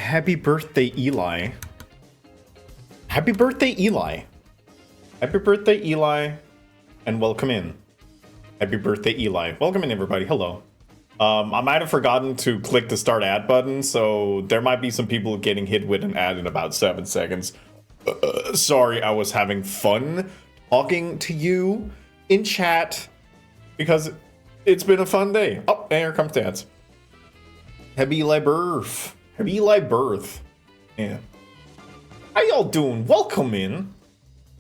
Happy birthday, Eli. Happy birthday, Eli. Happy birthday, Eli. And welcome in. Happy birthday, Eli. Welcome in, everybody. Hello. I might have forgotten to click the start ad button, so there might be some people getting hit with an ad in about 7 seconds. Sorry, I was having fun talking to you in chat because it's been a fun day. Oh, and here comes dads. Happy Eli birth. Happy Eli birth. Yeah. How y'all doing? Welcome in.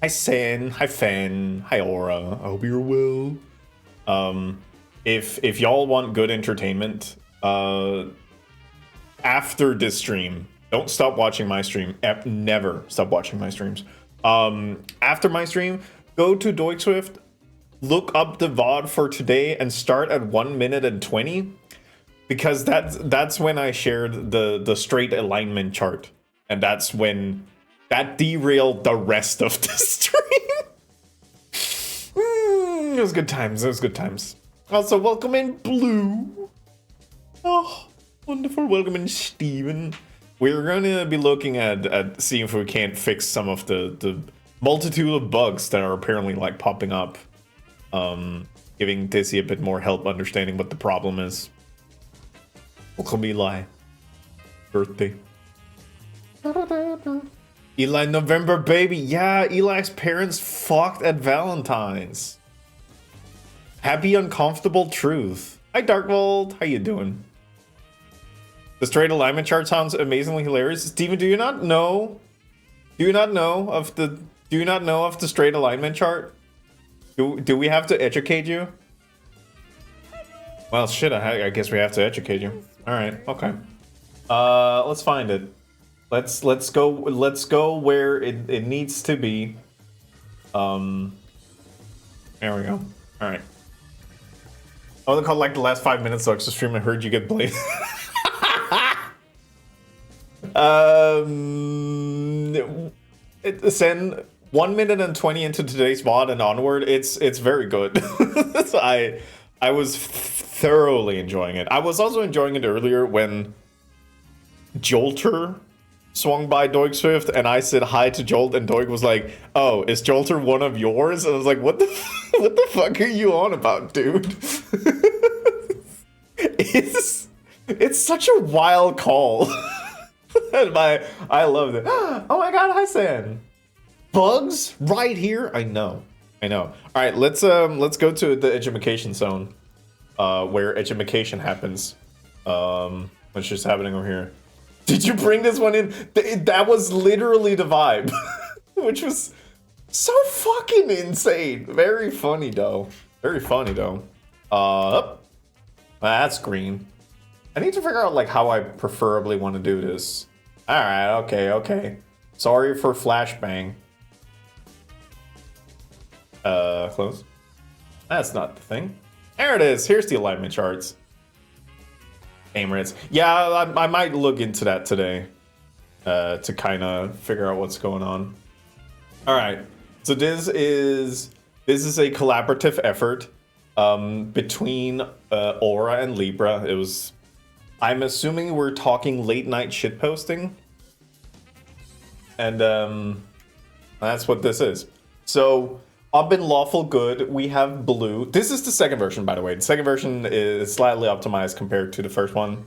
Hi Sen. Hi Fan. Hi Aura. I hope you're well. If y'all want good entertainment, after this stream, don't stop watching my stream. Never stop watching my streams. After my stream, go to Doikswift, look up the VOD for today, and start at 1 minute and 20, because that's when I shared the straight alignment chart, and that's when that derailed the rest of the stream. It was good times. It was good times. Also, welcome in Blue. Oh, wonderful. Welcome in Steven. We're going to be looking at seeing if we can't fix some of the multitude of bugs that are apparently like popping up. Giving Dizzy a bit more help understanding what the problem is. Welcome, Eli. Birthday. Eli November baby. Yeah, Eli's parents fucked at Valentine's. Happy uncomfortable truth. Hi Darkvolt, how you doing? The straight alignment chart sounds amazingly hilarious. Steven, do you not know of the straight alignment chart? Do we have to educate you? Well, shit, I guess we have to educate you. All right, okay. Let's find it. Let's go where it needs to be. There we go. All right. I want to call like the last 5 minutes so extra stream. I heard you get blamed. Send 1 minute and 20 into today's VOD and onward. It's very good. So I was thoroughly enjoying it. I was also enjoying it earlier when Jolter swung by Doig Swift and I said hi to Jolt and Doig was like, "Oh, is Jolter one of yours?" And I was like, "What the fuck are you on about, dude?" It's such a wild call. And I loved it. Oh my god, hi San. Bugs right here. I know. All right, let's go to the edumacation zone, where edumacation happens. What's just happening over here? Did you bring this one in? That was literally the vibe, which was so fucking insane. Very funny though. That's green. I need to figure out like how I preferably want to do this. All right, okay. Sorry for flashbang. Close. That's not the thing. There it is. Here's the alignment charts. Aim rates. Yeah, I might look into that today to kind of figure out what's going on. All right. So this is a collaborative effort between Aura and Libra. It was. I'm assuming we're talking late night shitposting, and that's what this is. So. Up in Lawful Good, we have Blue. This is the second version, by the way. The second version is slightly optimized compared to the first one.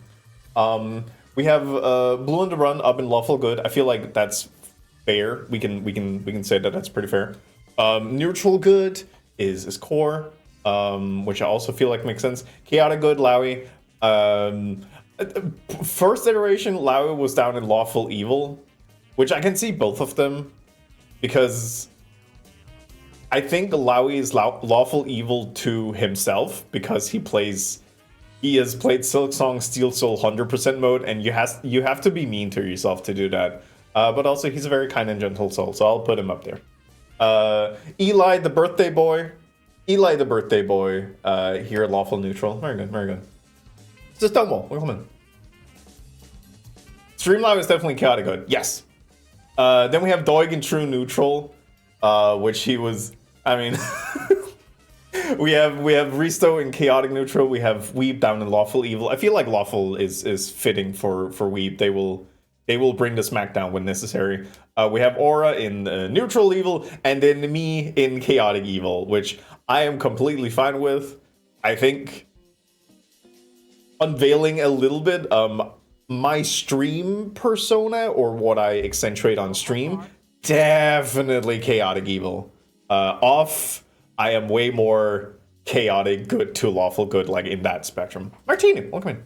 We have Blue on the Run, Up in Lawful Good. I feel like that's fair. We can say that that's pretty fair. Neutral Good is Core, which I also feel like makes sense. Chaotic Good, Lowy. First iteration, Lowy was down in Lawful Evil, which I can see both of them because. I think Lowy is lawful evil to himself because he has played Silksong Steel Soul 100% mode, and you have to be mean to yourself to do that. But also he's a very kind and gentle soul, so I'll put him up there. Eli the birthday boy here at Lawful Neutral. Very good. Just Stonewall, welcome in. Streamlive is definitely chaotic good. Yes. Then we have Doig in True Neutral. Which he was, I mean, we have Risto in Chaotic Neutral, we have Weeb down in Lawful Evil. I feel like Lawful is fitting for Weeb. They will bring the smackdown when necessary. We have Aura in neutral evil, and then me in chaotic evil, which I am completely fine with. I think unveiling a little bit my stream persona, or what I accentuate on stream, definitely chaotic evil. Off, I am way more chaotic good to lawful good, like in that spectrum. Martini, welcome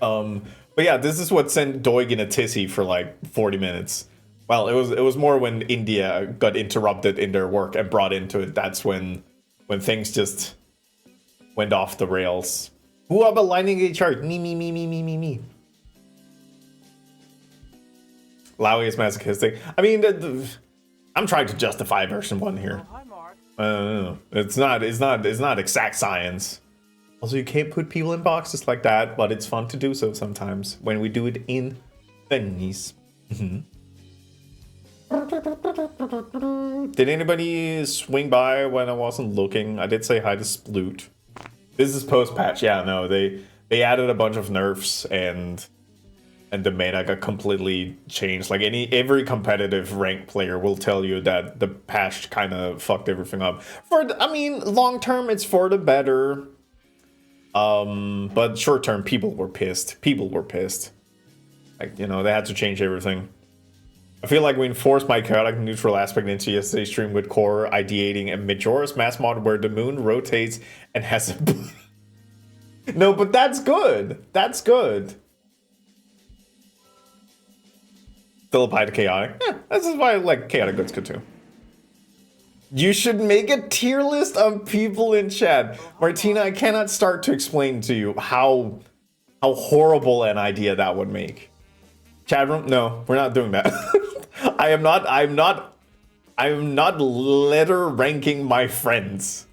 in. But yeah, this is what sent Doig in a tizzy for like 40 minutes. Well, it was more when India got interrupted in their work and brought into it. That's when things just went off the rails. Who are aligning a chart? Me. Lowy is masochistic. I mean, I'm trying to justify version 1 here. It's not exact science. Also, you can't put people in boxes like that, but it's fun to do so sometimes when we do it in Venice. Did anybody swing by when I wasn't looking? I did say hi to Sploot. This is post-patch. Yeah, no, they added a bunch of nerfs and the meta got completely changed. Like every competitive ranked player will tell you that the patch kind of fucked everything up. I mean, long term it's for the better. But short term, people were pissed. Like, you know, they had to change everything. I feel like we enforced my chaotic neutral aspect into yesterday's stream with Core ideating a Majora's Mask mod where the moon rotates and has a... No, but that's good. That's good. Still apply to chaotic. Yeah, this is why I like chaotic good's good too. You should make a tier list of people in chat. Martina, I cannot start to explain to you how horrible an idea that would make. Chat room? No, we're not doing that. I'm not letter ranking my friends.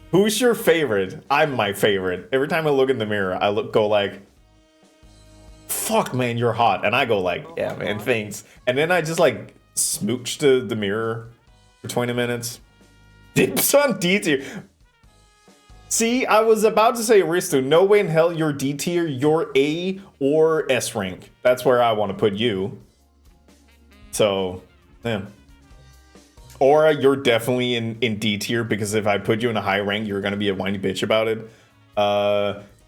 Who's your favorite? I'm my favorite. Every time I look in the mirror, I go like, fuck man, you're hot. And I go like, yeah man, thanks. And then I just like smooch the mirror for 20 minutes. Dips on D tier. See, I was about to say, Risto, no way in hell you're D tier, you're A or S rank. That's where I want to put you. So, yeah. Or you're definitely in D tier, because if I put you in a high rank, you're going to be a whiny bitch about it.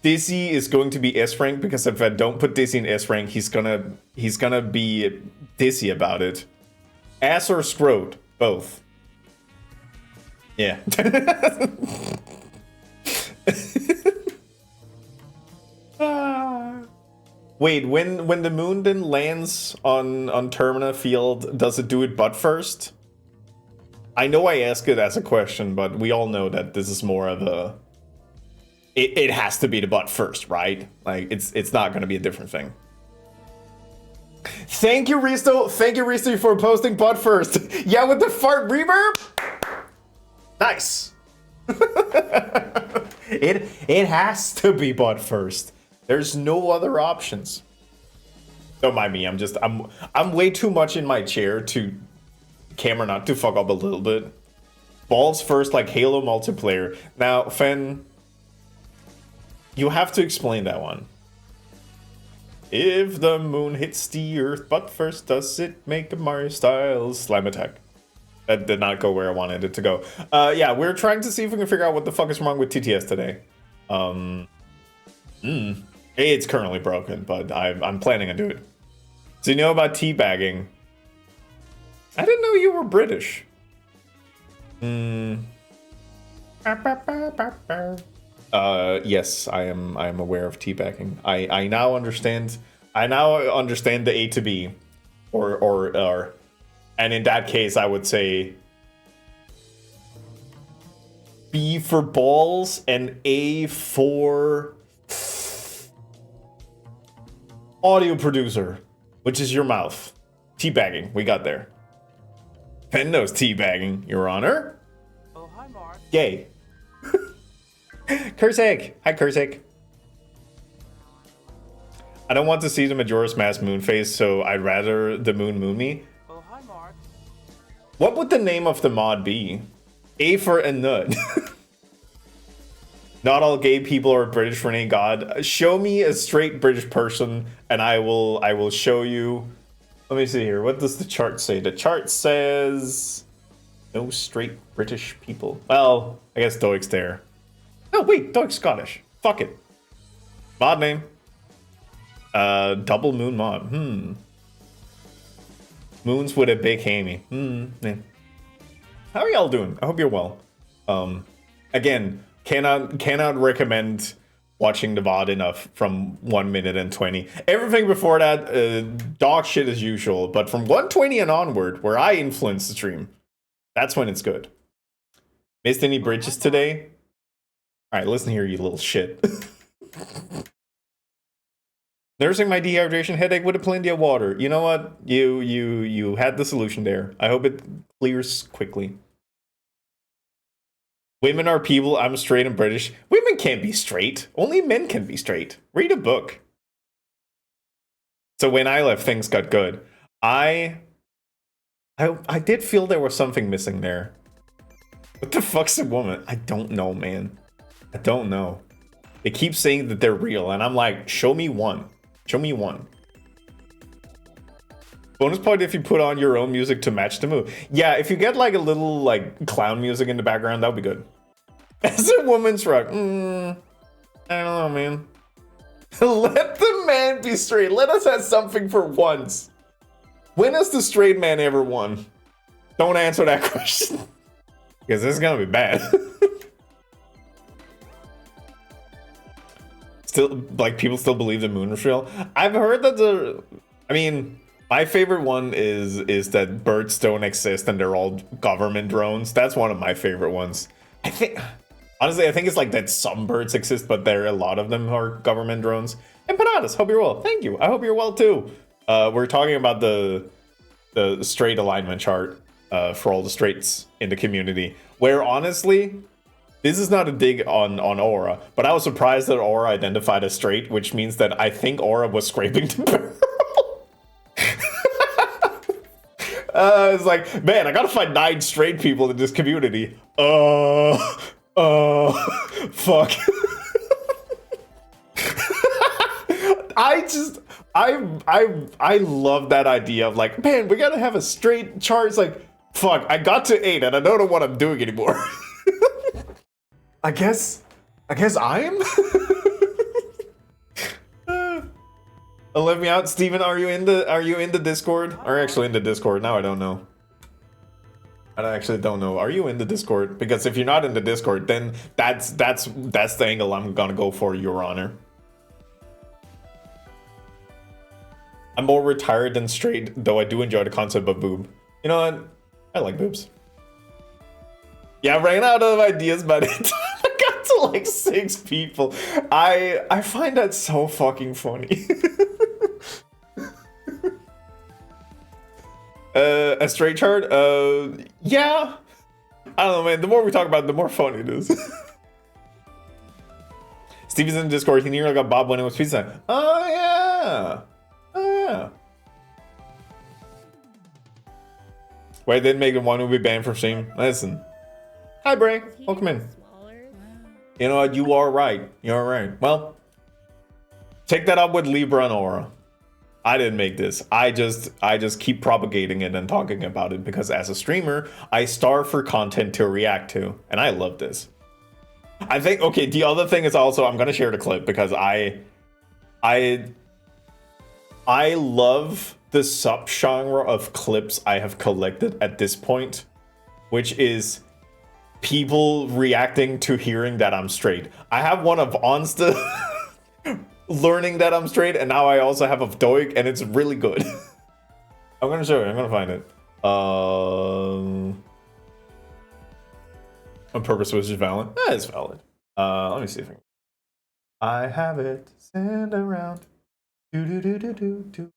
Dizzy is going to be S rank, because if I don't put Dizzy in S rank, he's gonna be dizzy about it. Ass or scrot, both. Yeah. Wait, when the moon then lands on Termina Field, does it do it butt first? I know I ask it as a question, but we all know that this is more of a... It has to be the butt first, right? Like, it's not going to be a different thing. Thank you, Risto. Thank you, Risto, for posting butt first. Yeah, with the fart reverb. Nice. It has to be butt first. There's no other options. Don't mind me. I'm way too much in my chair to camera not to fuck up a little bit. Balls first, like Halo multiplayer. Now, Fen, you have to explain that one. If the moon hits the earth, but first does it make a Mario style slime attack? That did not go where I wanted it to go. Yeah, we're trying to see if we can figure out what the fuck is wrong with TTS today. It's currently broken, but I'm planning on doing it. So you know about teabagging? I didn't know you were British. Yes, I am aware of teabagging. I now understand the A to B, or and in that case I would say B for balls and A for audio producer, which is your mouth. Teabagging, we got there. Pen knows teabagging, Your Honor. Oh, hi, Mark. Gay. Kursig. Hi, Kursig. I don't want to see the Majora's Mask moon phase, so I'd rather the moon me. Oh, hi, Mark. What would the name of the mod be? A for a nut. Not all gay people are British, Renee God. Show me a straight British person, and I will show you. Let me see here. What does the chart say? The chart says no straight British people. Well, I guess Doig's there. Oh wait, Doig's Scottish. Fuck it. Mod name. Double moon mod. Moons with a big hammy. Yeah. How are y'all doing? I hope you're well. Again, cannot recommend watching the VOD enough from 1 minute and 20. Everything before that, dog shit as usual. But from 120 and onward, where I influence the stream, that's when it's good. Missed any bridges today? Alright, listen here, you little shit. Nursing my dehydration headache with a plenty of water. You know what? You had the solution there. I hope it clears quickly. Women are people. I'm straight and British. Women can't be straight. Only men can be straight. Read a book. So when I left, things got good. I did feel there was something missing there. What the fuck's a woman? I don't know, man. I don't know. They keep saying that they're real, and I'm like, show me one. Show me one. Bonus point if you put on your own music to match the mood. Yeah, if you get like a little like clown music in the background, that would be good. As a woman's rock. I don't know, man. Let the man be straight. Let us have something for once. When has the straight man ever won? Don't answer that question. Because this is gonna be bad. Still, like, people still believe the moon is real. I've heard that I mean, my favorite one is that birds don't exist and they're all government drones. That's one of my favorite ones. Honestly, I think it's like that some birds exist, but a lot of them are government drones. And Panadas, hope you're well. Thank you. I hope you're well too. We're talking about the straight alignment chart for all the straights in the community. Where honestly, this is not a dig on Aura, but I was surprised that Aura identified as straight, which means that I think Aura was scraping the barrel. It's like, man, I gotta find 9 straight people in this community. Fuck. I love that idea of like, man, we gotta have a straight chart. It's like, fuck, I got to 8 and I don't know what I'm doing anymore. I guess I'm. Let me out, Steven. Are you in the Discord? Or actually in the Discord? Now I don't know. I actually don't know. Are you in the Discord? Because if you're not in the Discord, then that's the angle I'm gonna go for, Your Honor. I'm more retired than straight, though I do enjoy the concept of boob. You know what? I like boobs. Yeah, I ran out of ideas by the time I got to like 6 people. I find that so fucking funny. A straight chart? Yeah. I don't know, man. The more we talk about it, the more funny it is. Steven's in Discord. He nearly got Bob winning with pizza. Oh, yeah. Oh, yeah. Wait, they didn't make one who be banned from stream? Listen. Hi, Bray. Welcome in. You know what? You are right. You're right. Well, take that up with Libra and Aura. I didn't make this. I just keep propagating it and talking about it because as a streamer, I starve for content to react to, and I love this. I think, okay, the other thing is also, I'm gonna share the clip because I love the subgenre of clips I have collected at this point, which is people reacting to hearing that I'm straight. I have one of Onsta learning that I'm straight, and now I also have of Doig, and it's really good. I'm gonna show you. I'm gonna find it. On purpose, which is valid. It's valid. Let me see if I have it. Send around. Do.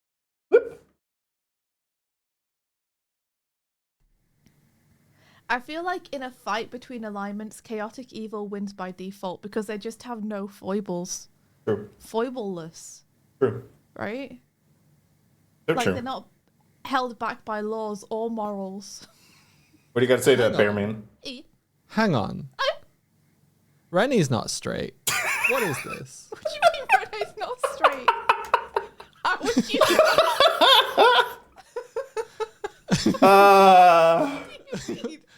Whoop. I feel like in a fight between alignments, chaotic evil wins by default because they just have no foibles. True. Foibleless. True. Right? They're like true. they're not held back by laws or morals. What do you got to say to that, Bear Man? Hang on. Rennie's not straight. What is this? What do you mean Renee's not straight? How would you?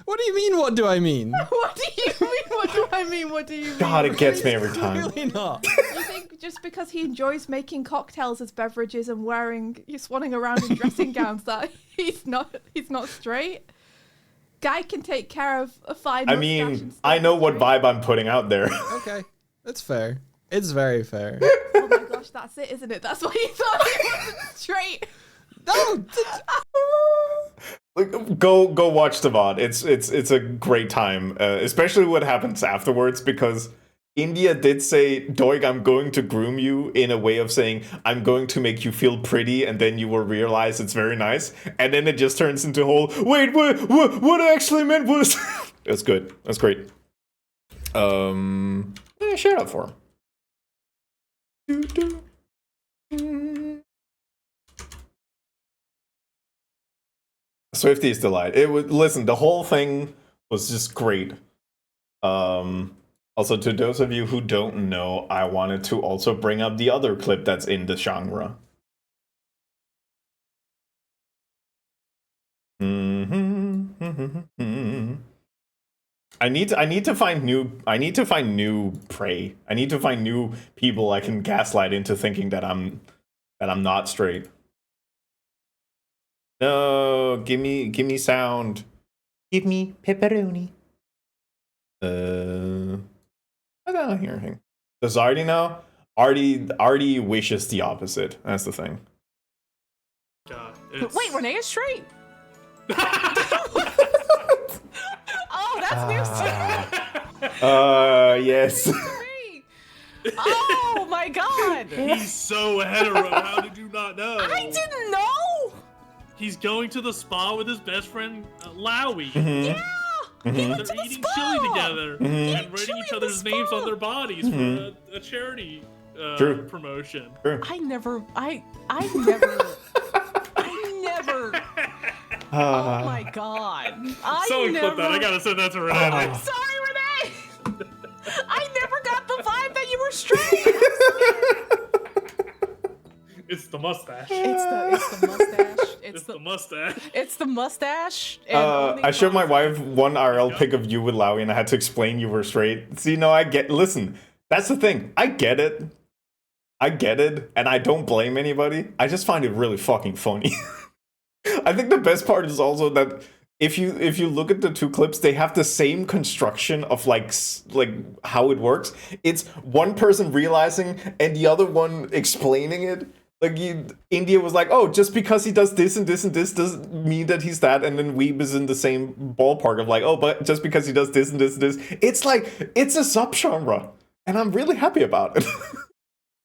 What do you mean? What do I mean? What do you mean? What do I mean? What do you mean? God, it gets me every time. Really not. You think just because he enjoys making cocktails as beverages and he's swanning around in dressing gowns that he's not straight? Guy can take care of a fine. I mustache mean, and I know what straight. vibe I'm putting out there. Okay, that's fair. It's very fair. Oh my gosh, that's it, isn't it? That's why you thought he wasn't straight. No, Like, go watch the VOD. It's a great time, especially what happens afterwards, because India did say, Doig, I'm going to groom you, in a way of saying, I'm going to make you feel pretty, and then you will realize it's very nice. And then it just turns into whole, wait, what I actually meant was... That's good. That's great. Yeah, share it up for him. Swifty's delight. It would listen. The whole thing was just great. Also, to those of you who don't know, I wanted to also bring up the other clip that's in the genre. I need to find new prey. I need to find new people I can gaslight into thinking that I'm not straight. No, give me sound. Give me pepperoni. I don't hear anything. Does Artie know? Artie wishes the opposite. That's the thing. God, Wait, Renee is straight. Oh, that's news to Yes. me. Oh my god. he's so hetero. How did you not know? I didn't know. He's going to the spa with his best friend Lowy. Yeah. He They're went to the eating spa. chili together and writing chili each at the other's names spa. on their bodies for a charity True. promotion. I never. Oh my god. Someone clip that. I gotta send that to Renee. I'm sorry, Renee. I never got the vibe that you were straight. It's the mustache. It's the mustache. It's the mustache. It's the mustache. And only I showed my mustache. wife one IRL pic of you with Lowy, and I had to explain you were straight. See, no, listen, that's the thing. I get it, and I don't blame anybody. I just find it really fucking funny. I think the best part is also that if you look at the two clips, they have the same construction of like how it works. It's one person realizing and the other one explaining it. Like India was like, oh, just because he does this and this and this doesn't mean that he's that. And then Weeb is in the same ballpark of like, oh, but just because he does this and this and this. It's like, it's a subgenre. And I'm really happy about it.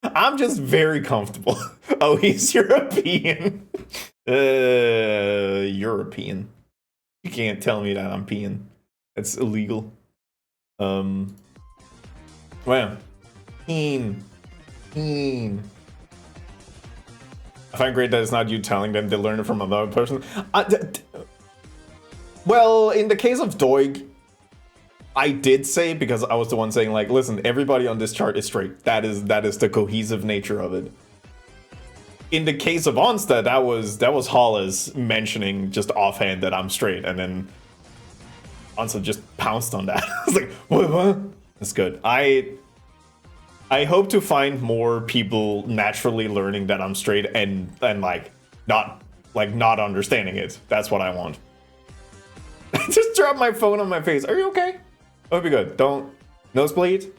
I'm just very comfortable. Oh, he's European. European. You can't tell me that I'm peeing. That's illegal. Well, peen. I find great that it's not you telling them they learn it from another person. Well, in the case of Doig, I did say, because I was the one saying, like, listen, everybody on this chart is straight. That is the cohesive nature of it. In the case of Onsta, that was Hollis mentioning just offhand that I'm straight, and then Onsta just pounced on that. I was like, what? That's good. I hope to find more people naturally learning that I'm straight and not understanding it. That's what I want. I just dropped my phone on my face. Are you okay? That'll be good. Don't nosebleed.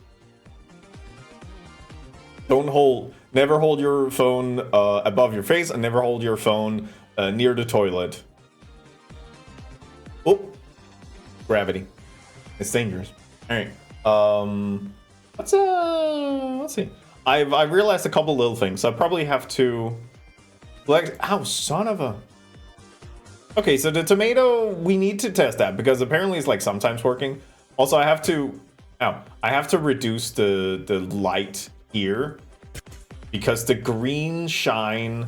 Never hold your phone above your face, and never hold your phone near the toilet. Oh, gravity. It's dangerous. All right. Let's see. I've realized a couple little things. I probably have to son of a. Okay, so the tomato, we need to test that because apparently it's like sometimes working. Also, I have to reduce the light here because the green shine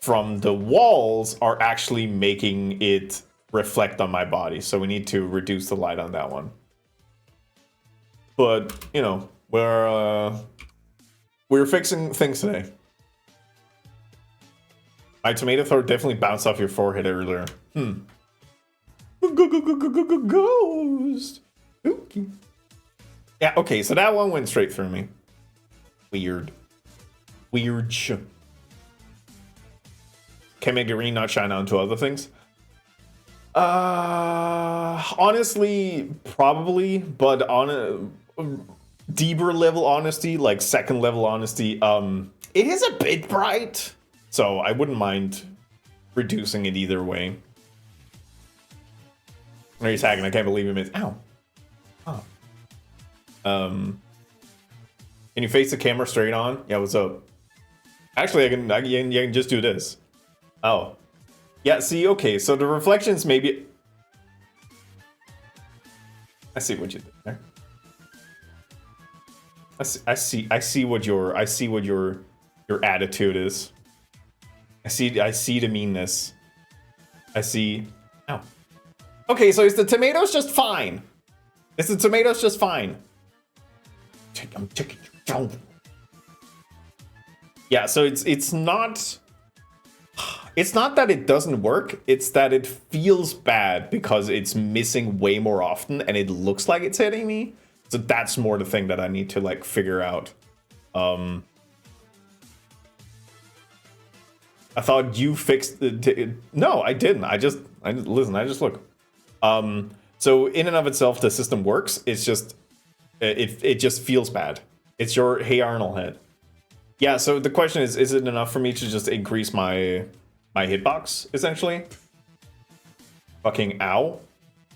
from the walls are actually making it reflect on my body. So we need to reduce the light on that one. but you know, we're fixing things today. My tomato throw definitely bounced off your forehead earlier. Ghost. Spooky. Yeah, okay, so that one went straight through me. Weird. Weird. Can make green not shine onto other things? Honestly, probably, but on a deeper level honesty, like second level honesty, it is a bit bright, so I wouldn't mind reducing it either way. Are you tagging? I can't believe you missed. Ow. Oh. Can you face the camera straight on? Yeah, what's up? Actually, I can just do this. Oh. Yeah, see, okay, so the reflections maybe... I see what you did there. I see what your attitude is. I see the meanness. I see... Ow. Okay, so is the tomatoes just fine? Is the tomatoes just fine? I'm taking you down. Yeah, so it's not... It's not that it doesn't work, it's that it feels bad because it's missing way more often and it looks like it's hitting me. So that's more the thing that I need to like figure out. I thought you fixed the... No, I didn't. I just look. So in and of itself, the system works. It's just, it just feels bad. It's your Hey Arnold head. Yeah, so the question is it enough for me to just increase my hitbox, essentially? Fucking ow.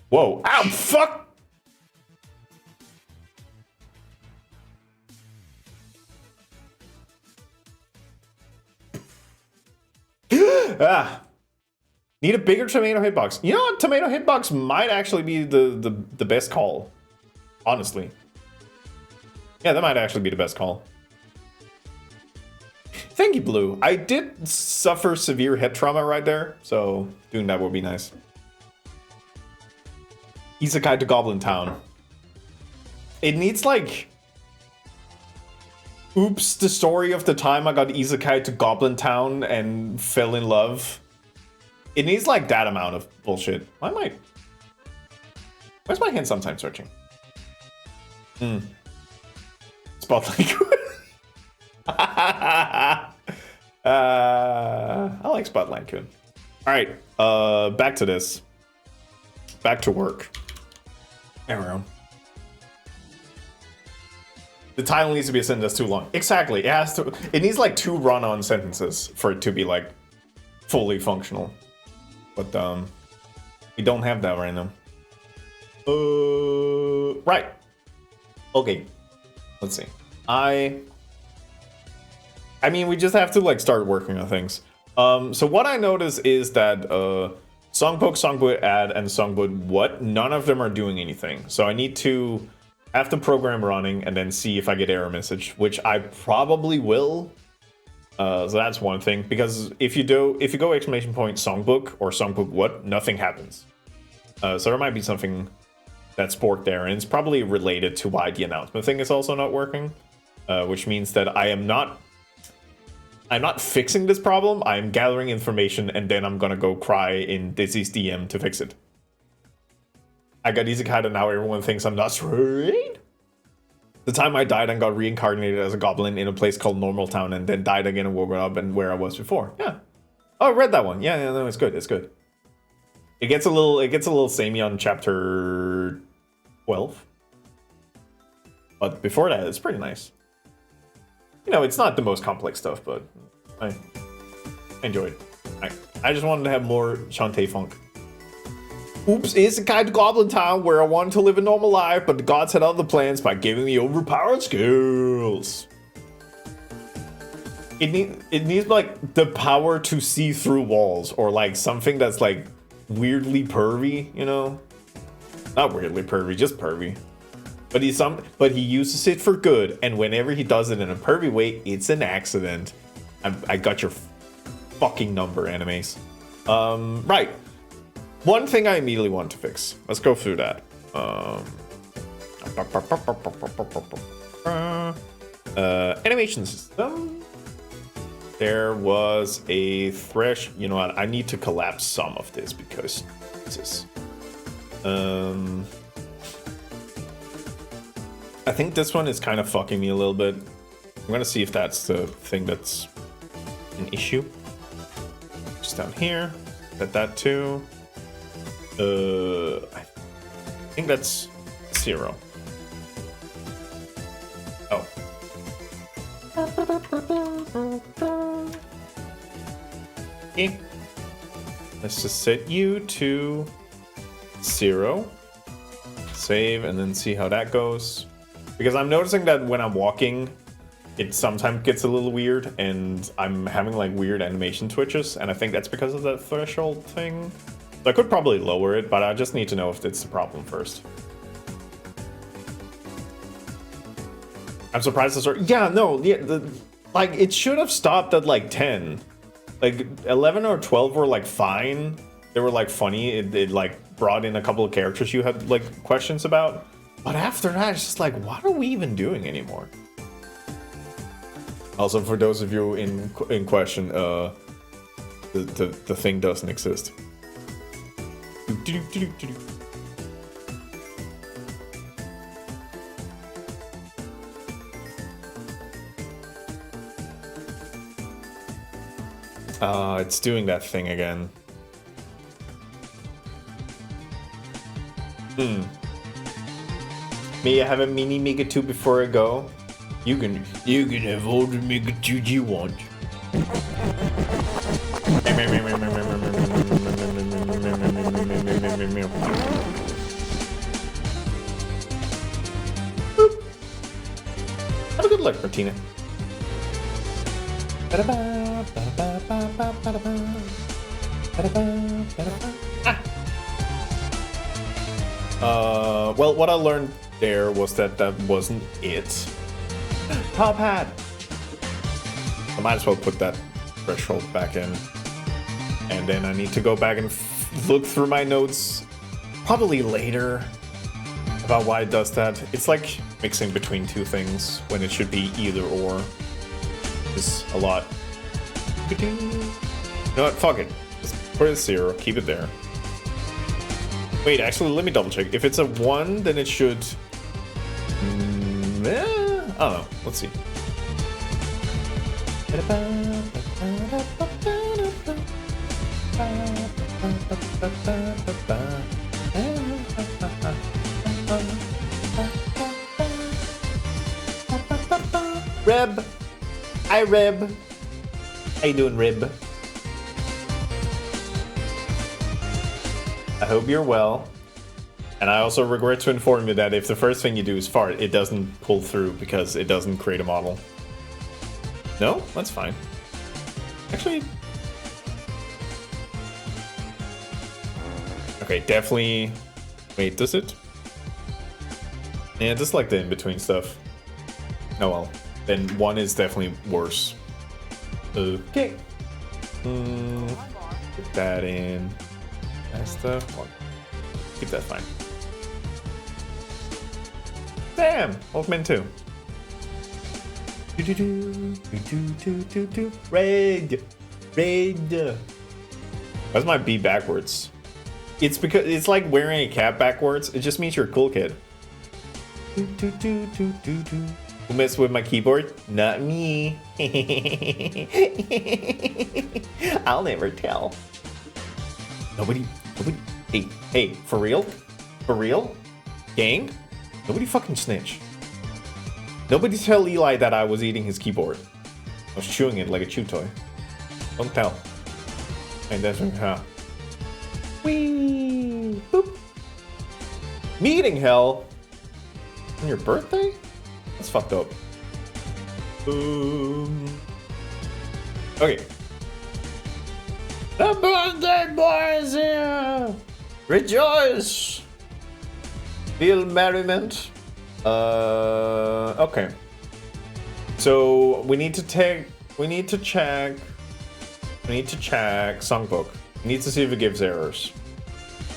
Whoa. Ow, fuck! Ah. Need a bigger tomato hitbox. You know what? Tomato hitbox might actually be the best call. Honestly. Yeah, that might actually be the best call. Thank you, Blue. I did suffer severe head trauma right there, so doing that would be nice. Isekai to Goblin Town. It needs like... Oops, the story of the time I got Isekai to Goblin Town and fell in love. It needs like that amount of bullshit. Where's my hand sometimes searching? Spotlight. I like Spotlight Kun. Alright, back to this. Back to work. There we go. The title needs to be a sentence that's too long. Exactly, it has to. It needs like 2 run-on sentences for it to be like fully functional. But we don't have that right now. Right. Okay. Let's see. I mean, we just have to like start working on things. So what I notice is that Songbook, Songbot Add, and Songbot What, none of them are doing anything. So I need to have the program running and then see if I get error message, which I probably will. So that's one thing, because if you go exclamation point Songbook or Songbook What, nothing happens. So there might be something that's borked there, and it's probably related to why the announcement thing is also not working, which means that I'm not fixing this problem. I'm gathering information, and then I'm gonna go cry in Dizzy's DM to fix it. I got Isekai, and now everyone thinks I'm not straight. The time I died and got reincarnated as a goblin in a place called Normal Town, and then died again and woke up and where I was before. Yeah. Oh, I read that one. Yeah, no, it's good. It's good. It gets a little samey on chapter 12. But before that, it's pretty nice. You know, it's not the most complex stuff, but I enjoyed. I just wanted to have more Shantae funk. Oops, Isekai to Goblin Town, where I wanted to live a normal life, but the gods had other plans by giving me overpowered skills. It needs like the power to see through walls, or like something that's like weirdly pervy, you know? Not weirdly pervy, just pervy. But he uses it for good, and whenever he does it in a pervy way, it's an accident. I got your fucking number, animes. Right. One thing I immediately want to fix. Let's go through that. Animation system. There was a thresh. You know what? I need to collapse some of this because Jesus. I think this one is kind of fucking me a little bit. I'm gonna see if that's the thing that's an issue. Just down here. Set that too. I think that's 0. Oh. Okay. Let's just set you to 0. Save and then see how that goes. Because I'm noticing that when I'm walking, it sometimes gets a little weird and I'm having like weird animation twitches, and I think that's because of that threshold thing. So I could probably lower it, but I just need to know if it's the problem first. I'm surprised this. Yeah, no, yeah, like it should have stopped at like 10. Like 11 or 12 were like fine. They were like funny. It like brought in a couple of characters you had like questions about. But after that, it's just like, what are we even doing anymore? Also, for those of you in question, the thing doesn't exist. It's doing that thing again. May I have a mini Mega 2 before I go? You can have all the Mega 2s you want. Have a good luck, Martina. Well, what I learned there was that wasn't it. Top hat! I might as well put that threshold back in. And then I need to go back and look through my notes, probably later, about why it does that. It's like mixing between two things when it should be either or. It's a lot. You know what? Fuck it. Just put it at 0. Keep it there. Wait, actually, let me double check. If it's a 1, then it should... I don't know. Let's see. Reb! Hi, Reb! How you doing, Reb? I hope you're well. And I also regret to inform you that if the first thing you do is fart, it doesn't pull through because it doesn't create a model. No? That's fine. Actually... Okay, definitely... Wait, does it? Yeah, just like the in-between stuff. Oh well. Then 1 is definitely worse. Okay. Put that in. That stuff. Well, keep that fine. Damn! Wolfman 2. Raid! Raid! That's my B backwards. It's because it's like wearing a cap backwards. It just means you're a cool kid. Who messed with my keyboard? Not me. I'll never tell. Nobody. Hey, for real? For real? Gang? Nobody fucking snitch. Nobody tell Eli that I was eating his keyboard. I was chewing it like a chew toy. Don't tell. And that's how. Whee! Boop. Meeting hell? On your birthday? That's fucked up. Boom. Okay. The birthday boy is here! Rejoice! Feel merriment. Okay. So we need to check songbook. We need to see if it gives errors.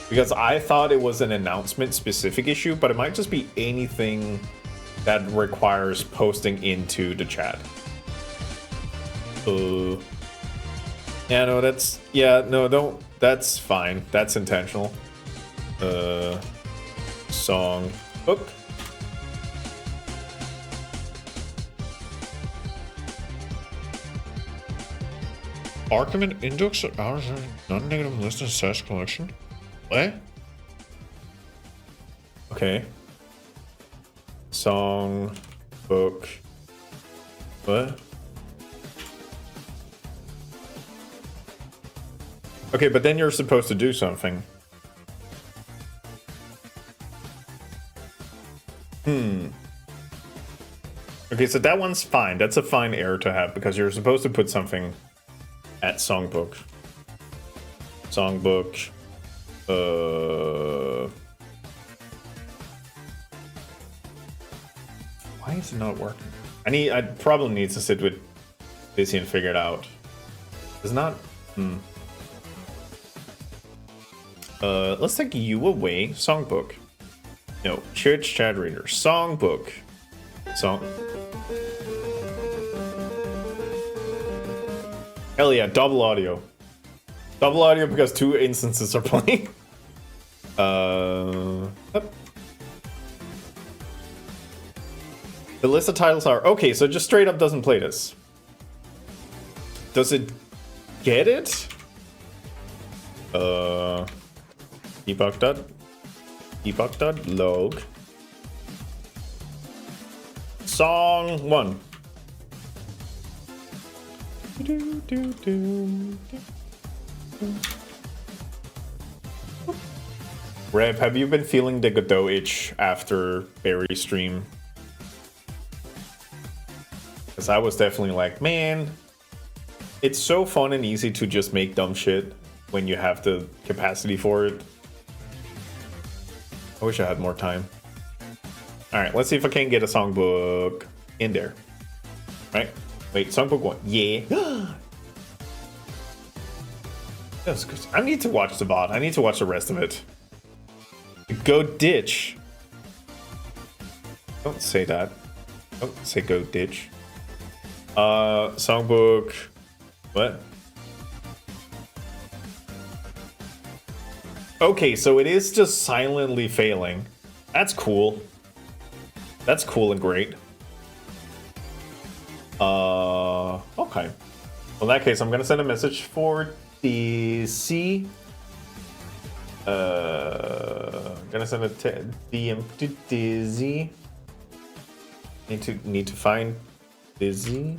Because I thought it was an announcement specific issue, but it might just be anything that requires posting into the chat. Yeah, no, that's, yeah, no, don't, that's fine. That's intentional. Song book. Argument index of ours non-negative list in slash collection. What? Okay. Song book. What? Okay, but then you're supposed to do something. Okay, so that one's fine. That's a fine error to have because you're supposed to put something at songbook. Songbook. Why is it not working? I probably need to sit with Dizzy and figure it out. It's not. Let's take you away. Songbook. No, church chat reader. Songbook. Song. Hell yeah, double audio. Double audio because 2 instances are playing. Yep. The list of titles are okay, so just straight up doesn't play this. Does it get it? Debug.log. Song 1. Rev, have you been feeling the Godot itch after Barry stream? Because I was definitely like, man, it's so fun and easy to just make dumb shit when you have the capacity for it. I wish I had more time. Alright, let's see if I can get a songbook in there. Right? Wait, songbook 1. Yeah. That's good. I need to watch the bot. I need to watch the rest of it. Go ditch. Don't say that. Don't say go ditch. Songbook. What? Okay, so it is just silently failing. That's cool. That's cool and great. Okay. Well, in that case, I'm gonna send a message for DC. I'm gonna send a DM to Dizzy. Need to find Dizzy.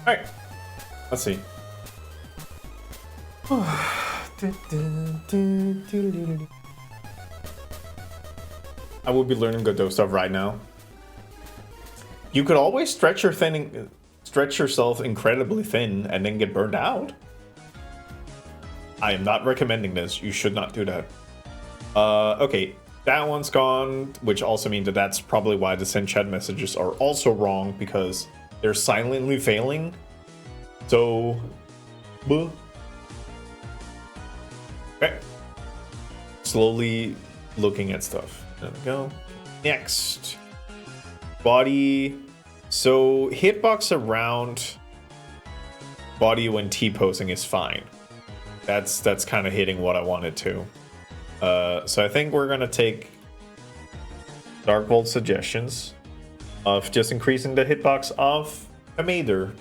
Alright, let's see. I would be learning Godot stuff right now. You could always stretch yourself incredibly thin and then get burned out. I am not recommending this. You should not do that. Okay, that one's gone, which also means that that's probably why the send chat messages are also wrong because they're silently failing. So, okay. Slowly looking at stuff. There we go. Next. Body. So, hitbox around body when T-posing is fine. That's kind of hitting what I wanted to. So I think we're gonna take Dark Vault suggestions of just increasing the hitbox of Amather,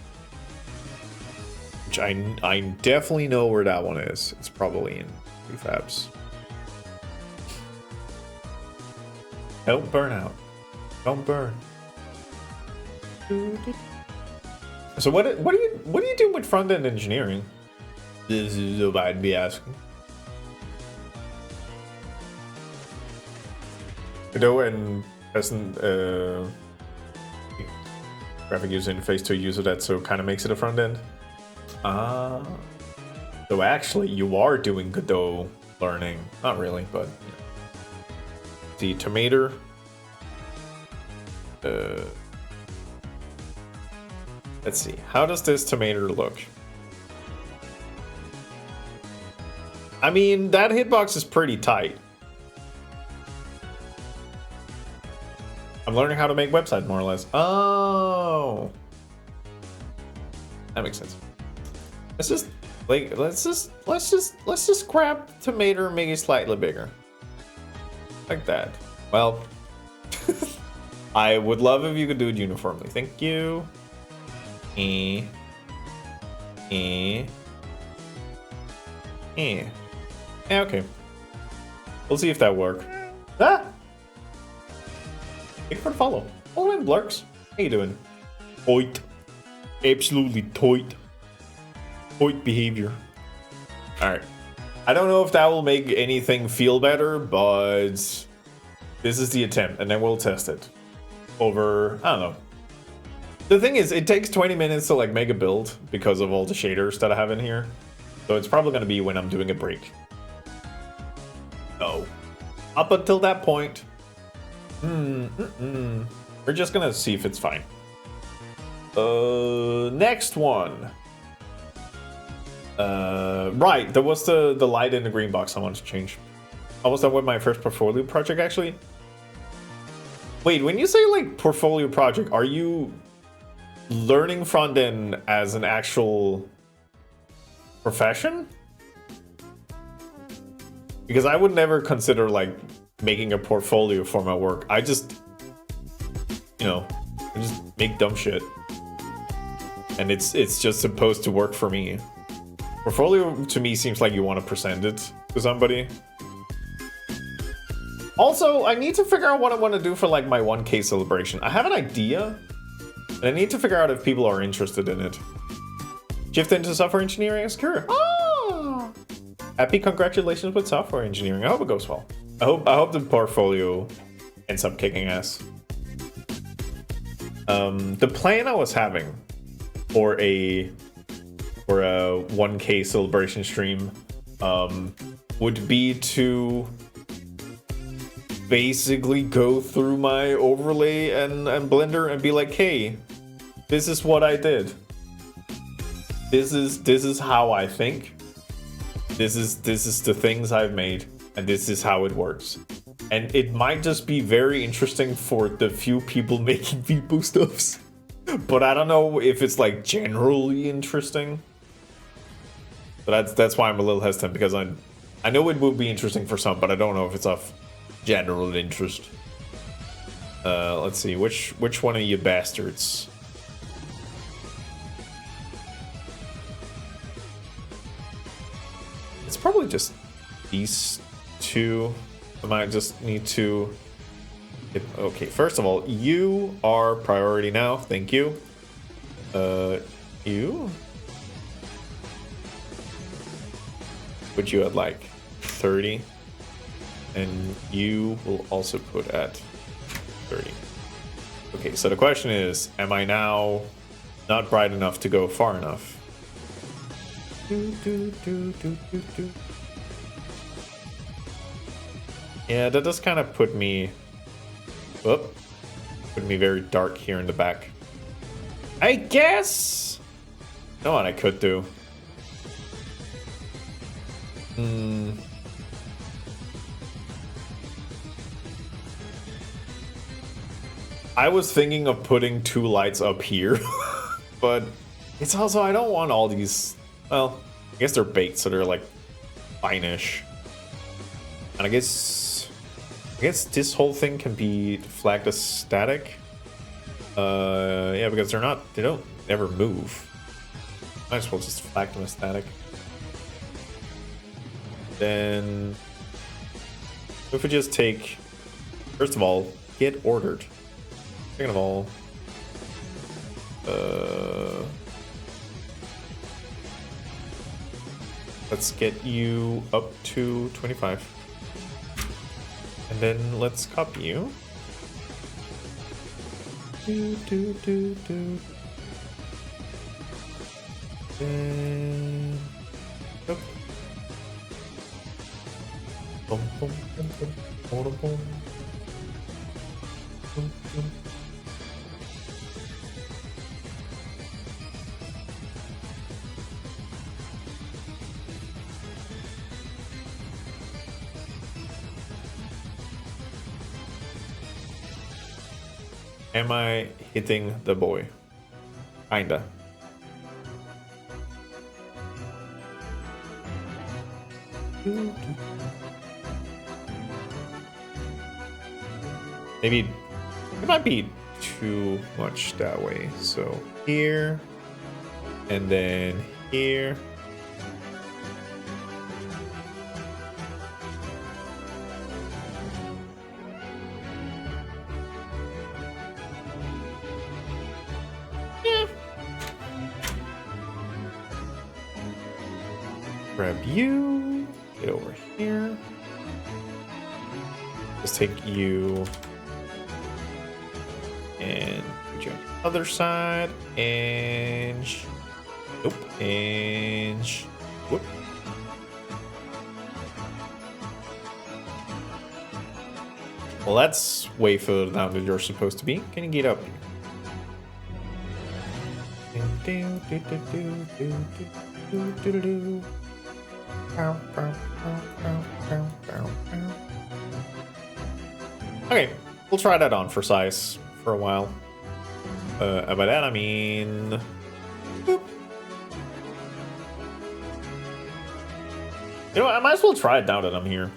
which I definitely know where that one is. It's probably in prefabs. Don't burn out. Don't burn. So what do you do with front end engineering? This is what I'd be asking. Godot and present graphic user interface to a user that so kind of makes it a front end. Ah, so actually you are doing Godot learning, not really, but the Tomater. Let's see. How does this Tomater look? I mean, that hitbox is pretty tight. I'm learning how to make websites more or less. Oh, that makes sense. Let's just grab Tomater and make it slightly bigger, like that. Well, I would love if you could do it uniformly. Thank you. Yeah, okay. We'll see if that works. Ah! Thank you for the follow. Oh, and Blurks. How you doing? Toit. Absolutely toit. Toit behavior. Alright. I don't know if that will make anything feel better, but this is the attempt, and then we'll test it. Over, I don't know. The thing is, it takes 20 minutes to like make a build because of all the shaders that I have in here. So it's probably going to be when I'm doing a break. So, up until that point, we're just going to see if it's fine. Next one. Right, there was the light in the green box I wanted to change. I was done with my first portfolio project, actually. Wait, when you say like portfolio project, are you learning front end as an actual profession? Because I would never consider like making a portfolio for my work. I just, you know, I just make dumb shit, and it's just supposed to work for me. Portfolio to me seems like you want to present it to somebody. Also, I need to figure out what I want to do for like my 1K celebration. I have an idea, and I need to figure out if people are interested in it. Shift into software engineering as career. Oh! Happy congratulations with software engineering. I hope it goes well. I hope the portfolio ends up kicking ass. The plan I was having for a 1K celebration stream would be to basically go through my overlay and Blender and be like, hey, this is what I did. This is how I think. This is the things I've made, and this is how it works. And it might just be very interesting for the few people making Vepo stuffs. But I don't know if it's like generally interesting. But that's why I'm a little hesitant, because I know it would be interesting for some, but I don't know if it's of general interest. Let's see, which one of you bastards? It's probably just these two. I might just need to... Okay, first of all, you are priority now. Thank you. You? Put you at like 30. And you will also put at 30. Okay, so the question is, am I now not bright enough to go far enough? Yeah, that does kind of put me very dark here in the back. I guess. You know what I could do? I was thinking of putting two lights up here, but it's also, I don't want all these, well, I guess they're baked, so they're like fine-ish. And I guess this whole thing can be flagged as static. Yeah, because they don't ever move. Might as well just flag them as static. Then if we just take First of all, get ordered. Second of all, let's get you up to 25. And then let's copy you. And yep. Boom, boom, boom, boom, boom, boom. Boom, boom. Am I hitting the boy? Kinda. Maybe it might be too much that way. So here and then here. Grab you, get over here. Let's take you and put you on the other side, and nope, and whoop. Well, that's way further down than you're supposed to be. Can you get up here? Okay, we'll try that on for size for a while. By that I mean, boop. You know what, I might as well try it now that I'm here.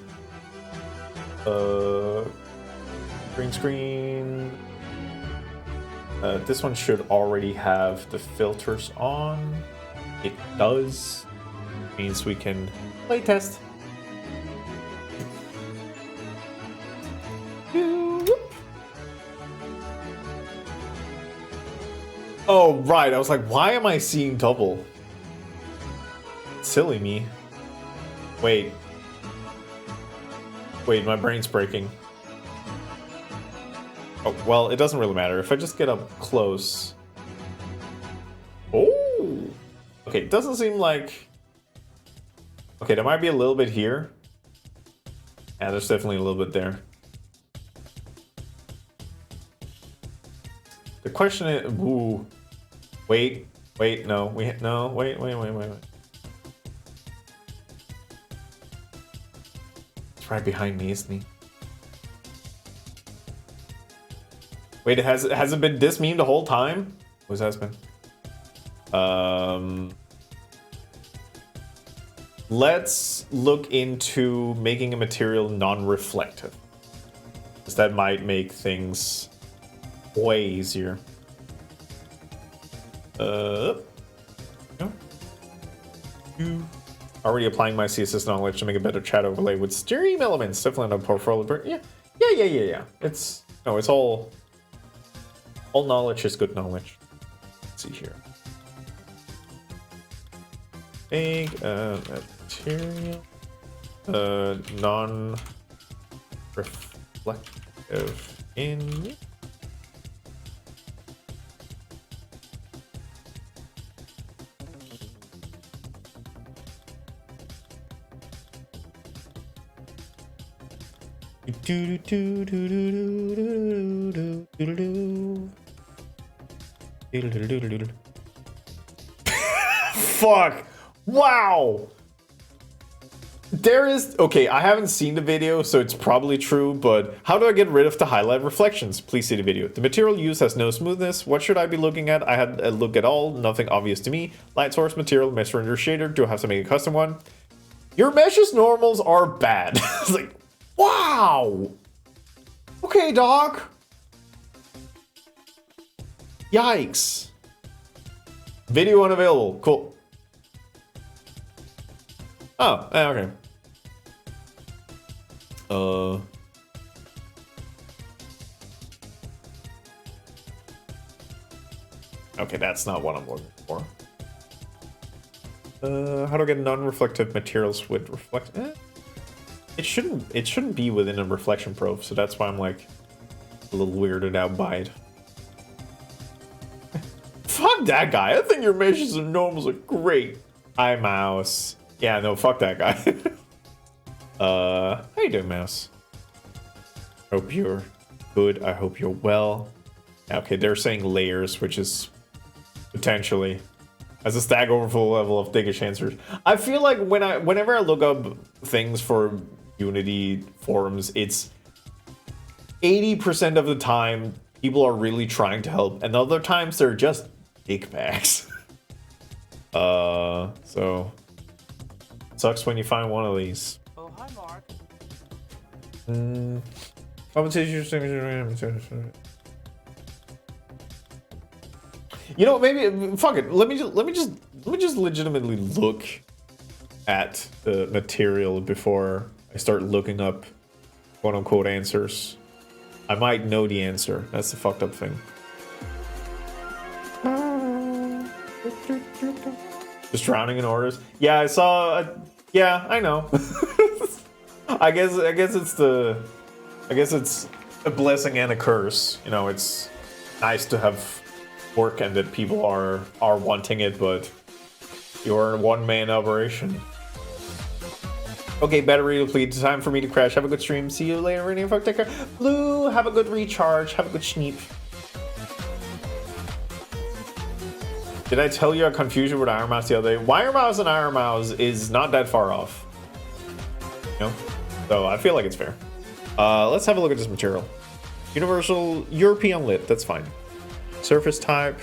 Green screen. This one should already have the filters on. It does. Means we can play test. Oh, right. I was like, why am I seeing double? Silly me. Wait, my brain's breaking. Oh, well, it doesn't really matter. If I just get up close. Oh! Okay, it doesn't seem like... Okay, there might be a little bit here. Yeah, there's definitely a little bit there. The question is... Ooh. Wait, no. Wait. It's right behind me, isn't he? Wait, has it been this meme the whole time? What's that been? Let's look into making a material non-reflective, because that might make things way easier. No. Already applying my CSS knowledge to make a better chat overlay with stream elements. Definitely not portfolio, but yeah. It's all knowledge is good knowledge. Let's see here. Make material non-reflective in. Fuck! Wow! There is... Okay, I haven't seen the video, so it's probably true, but how do I get rid of the highlight reflections? Please see the video. The material used has no smoothness. What should I be looking at? I had a look at all. Nothing obvious to me. Light source, material, mesh render shader. Do I have to make a custom one? Your meshes normals are bad. It's like, wow! Okay, doc. Yikes. Video unavailable. Cool. Oh, okay. Okay, that's not what I'm looking for. How to get non-reflective materials with reflect? It shouldn't be within a reflection probe, so that's why I'm like a little weirded out by it. Fuck that guy. I think your meshes and normals are great. Hi, Mouse. Yeah, no, fuck that guy. How you doing, Mouse? Hope you're good. I hope you're well. Okay, they're saying layers, which is potentially as a Stack Overflow level of Diggish answers. I feel like whenever I look up things for Unity forums, it's 80% of the time people are really trying to help, and other times they're just dick bags. So sucks when you find one of these. Oh, hi, Mark. You know, maybe fuck it. Let me just legitimately look at the material before I start looking up quote unquote answers. I might know the answer. That's the fucked up thing. Just drowning in orders. Yeah, I saw. Yeah, I know. I guess it's a blessing and a curse. You know, it's nice to have work and that people are wanting it, but you're a one-man operation. Okay, battery depleted. Time for me to crash. Have a good stream. See you later, Radio Fuck. Take care. Blue, have a good recharge. Have a good sneep. Did I tell you a confusion with Iron Mouse the other day? Wire Mouse and Iron Mouse is not that far off. You know? So I feel like it's fair. Let's have a look at this material. Universal European lit. That's fine. Surface type.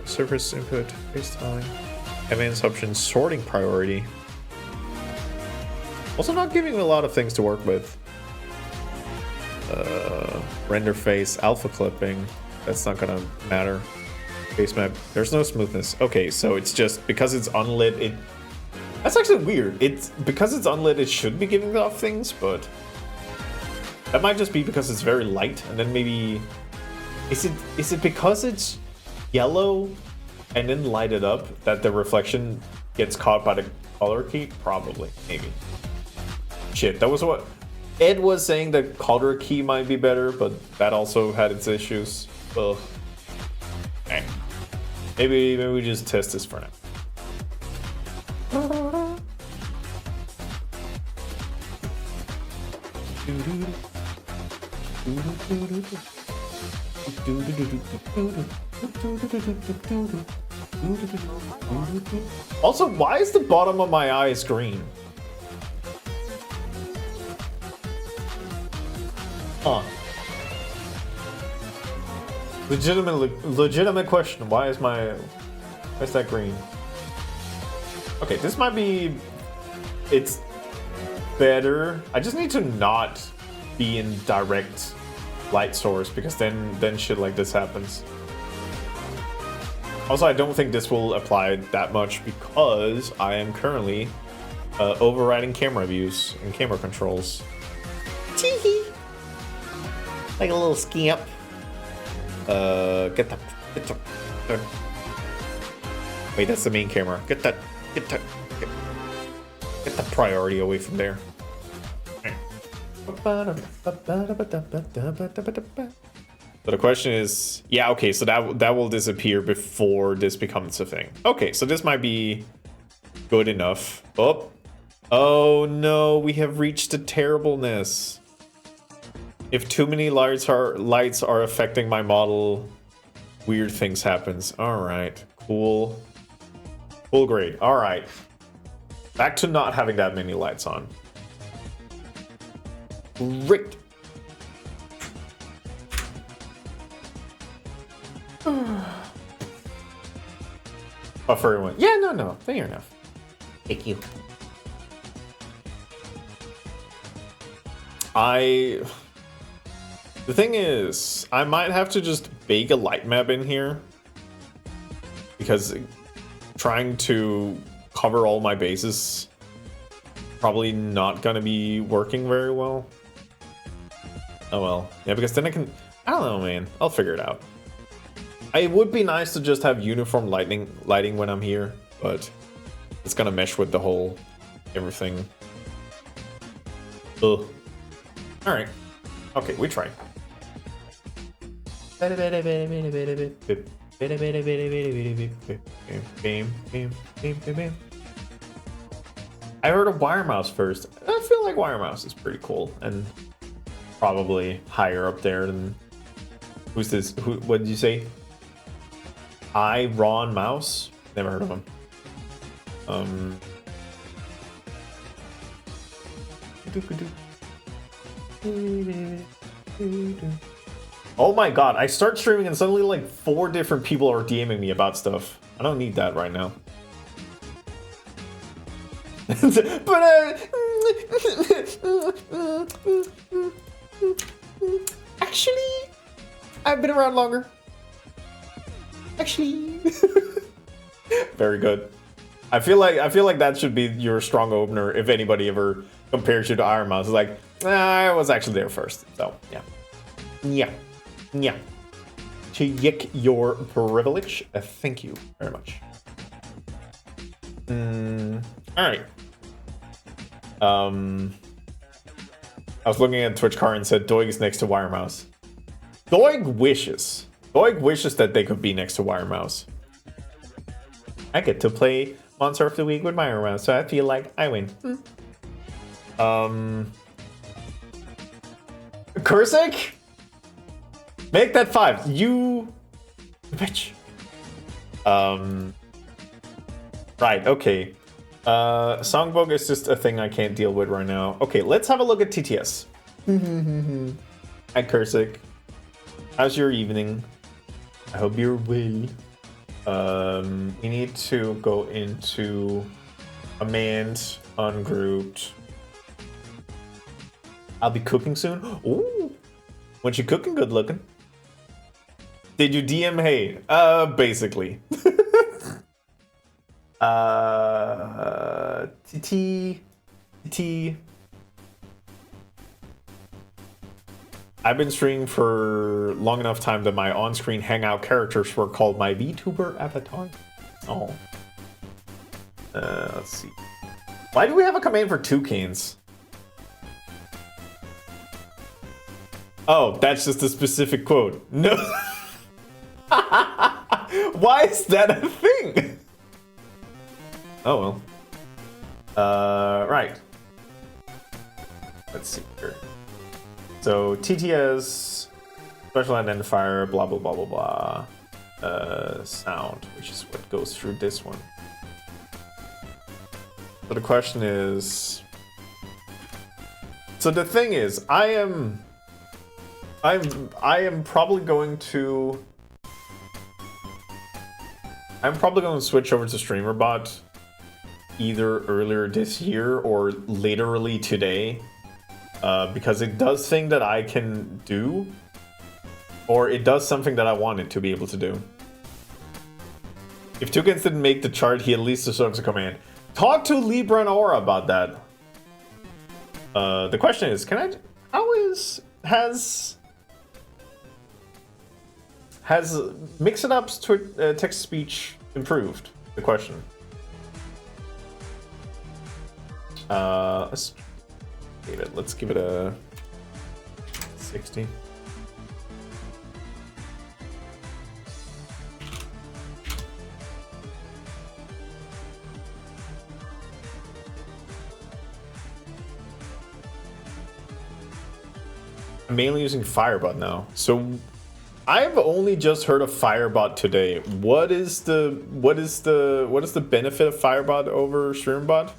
Surface input. Face time. Advanced options. Sorting priority. Also not giving me a lot of things to work with. Render face. Alpha clipping. That's not gonna matter. Face map. There's no smoothness. Okay, so it's just because it's unlit. That's actually weird. It's because it's unlit. It should be giving off things, but that might just be because it's very light. And then maybe is it because it's yellow and then lighted up that the reflection gets caught by the color key? Probably, maybe. Shit, that was what Ed was saying. The color key might be better, but that also had its issues. Ugh. Okay. Maybe we just test this for now. Also, why is the bottom of my eyes green? Huh. Legitimate question. Why is that green? Okay, this might be. It's better. I just need to not be in direct light source because then shit like this happens. Also, I don't think this will apply that much because I am currently overriding camera views and camera controls. Teehee. Like a little scamp. Get the. Wait, that's the main camera. Get the priority away from there. So the question is, yeah, okay, so that will disappear before this becomes a thing. Okay, so this might be good enough. Oh no, we have reached the terribleness. If too many lights are affecting my model, weird things happens. All right, cool. Full grade. All right. Back to not having that many lights on. Great. Buffer one. Yeah, no. Fair enough. Thank you. The thing is, I might have to just bake a light map in here because trying to cover all my bases probably not gonna be working very well. Oh well. Yeah, because then I don't know, man. I'll figure it out. It would be nice to just have uniform lighting when I'm here, but it's gonna mesh with the whole everything. Ugh. All right. Okay, we try. I heard of Wire Mouse first. I feel like Wire Mouse is pretty cool and probably higher up there than who's this? What did you say? Ron Mouse? Never heard of him. Oh my god, I start streaming and suddenly like 4 different people are DMing me about stuff. I don't need that right now. But actually, I've been around longer. Actually, very good. I feel like that should be your strong opener if anybody ever compares you to Iron Mouse. It's like, I was actually there first. So yeah. To yick your privilege. Thank you very much. All right. I was looking at Twitch card and said Doig is next to Wire Mouse. Doig wishes that they could be next to Wire Mouse. I get to play Monster of the Week with Wire Mouse, so I feel like I win. Kursik? Make that 5. You bitch. Right, okay. Songbook is just a thing I can't deal with right now. Okay, let's have a look at TTS. Hi, Kursik. How's your evening? I hope you're well. We need to go into Command, Ungrouped. I'll be cooking soon. Ooh. When you cooking, good looking. Did you DM hey? Basically. TT. I've been streaming for long enough time that my on-screen hangout characters were called my VTuber avatar. Oh. Let's see. Why do we have a command for toucans? Oh, that's just a specific quote. No. Why is that a thing? Oh well. Right. Let's see here. So TTS, special identifier, blah blah blah blah blah. Sound, which is what goes through this one. So the question is. So the thing is, I am probably going to. I'm probably going to switch over to StreamerBot either earlier this year or literally today, because it does thing that I can do, or it does something that I want it to be able to do. If Toucans didn't make the chart, he at least deserves a command. Talk to Libra and Aura about that. The question is, has Mix-It-Up's text-to-speech improved? The question. Let's give it a 60. I'm mainly using Firebot now, so I've only just heard of Firebot today. What is the benefit of Firebot over StreamBot?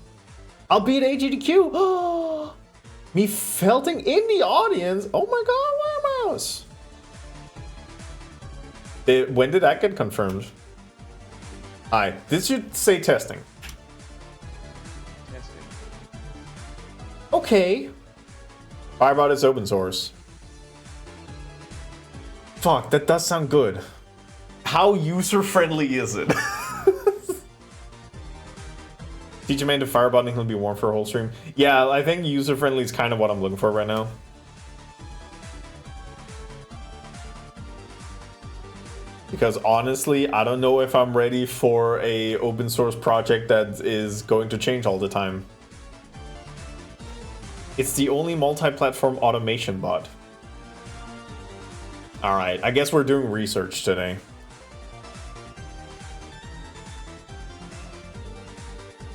I'll beat AGDQ. Oh, me felting in the audience. Oh my god, Wire Mouse. When did that get confirmed? Hi, this should say testing. Testing. Okay. Firebot is open source. Fuck, that does sound good. How user-friendly is it? Teach a man to Firebot and he'll be warm for a whole stream. Yeah, I think user-friendly is kind of what I'm looking for right now. because honestly, I don't know if I'm ready for a open source project that is going to change all the time. It's the only multi-platform automation bot. All right, I guess we're doing research today.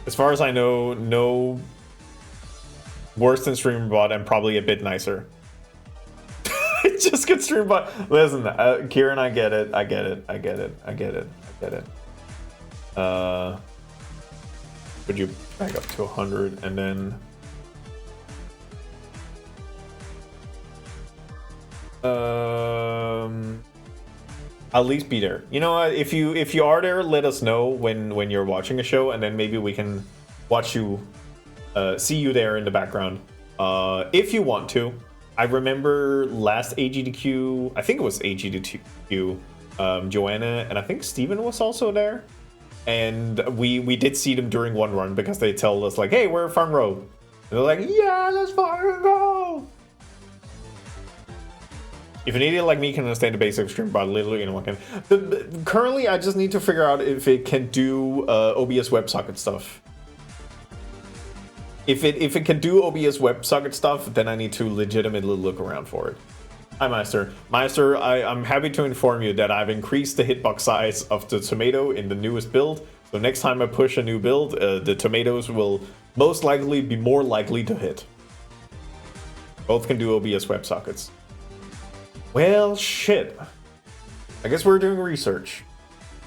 As far as I know, no worse than StreamerBot and probably a bit nicer. Just get StreamerBot. Listen, Kieran, I get it. I get it. I get it. I get it. I get it. Would you back up to 100 and then... At least be there. You know what? If you are there, let us know when you're watching a show, and then maybe we can watch you, see you there in the background. If you want to. I remember last AGDQ, I think it was AGDQ, Joanna and I think Steven was also there, and we did see them during one run because they tell us like, hey, we're Farm Row, and they're like, yeah, let's fucking go. If an idiot like me can understand the basics of StreamBot, literally anyone can. Currently, I just need to figure out if it can do OBS WebSocket stuff. If it can do OBS WebSocket stuff, then I need to legitimately look around for it. Hi, Meister. Meister, I'm happy to inform you that I've increased the hitbox size of the tomato in the newest build. So next time I push a new build, the tomatoes will most likely be more likely to hit. Both can do OBS WebSockets. Well, shit. I guess we're doing research.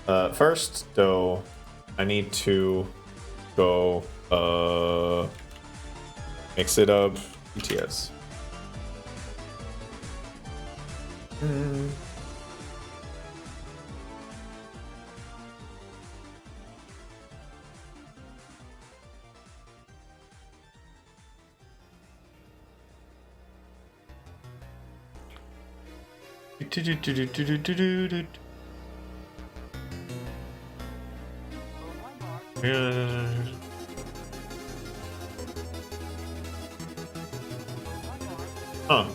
First, though, I need to go mix it up. BTS. Huh.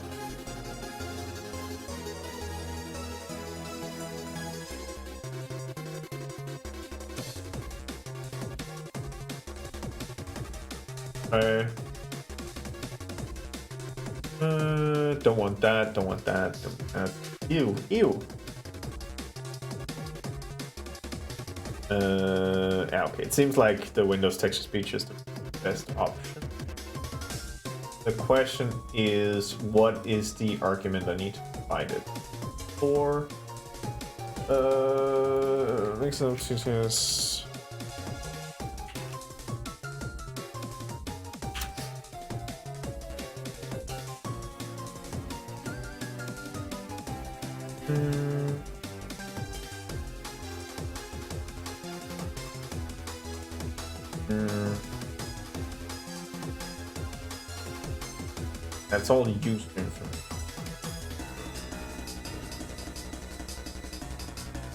Don't want that, don't want that, don't want that. Ew, ew. Yeah, okay, it seems like the Windows text-to-speech is the best option. The question is, what is the argument I need to provide it for? Makes some sense. That's all used information.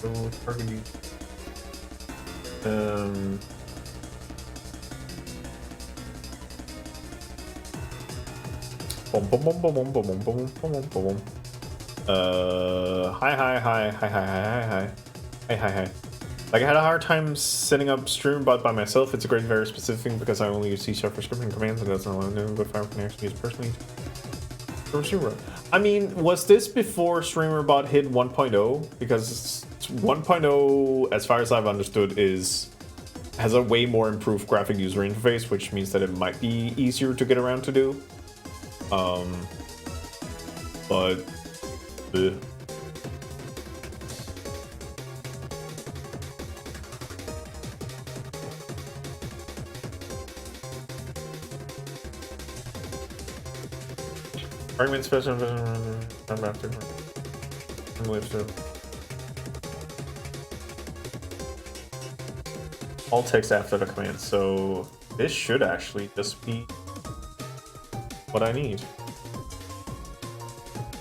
So target use. Hi. Like, I had a hard time setting up StreamBot by myself. It's a great, very specific thing because I only use C# for scripting commands, and that's not allowed to do, but Fire can actually use personally. I mean, was this before StreamerBot hit 1.0? Because 1.0, as far as I've understood, has a way more improved graphic user interface, which means that it might be easier to get around to do. But argument special. I'm after. All text after the command, so this should actually just be what I need.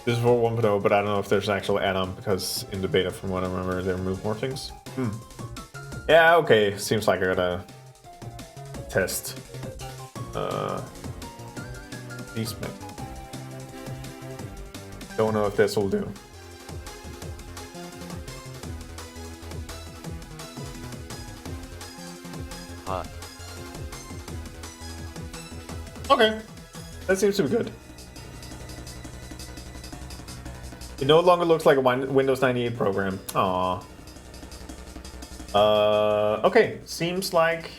This is for 1.0, but I don't know if there's an actual add-on because in the beta, from what I remember, they removed more things. Yeah, okay. Seems like I gotta test these men. Don't know if this will do. Ha. Okay. That seems to be good. It no longer looks like a Windows 98 program. Aww. Okay. Seems like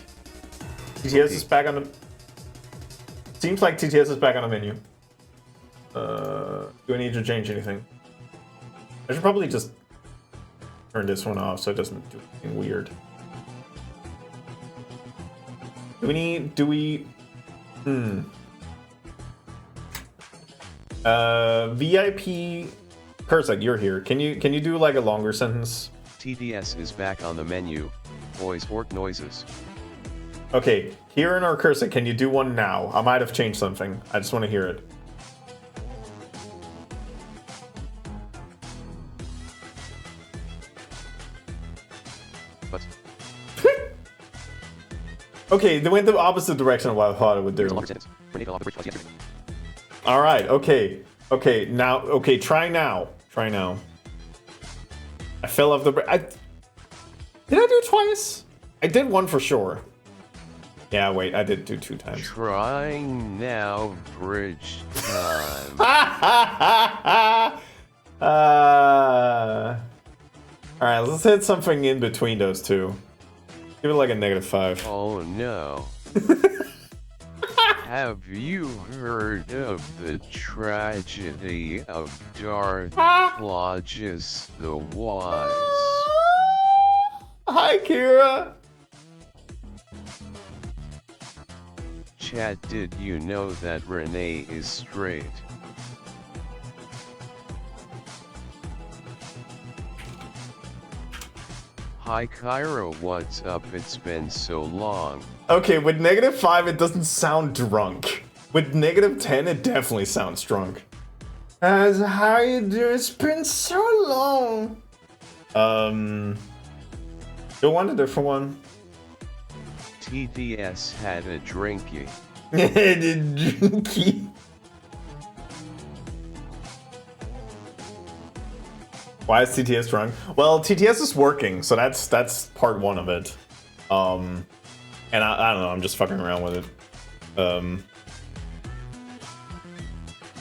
TTS is back on the... Seems like TTS is back on the menu. Do I need to change anything? I should probably just turn this one off so it doesn't do anything weird. VIP Kurzak, you're here. Can you do like a longer sentence? TDS is back on the menu. Boys orc noises. Okay, Kieran or Kurzak, can you do one now? I might have changed something. I just want to hear it. But Okay, they went the opposite direction of what I thought it would do. All right, okay. Okay, now, okay, try now. Try now. I fell off the did I do it twice? I did one for sure. Yeah, wait, I did do 2 times. Trying now, bridge time. Alright, let's hit something in between those two. Give it like a -5. Oh no. Have you heard of the tragedy of Darth Plagueis the Wise? Hi, Kira! Chad, did you know that Renee is straight? Hi Cairo, what's up? It's been so long. Okay, with -5, it doesn't sound drunk. With -10, it definitely sounds drunk. As how you do? It's been so long. You want a different one? TDS had a drinky. The drinky. Why is TTS drunk? Well, TTS is working, so that's part 1 of it. And I don't know, I'm just fucking around with it.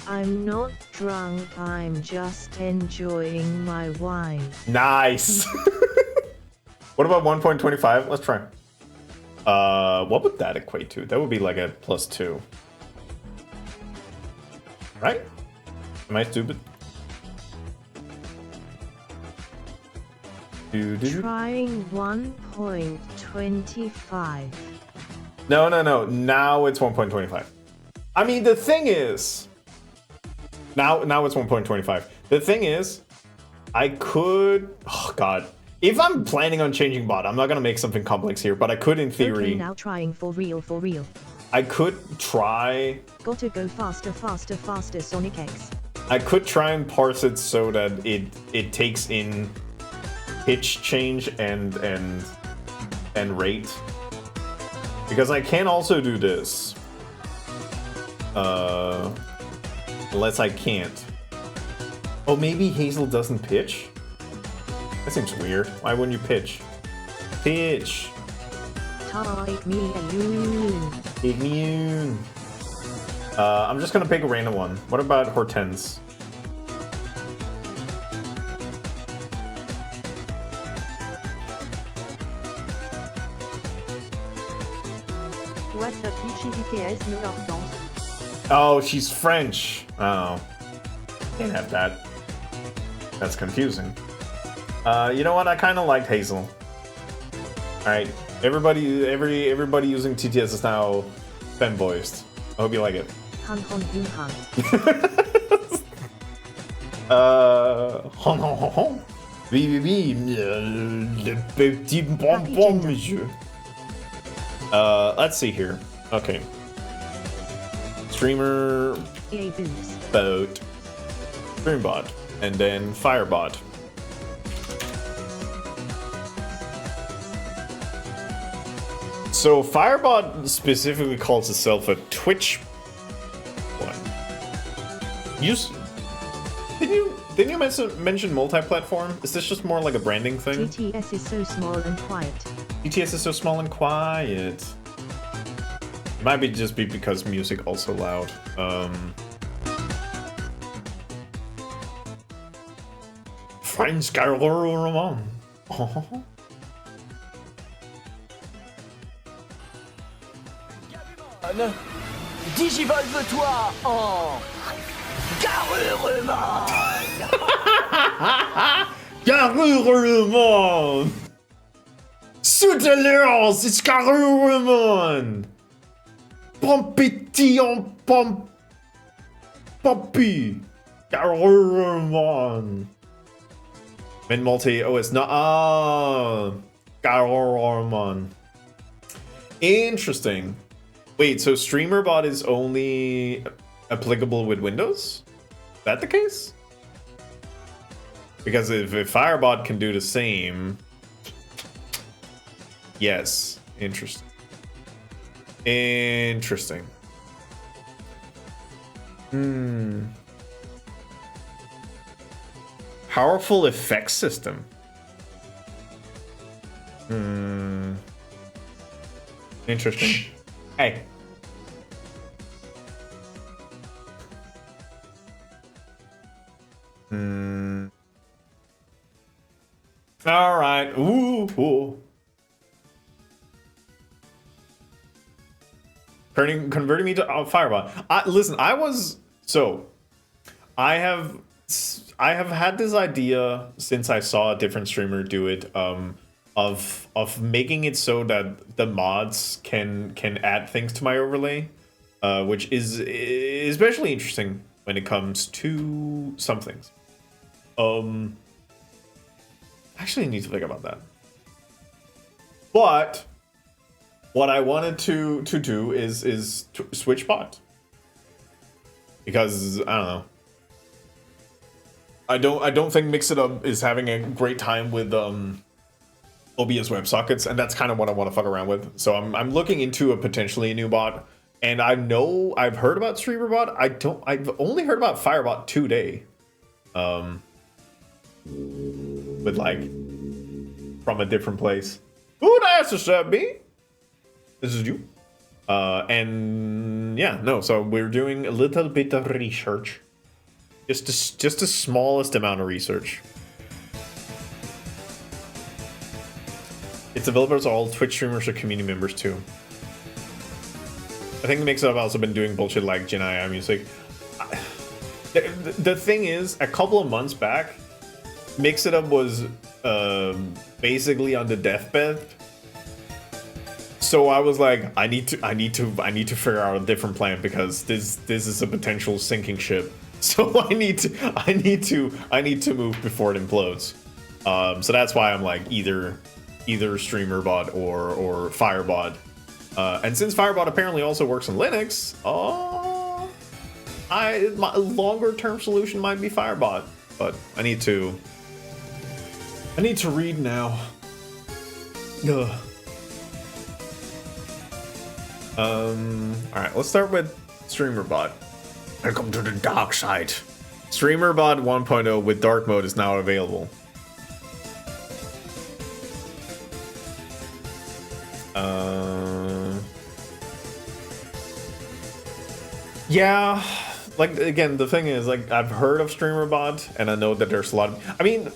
I'm not drunk, I'm just enjoying my wine. Nice! What about 1.25? Let's try. What would that equate to? That would be like a +2. Right? Am I stupid? Trying 1.25. No. Now it's 1.25. I mean, the thing is... Now it's 1.25. The thing is, I could... Oh, God. If I'm planning on changing bot, I'm not gonna make something complex here, but I could, in theory... Okay, now trying for real. I could try... Gotta go faster, Sonic X. I could try and parse it so that it takes in pitch change and rate. Because I can also do this. Unless I can't. Oh, maybe Hazel doesn't pitch? That seems weird. Why wouldn't you pitch? Pitch! Take me immune. Immune! I'm just gonna pick a random one. What about Hortense? Oh, she's French. Oh. Can't have that. That's confusing. You know what? I kind of liked Hazel. Alright. Everybody using TTS is now fanboys. I hope you like it. Oui, le petit bonbon, monsieur. Let's see here. Okay. Streamer, boat, Streambot, and then Firebot. So Firebot specifically calls itself a Twitch one. didn't you mention multi-platform? Is this just more like a branding thing? GTS is so small and quiet. GTS is so small and quiet. It might be just because music also loud. Find Skylar Ramon. Digivolve-toi en carurement. Garurumon! Soudelance, it's Garurumon! Pompétillant Pompy! Garurumon! Min multi OS not Garurumon. Interesting. Wait, so StreamerBot is only applicable with Windows? Is that the case? Because if Firebot can do the same... Yes. Interesting. Interesting. Powerful effects system. Interesting. Hey. All right. Ooh. Converting me to Firebot. Listen, I have had this idea since I saw a different streamer do it. Of making it so that the mods can add things to my overlay, which is especially interesting when it comes to some things. I actually need to think about that. But what I wanted to do is to switch bot, because I don't think Mixitup is having a great time with OBS WebSockets, and that's kind of what I want to fuck around with. So I'm looking into a potentially new bot, and I know I've heard about StreamerBot. I've only heard about Firebot today. With like from a different place. Who that's me? This is you. And yeah, no. So we're doing a little bit of research, just the smallest amount of research. Its developers are all Twitch streamers or community members too. I think Mixup have also been doing bullshit like Jinai music. The thing is, a couple of months back, Mixup was basically on the deathbed. So I was like, I need to figure out a different plan, because this is a potential sinking ship. So I need to move before it implodes. So that's why I'm like either StreamerBot or Firebot. And since Firebot apparently also works on Linux, my longer term solution might be Firebot. But I need to read now. Ugh. Alright, let's start with StreamerBot. Welcome to the dark side. StreamerBot 1.0 with dark mode is now available. Yeah, like, again, the thing is, like, I've heard of StreamerBot, and I know that there's a lot of... I mean,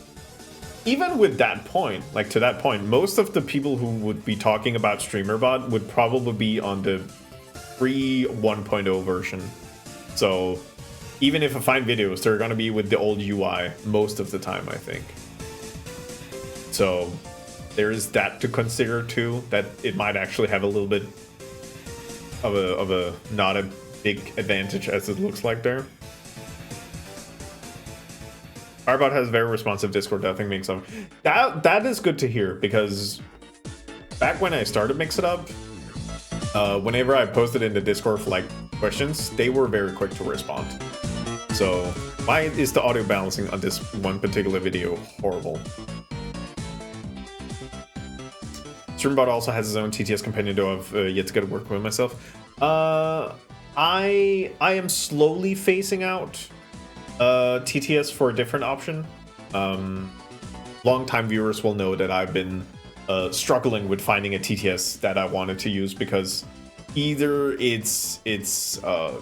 even with that point, like, to that point, most of the people who would be talking about StreamerBot would probably be on the pre-1.0 version. So, even if I find videos, they're gonna be with the old UI most of the time, I think. So, there is that to consider, too, that it might actually have a little bit of a not a big advantage as it looks like there. Firebot has very responsive Discord. I think makes some that is good to hear, because back when I started Mixup, whenever I posted in the Discord for like questions, they were very quick to respond. So why is the audio balancing on this one particular video horrible? StreamerBot also has his own TTS companion, though I've yet to get to work with myself. I am slowly phasing out TTS for a different option. Longtime viewers will know that I've been struggling with finding a TTS that I wanted to use because either it's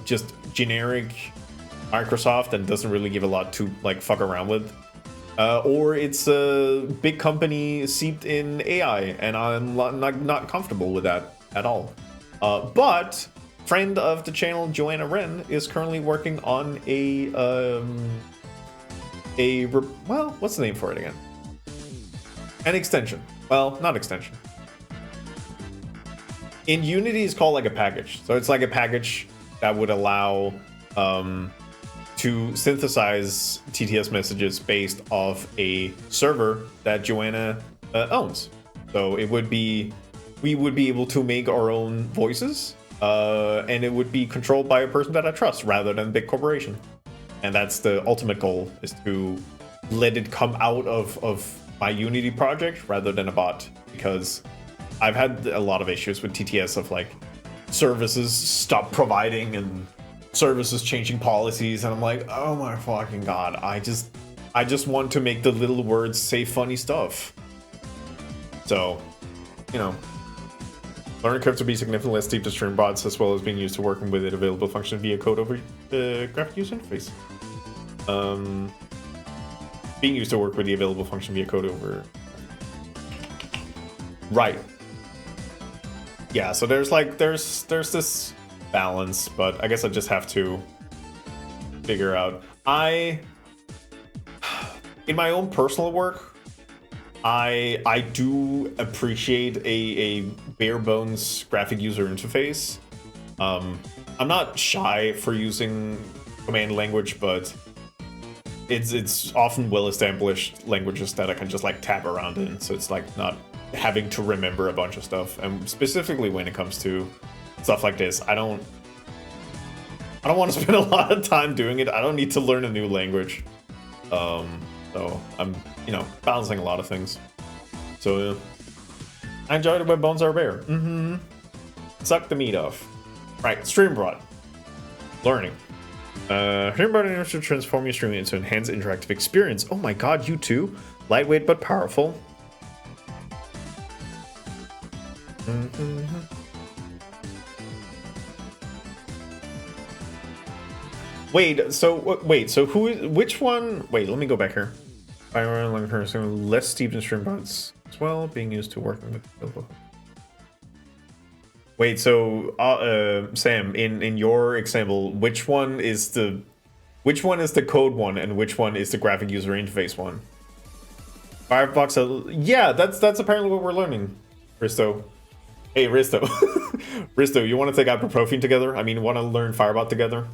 just generic Microsoft and doesn't really give a lot to like fuck around with, or it's a big company seeped in AI, and I'm not comfortable with that at all. But friend of the channel Joanna Wren is currently working on well, what's the name for it again? An extension. Well, not extension. In Unity, it's called like a package. So it's like a package that would allow to synthesize TTS messages based off a server that Joanna owns. So it would be, we would be able to make our own voices, and it would be controlled by a person that I trust rather than a big corporation. And that's the ultimate goal, is to let it come out of my Unity project rather than a bot, because I've had a lot of issues with TTS of like services stop providing and services changing policies, and I'm like, oh my fucking god, I just want to make the little words say funny stuff. So, you know, learning curve to be significantly less steep to stream bots, as well as being used to working with it available function via code over the graphic user interface. Being used to work with the available function via code over. Right. Yeah, so there's this balance, but I guess I just have to figure out. In my own personal work, I do appreciate a bare bones graphic user interface. I'm not shy for using command language, but it's often well established languages that I can just like tap around in, so it's like not having to remember a bunch of stuff. And specifically when it comes to stuff like this, I don't want to spend a lot of time doing it. I don't need to learn a new language. So I'm, you know, balancing a lot of things. So I enjoyed it when bones are bare. Suck the meat off. Right, stream broad. Learning. Stream broad enables to transform your stream into enhanced interactive experience. Oh my god, you too. Lightweight but powerful. Wait, so which one? Wait, let me go back here. Less steep in stream bots as well, being used to working with. Wait, so Sam, in your example, which one is the code one and which one is the graphic user interface one? Firefox, yeah, that's apparently what we're learning, Risto. Hey, Risto. Risto, you want to take ibuprofen together? I mean, want to learn Firebot together?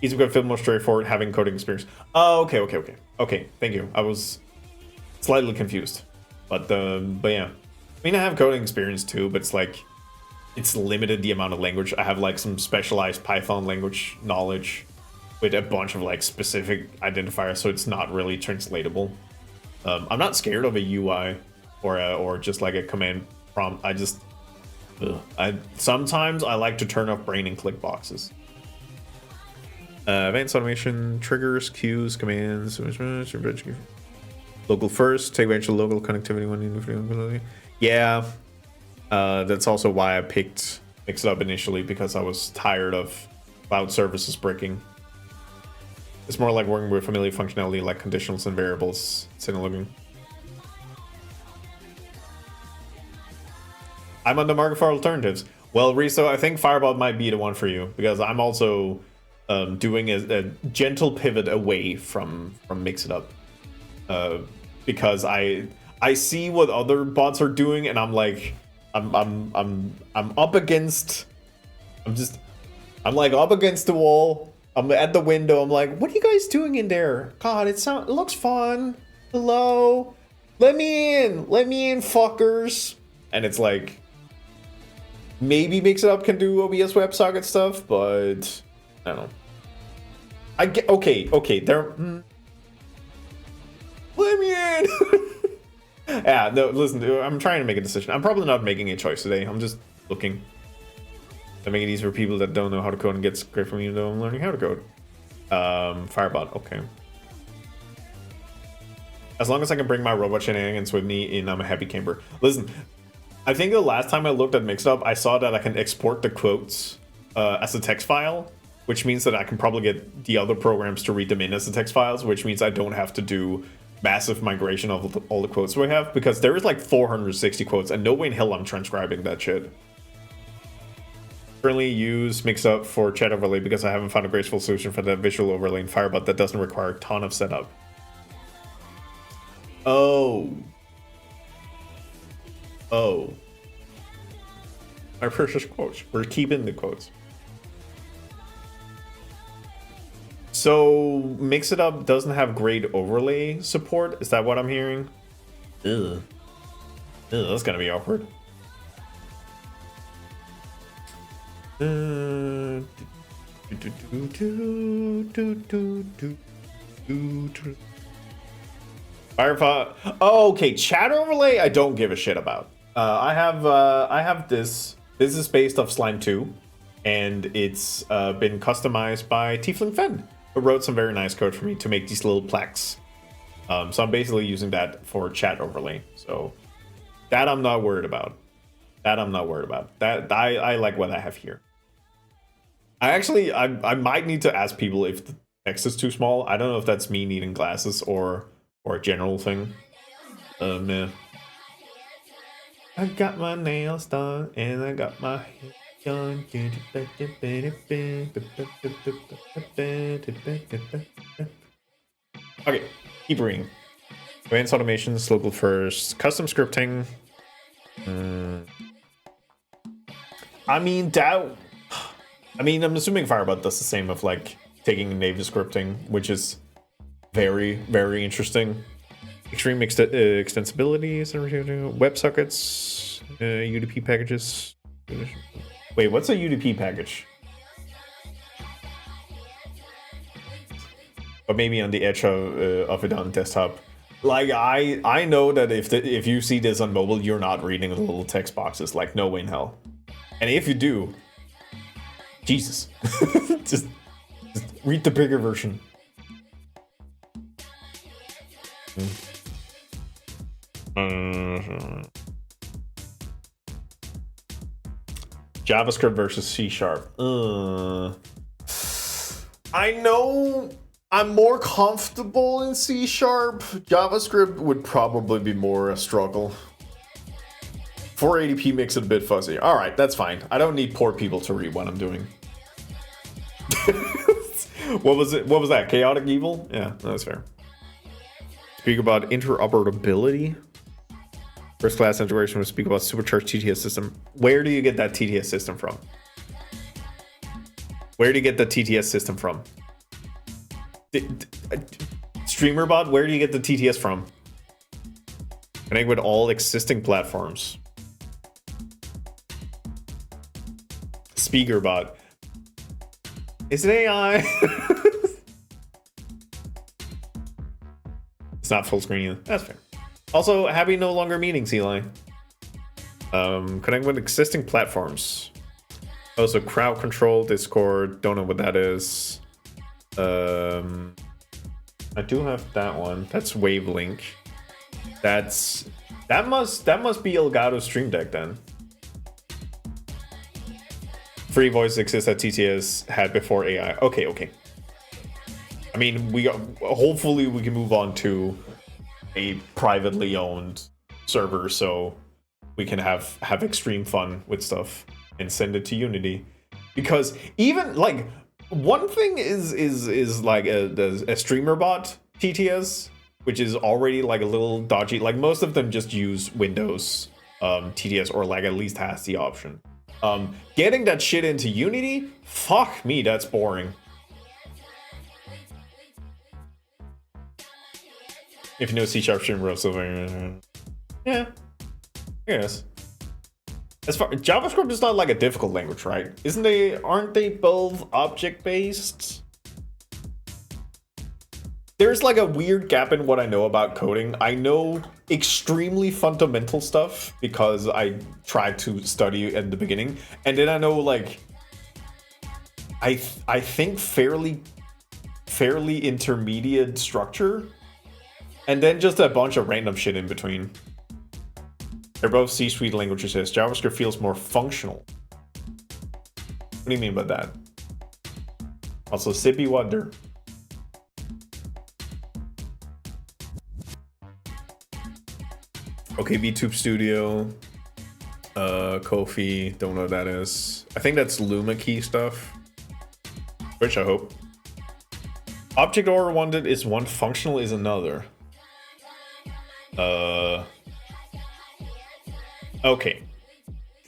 Easy to feel more straightforward, having coding experience. Oh, okay, thank you. I was slightly confused, but yeah. I mean, I have coding experience too, but it's like, it's limited the amount of language. I have like some specialized Python language knowledge with a bunch of like specific identifiers, so it's not really translatable. I'm not scared of a UI or just like a command prompt. Sometimes I like to turn off brain and click boxes. Advanced automation, triggers, queues, commands. Local first, take advantage of local connectivity when you. Yeah, that's also why I picked Mixitup initially, because I was tired of cloud services breaking. It's more like working with familiar functionality like conditionals and variables. Looking. I'm on the market for alternatives. Well, Riso, I think Firebot might be the one for you, because I'm also doing a gentle pivot away from Mixitup, because I see what other bots are doing, and I'm like, I'm up against, I'm like up against the wall. I'm at the window. I'm like, what are you guys doing in there? God, it looks fun. Hello, let me in, fuckers. And it's like, maybe Mixitup can do OBS WebSocket stuff, but I don't know. I get okay. There. Let me in. Yeah, no. Listen, I'm trying to make a decision. I'm probably not making a choice today. I'm just looking to make it easier for people that don't know how to code and get great from you. Though I'm learning how to code. Firebot, okay. As long as I can bring my robot shenanigans with me in, I'm a happy camper. Listen, I think the last time I looked at Mixup, I saw that I can export the quotes as a text file, which means that I can probably get the other programs to read them in as the text files, which means I don't have to do massive migration of all the quotes we have, because there is like 460 quotes, and no way in hell I'm transcribing that shit. Currently use Mixup for chat overlay because I haven't found a graceful solution for that visual overlay in Firebot that doesn't require a ton of setup. Oh. Oh. My precious quotes. We're keeping the quotes. So, Mix It Up doesn't have great overlay support? Is that what I'm hearing? Ugh. Ugh, that's gonna be awkward. Firefox. Oh, okay, chat overlay I don't give a shit about. I have this. This is based off Slime 2, and it's been customized by Tiefling Fen, who wrote some very nice code for me to make these little plaques. So I'm basically using that for chat overlay. So that I'm not worried about. That I'm not worried about. That I like what I have here. I might need to ask people if the text is too small. I don't know if that's me needing glasses or a general thing. Yeah. I got my nails done and I got my hair done. Okay, keep reading. Advanced automations, local first, custom scripting. I'm assuming Firebot does the same of like taking native scripting, which is very, very interesting. Extreme extensibility, WebSockets, UDP packages. Wait, what's a UDP package? But maybe on the edge of it on desktop. Like I know that if you see this on mobile, you're not reading the little text boxes. Like no way in hell. And if you do, Jesus, just read the bigger version. JavaScript versus C#. I know I'm more comfortable in C#. JavaScript would probably be more a struggle. 480p makes it a bit fuzzy. All right, that's fine. I don't need poor people to read what I'm doing. What was it? What was that? Chaotic evil? Yeah, that's fair. Speak about interoperability. First class integration. We'll speak about supercharged TTS system. Where do you get that TTS system from? Where do you get the TTS system from? StreamerBot, where do you get the TTS from? Connect with all existing platforms. SpeakerBot. Is it AI? It's not full screen either. That's fair. Also, happy no longer meetings, Eli. Connect with existing platforms. Also, crowd control, Discord. Don't know what that is. I do have that one. That's Wavelink. That must be Elgato Stream Deck then. Free voice exists that TTS had before AI. Okay. I mean, hopefully we can move on to a privately owned server so we can have extreme fun with stuff and send it to Unity. Because even like one thing is like a streamer bot TTS, which is already like a little dodgy. Like most of them just use Windows TTS, or like at least has the option. Getting that shit into Unity, fuck me, that's boring. If you know C# stream Silver, yeah, yes. As far JavaScript is not like a difficult language, right? Aren't they both object based? There's like a weird gap in what I know about coding. I know extremely fundamental stuff because I tried to study in the beginning, and then I know like I think fairly fairly intermediate structure, and then just a bunch of random shit in between. They're both C-suite languages. Says JavaScript feels more functional. What do you mean by that? Also, Sippy Wonder. Okay, VTube Studio. Kofi, don't know what that is. I think that's Luma key stuff. Which I hope. Object oriented is one, functional is another. Okay.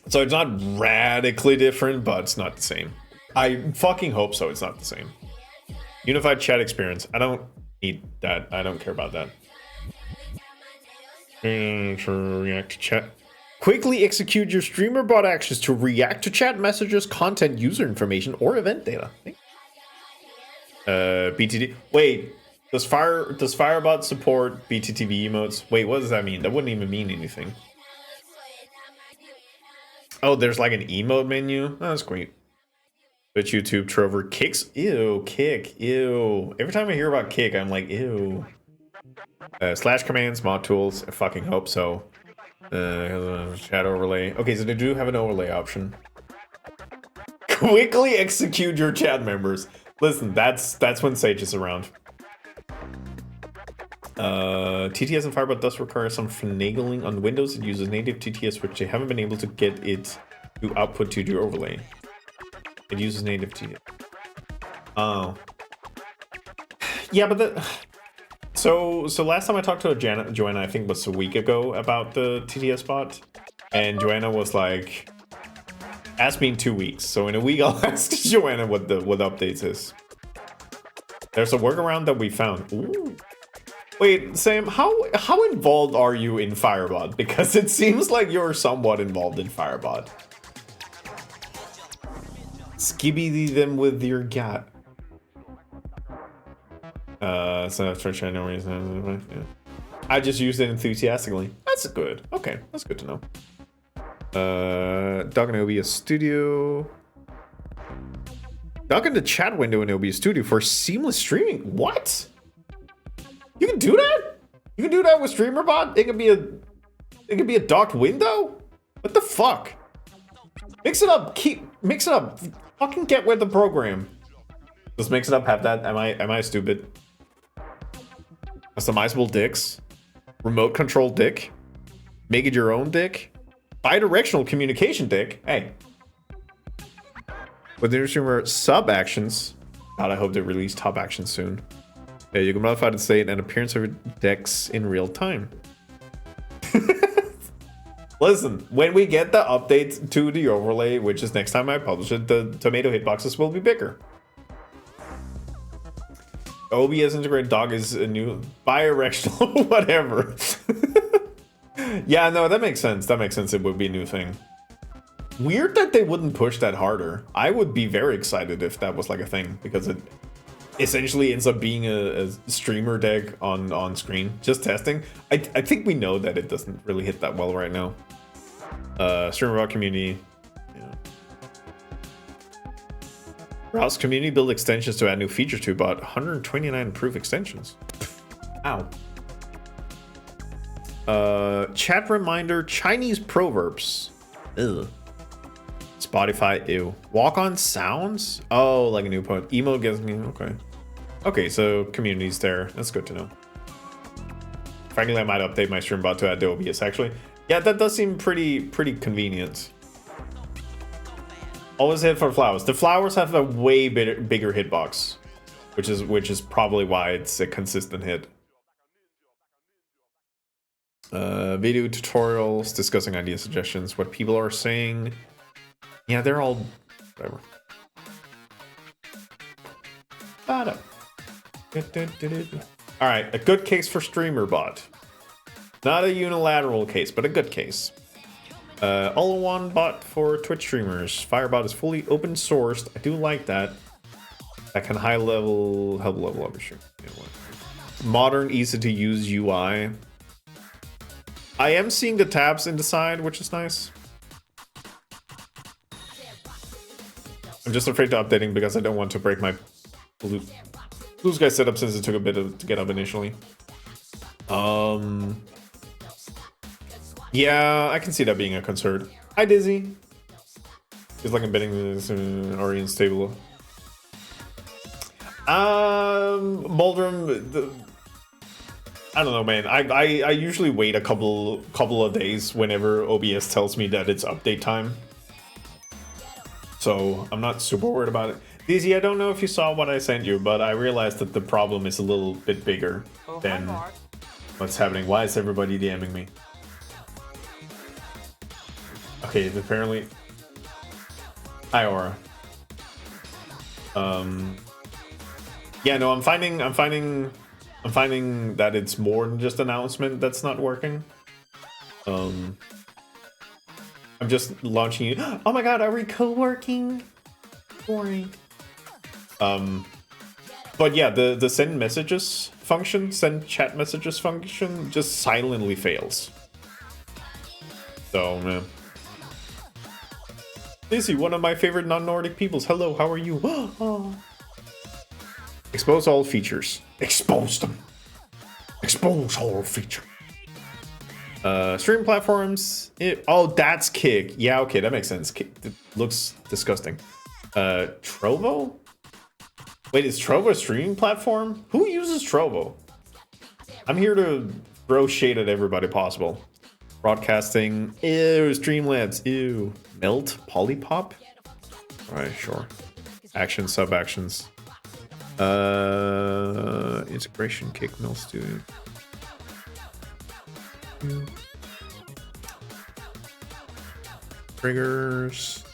So it's not radically different, but it's not the same. I fucking hope so, it's not the same. Unified chat experience. I don't need that. I don't care about that. To react to chat. Quickly execute your streamer bot actions to react to chat messages, content, user information, or event data. BTD. Wait, does Firebot support BTTV emotes? Wait, what does that mean? That wouldn't even mean anything. Oh, there's like an emote menu. Oh, that's great. Twitch, YouTube, Trover, Kicks. Ew, Kick. Ew. Every time I hear about Kick, I'm like, ew. Slash commands, mod tools. I fucking hope so. Chat overlay. Okay, so they do have an overlay option. Quickly execute your chat members. Listen, that's when Sage is around. TTS and Firebot does require some finagling on Windows. It uses native TTS, which they haven't been able to get it to output to the overlay. It uses native TTS. Oh. Yeah, but so last time I talked to Joanna, I think was a week ago about the TTS bot, and Joanna was like, ask me in 2 weeks. So in a week, I'll ask Joanna what the updates is. There's a workaround that we found. Ooh. Wait, Sam, how involved are you in Firebot? Because it seems like you're somewhat involved in Firebot. Skibby them with your gat. So for sure, no reason. Yeah. I just used it enthusiastically. That's good. Okay, that's good to know. Dog in OBS Studio. Dog in the chat window in OBS Studio for seamless streaming. What? You can do that? You can do that with StreamerBot? It could be a docked window? What the fuck? Mix it up. Mix it up. Fucking get with the program. Does Mix It Up have that? Am I stupid? Customizable dicks. Remote control dick. Make it your own dick. Bidirectional communication dick. Hey. With the streamer sub actions. God, I hope they release top actions soon. Yeah, you can modify the state and appearance of your decks in real time. Listen, when we get the update to the overlay, which is next time I publish it, the tomato hitboxes will be bigger. OBS integrated dog is a new bidirectional whatever. Yeah, no, that makes sense. That makes sense. It would be a new thing. Weird that they wouldn't push that harder. I would be very excited if that was like a thing, because it essentially ends up being a streamer deck on screen. Just testing. I think we know that it doesn't really hit that well right now. StreamerBot community. Yeah. Browse community build extensions to add new features to about 129 improved extensions. Ow. Chat reminder, Chinese proverbs. Ugh. Spotify, ew. Walk on sounds? Oh, like a new poet. Emo gets me, okay. Okay, so community's there. That's good to know. Frankly, I might update my StreamBot to add the OBS actually. Yeah, that does seem pretty convenient. Always hit for flowers. The flowers have a way bigger hitbox, which is probably why it's a consistent hit. Video tutorials, discussing idea suggestions, what people are saying. Yeah, they're all whatever. All right, a good case for StreamerBot. Not a unilateral case, but a good case. All-in-one bot for Twitch streamers. Firebot is fully open sourced. I do like that. That can help level up your stream. Modern, easy to use UI. I am seeing the tabs in the side, which is nice. I'm just afraid to updating because I don't want to break my blue. Blue Sky setup since it took a bit to get up initially. Yeah, I can see that being a concern. Hi, Dizzy. Feels like I'm betting this already unstable. Moldrum, I don't know, man. I usually wait a couple of days whenever OBS tells me that it's update time. So I'm not super worried about it. Dizzy, I don't know if you saw what I sent you, but I realized that the problem is a little bit bigger than what's happening. Why is everybody DMing me? Okay, apparently. Hi, Aura. Yeah, no, I'm finding that it's more than just announcement that's not working. I'm just launching it. Oh my god, are we co-working? Boring. But yeah, the send messages function, send chat messages function just silently fails. So, man. Lizzie, one of my favorite non-Nordic peoples. Hello, how are you? Oh. Expose all features. Expose them. Expose all features. Stream platforms. Oh, that's Kick. Yeah, okay, that makes sense. Kick, it looks disgusting. Trovo? Wait, is Trovo a streaming platform? Who uses Trovo? I'm here to throw shade at everybody possible. Broadcasting. Ew, Streamlabs. Ew. Melt? Polypop? Alright, sure. Action, sub-actions. Integration, Kick, Mill Studio. Triggers.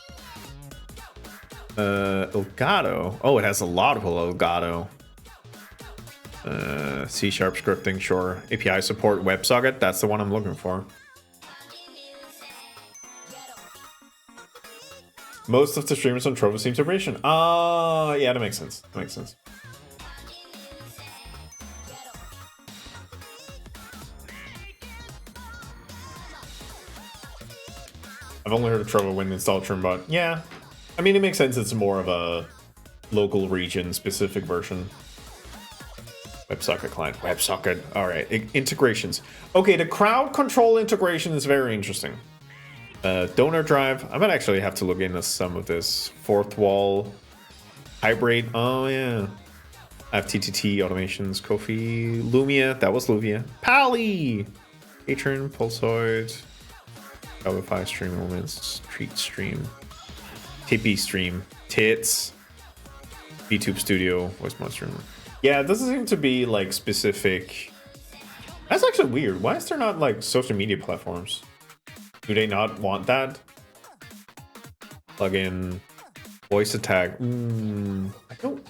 Elgato. Oh, it has a lot of Elgato. C# scripting, sure. API support, WebSocket. That's the one I'm looking for. Most of the streamers on Trovo seem to ration. Yeah, that makes sense. That makes sense. I've only heard of Trovo when installed Trimbot. Yeah, I mean, it makes sense. It's more of a local region specific version. WebSocket client, WebSocket. All right, integrations. Okay, the crowd control integration is very interesting. Donor drive. I might actually have to look into some of this. Fourth wall, hybrid. Oh yeah. I have TTT automations, Kofi, Lumia. That was Lumia. Pally, Patron, Pulsoid, Shopify stream moments, Treat stream, Tippy stream, Tits, VTube Studio, Voice Monster. Yeah, it doesn't seem to be like specific. That's actually weird. Why is there not like social media platforms? Do they not want that? Plug in voice attack. I don't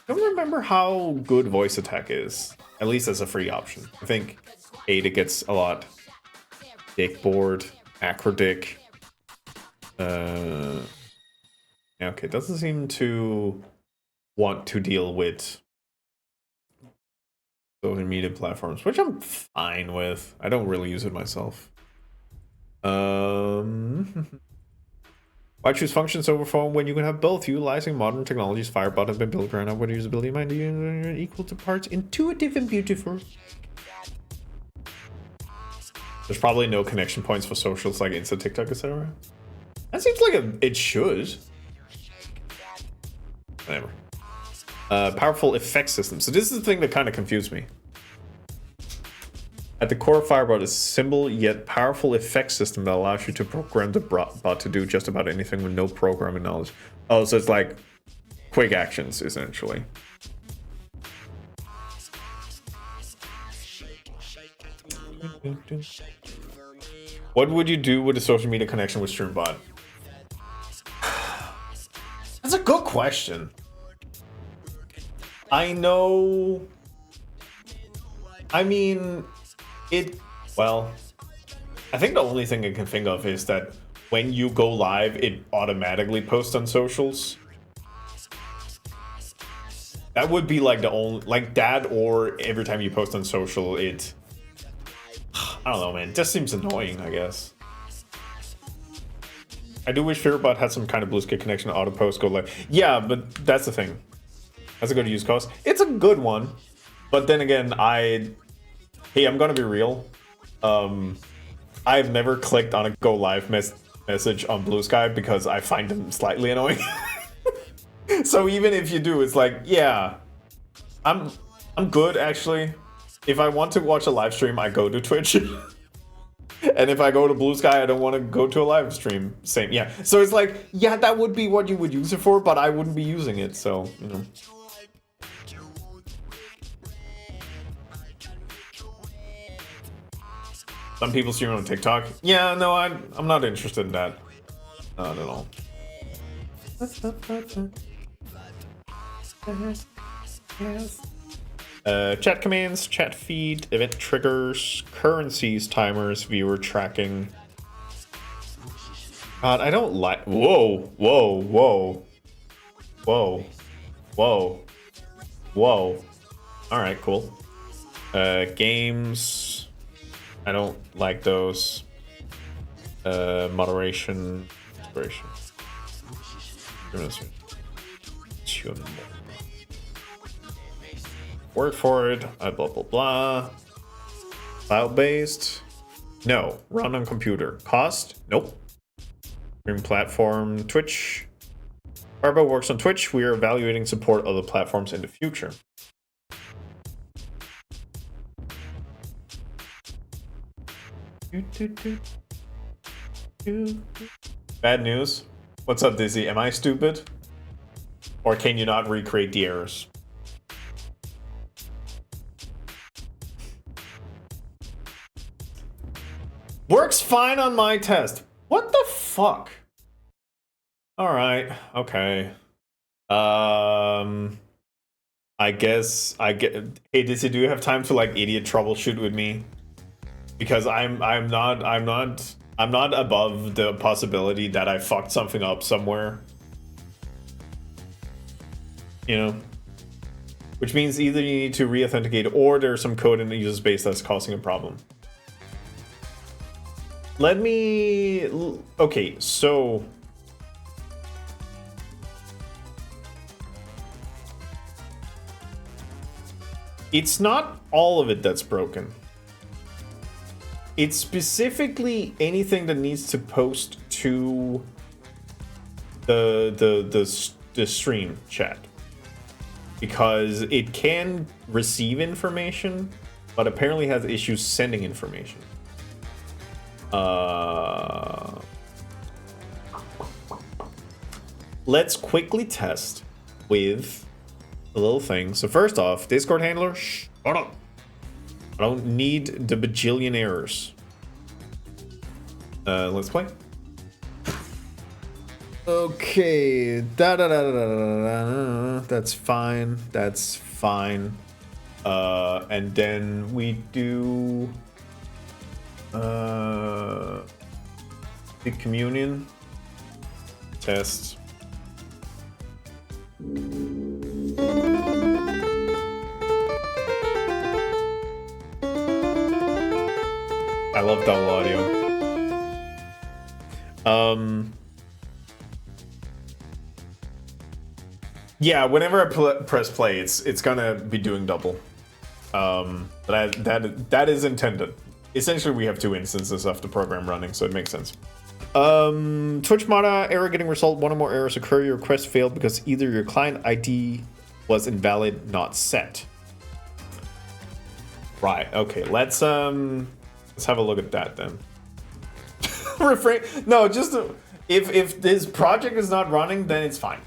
remember how good voice attack is. At least as a free option. I think Ada gets a lot. Dickboard, Acrodic. Yeah, okay, doesn't seem to want to deal with social media platforms, which I'm fine with. I don't really use it myself. Why choose functions over phone when you can have both? Utilizing modern technologies, Firebot has been built around what usability might be equal to parts intuitive and beautiful. There's probably no connection points for socials like Insta, TikTok, etc. That seems like it should. Whatever. Powerful effect system. So this is the thing that kind of confused me. At the core of Firebot is a simple yet powerful effect system that allows you to program the bot to do just about anything with no programming knowledge. Oh, so it's like quick actions, essentially. What would you do with a social media connection with StreamBot? That's a good question. I know. I mean, well, I think the only thing I can think of is that when you go live, it automatically posts on socials. That would be like the only, like that, or every time you post on social, it, I don't know, man, it just seems annoying, I guess. I do wish Fearbot had some kind of Blue Sky connection to auto post go live. Yeah, but that's the thing. That's a good use case. It's a good one, but then again, hey, I'm gonna be real. I've never clicked on a go live message on Blue Sky because I find them slightly annoying. So even if you do, it's like, yeah, I'm good actually. If I want to watch a live stream, I go to Twitch. And if I go to Blue Sky, I don't want to go to a live stream. Same, yeah. So it's like, yeah, that would be what you would use it for, but I wouldn't be using it, so, you know. Some people stream on TikTok. Yeah, no, I'm not interested in that. Not at all. Chat commands, chat feed, event triggers, currencies, timers, viewer tracking. God, I don't like. Whoa, whoa, whoa, whoa, whoa, whoa. All right, cool. Games. I don't like those. Moderation, inspiration. Work for it. Blah blah blah. Cloud-based. No. Run on computer. Cost? Nope. Stream platform. Twitch. Barbo works on Twitch. We are evaluating support of the platforms in the future. Bad news. What's up, Dizzy? Am I stupid? Or can you not recreate the errors? Works fine on my test. What the fuck? Alright, okay. I guess I get. Hey, Dizzy, do you have time to like idiot troubleshoot with me? Because I'm not above the possibility that I fucked something up somewhere. You know? Which means either you need to re-authenticate or there's some code in the user space that's causing a problem. Let me... Okay, so... It's not all of it that's broken. It's specifically anything that needs to post to the stream chat. Because it can receive information, but apparently has issues sending information. Let's quickly test with a little thing. So first off, Discord handler, shut up. I don't need the bajillion errors. Let's play. Okay, that's fine. That's fine. And then we do the communion test. I love double audio. Yeah, whenever I press play, it's gonna be doing double. But that is intended. Essentially, we have two instances of the program running, so it makes sense. Twitch Mada error getting result. One or more errors occur. Your request failed because either your client ID was invalid, not set. Right. Okay. Let's have a look at that then. Refrain. No, just if this project is not running, then it's fine.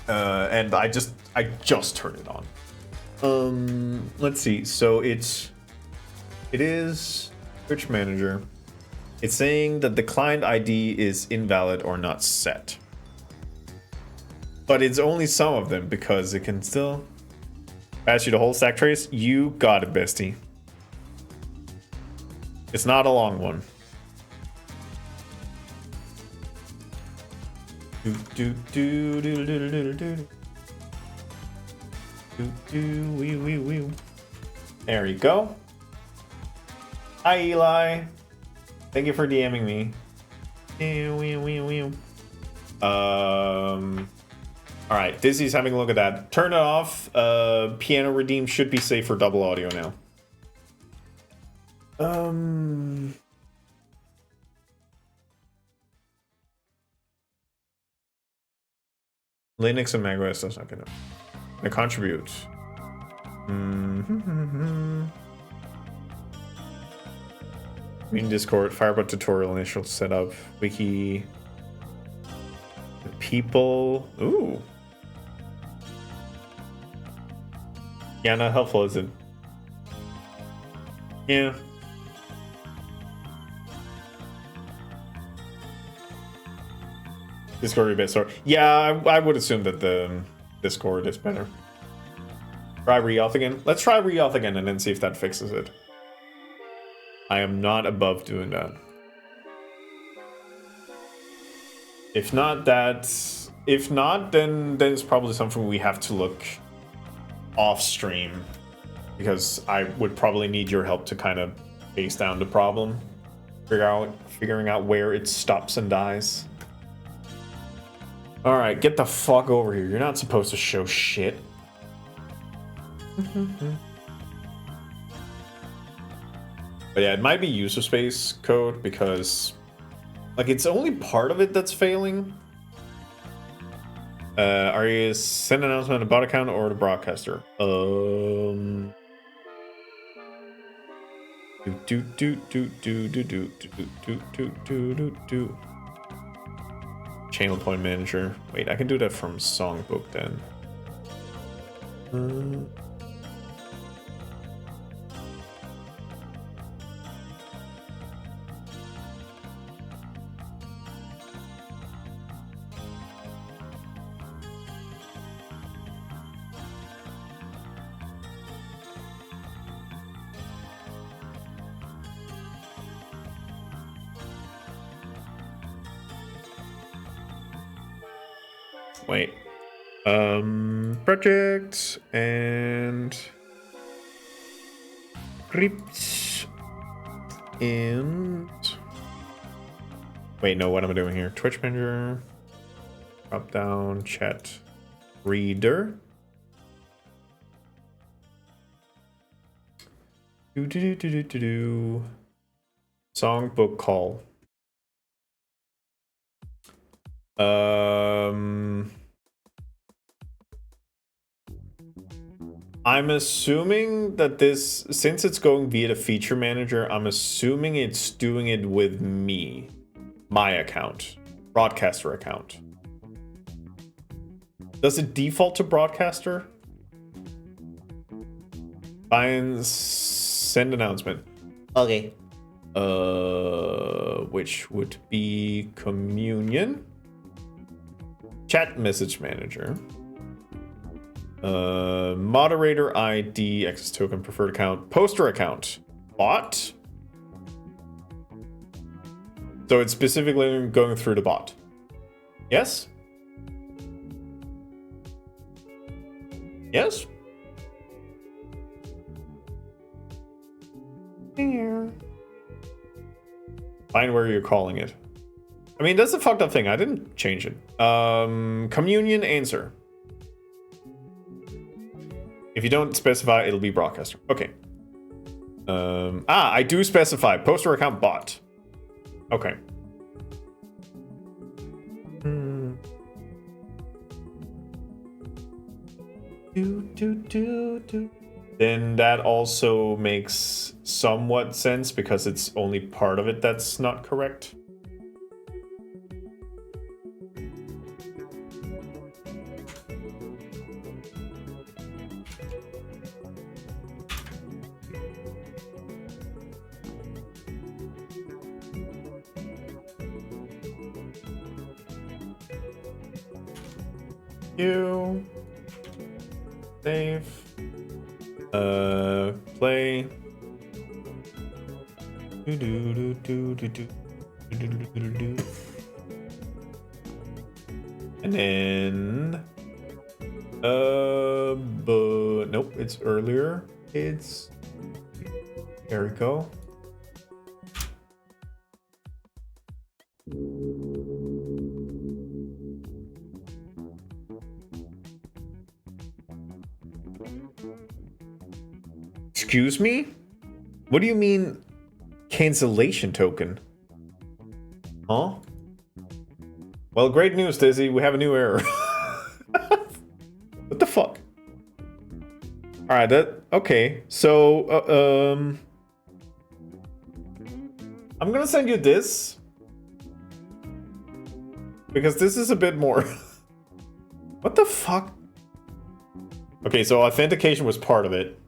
And I just turned it on. Let's see. So it is Twitch Manager. It's saying that the client ID is invalid or not set. But it's only some of them because it can still pass you the whole stack trace. You got it, bestie. It's not a long one. There you go. Hi, Eli. Thank you for DMing me. All right, Dizzy's having a look at that. Turn it off. Piano Redeem should be safe for double audio now. Linux and macOS, that's not gonna contribute. Mean Discord, Firebug tutorial, initial setup, wiki, the people. Ooh. Yeah, not helpful, is it? Yeah. Discord would be better. Yeah, I would assume that the Discord is better. Try reauth again. Let's try reauth again and then see if that fixes it. I am not above doing that. If not, then it's probably something we have to look off stream, because I would probably need your help to kind of face down the problem, figuring out where it stops and dies. All right, get the fuck over here. You're not supposed to show shit. But yeah, it might be user space code, because like it's only part of it that's failing. Are you send an announcement to bot account or the broadcaster? Channel point manager. Wait, I can do that from Songbook then. Wait. Project and scripts and wait, no, what am I doing here? Twitch manager, drop down, chat reader. Songbook call. I'm assuming that this, since it's going via the feature manager, I'm assuming it's doing it with me, my account, broadcaster account. Does it default to broadcaster? Find send announcement. Okay. Which would be communion. Chat message manager. Moderator ID, access token, preferred account, poster account, bot. So it's specifically going through the bot. Yes? Yes? Here. Find where you're calling it. I mean, that's a fucked up thing. I didn't change it. Communion answer. If you don't specify, it'll be broadcaster. Okay. I do specify poster account bot. Okay. Then that also makes somewhat sense, because it's only part of it that's not correct. Save. Play. And then but nope, it's earlier. It's there we go. Excuse me? What do you mean cancellation token? Huh? Well, great news, Dizzy. We have a new error. What the fuck? Alright, okay. So, I'm gonna send you this. Because this is a bit more... What the fuck? Okay, so authentication was part of it.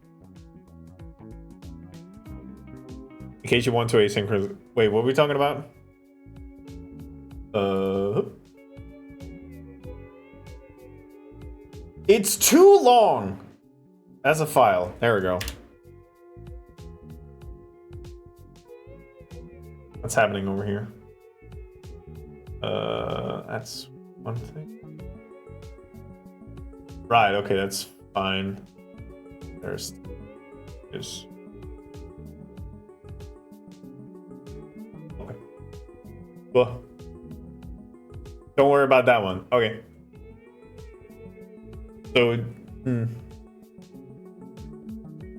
In case you want to asynchronous... Wait, what were we talking about? It's too long as a file. There we go. What's happening over here? That's one thing. Right, okay, that's fine. There's okay. Well, don't worry about that one. Okay. So,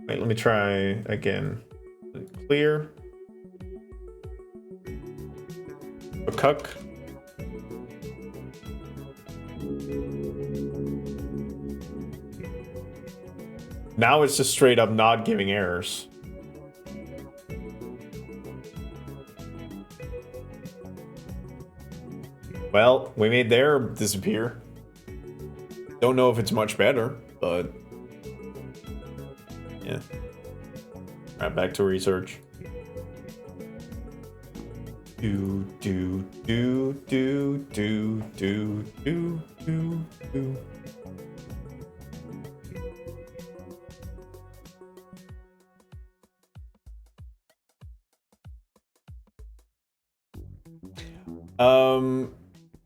wait, let me try again. Clear. A cuck. Now it's just straight up not giving errors. Well, we made the error disappear. Don't know if it's much better, but yeah. Alright, back to research. Do do do do do do do do do.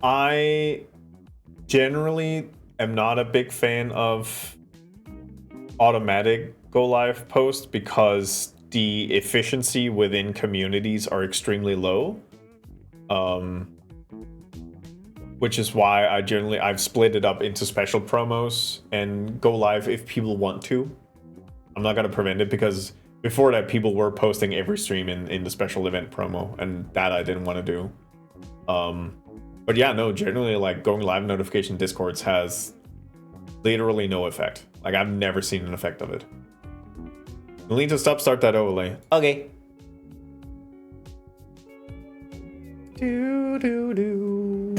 I generally am not a big fan of automatic go live posts because the efficiency within communities are extremely low. Which is why I've split it up into special promos and go live if people want to. I'm not gonna prevent it because before that people were posting every stream in the special event promo, and that I didn't want to do. But yeah, no, generally like going live notification Discords has literally no effect. Like I've never seen an effect of it. You'll need to start that overlay. Okay. Do do do.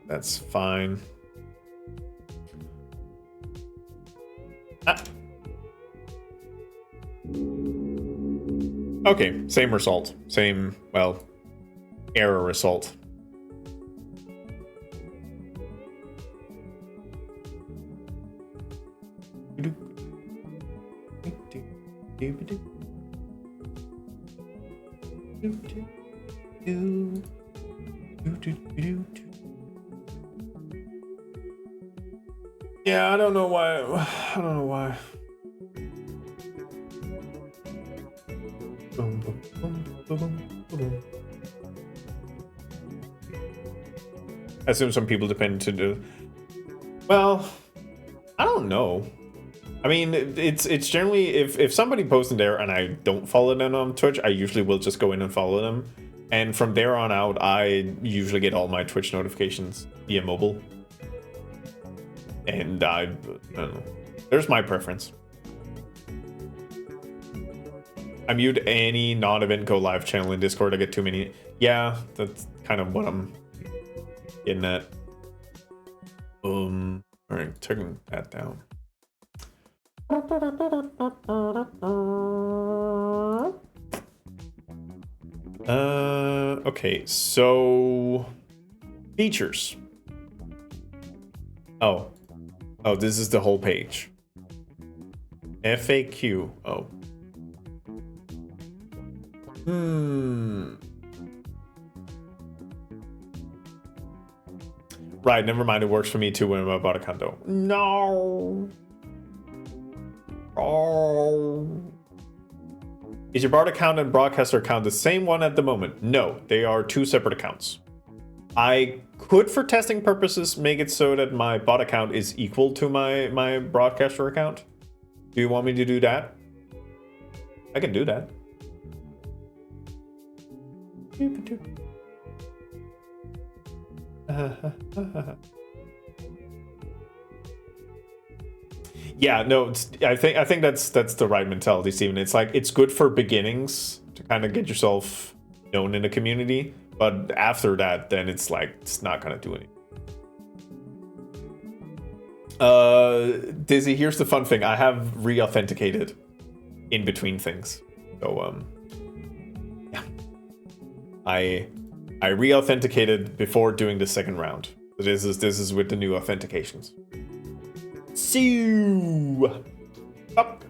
That's fine. Ah. Okay, same result. Same, well, error result. Yeah, I don't know why. I don't know why. Boom, boom, boom, boom, boom. I assume some people depend to do. Well, I don't know. I mean, it's generally if somebody posts in there and I don't follow them on Twitch, I usually will just go in and follow them. And from there on out, I usually get all my Twitch notifications via mobile. And I don't know. There's my preference. I mute any non-event go live channel in Discord. I get too many. Yeah, that's kind of what I'm getting at. All right, taking that down. Okay, so features. Oh, this is the whole page. FAQ. Oh. Right, never mind. It works for me too when I'm about a condo. No. Oh. Is your Bard account and broadcaster account the same one at the moment? No, they are two separate accounts. I could, for testing purposes, make it so that my bot account is equal to my broadcaster account. Do you want me to do that? I can do that. Yeah, no, I think that's the right mentality, Steven. It's like it's good for beginnings to kind of get yourself known in the community, but after that, then it's like it's not gonna do anything. Dizzy, here's the fun thing. I have re-authenticated in between things. So yeah. I re-authenticated before doing the second round. So this is with the new authentications. So up.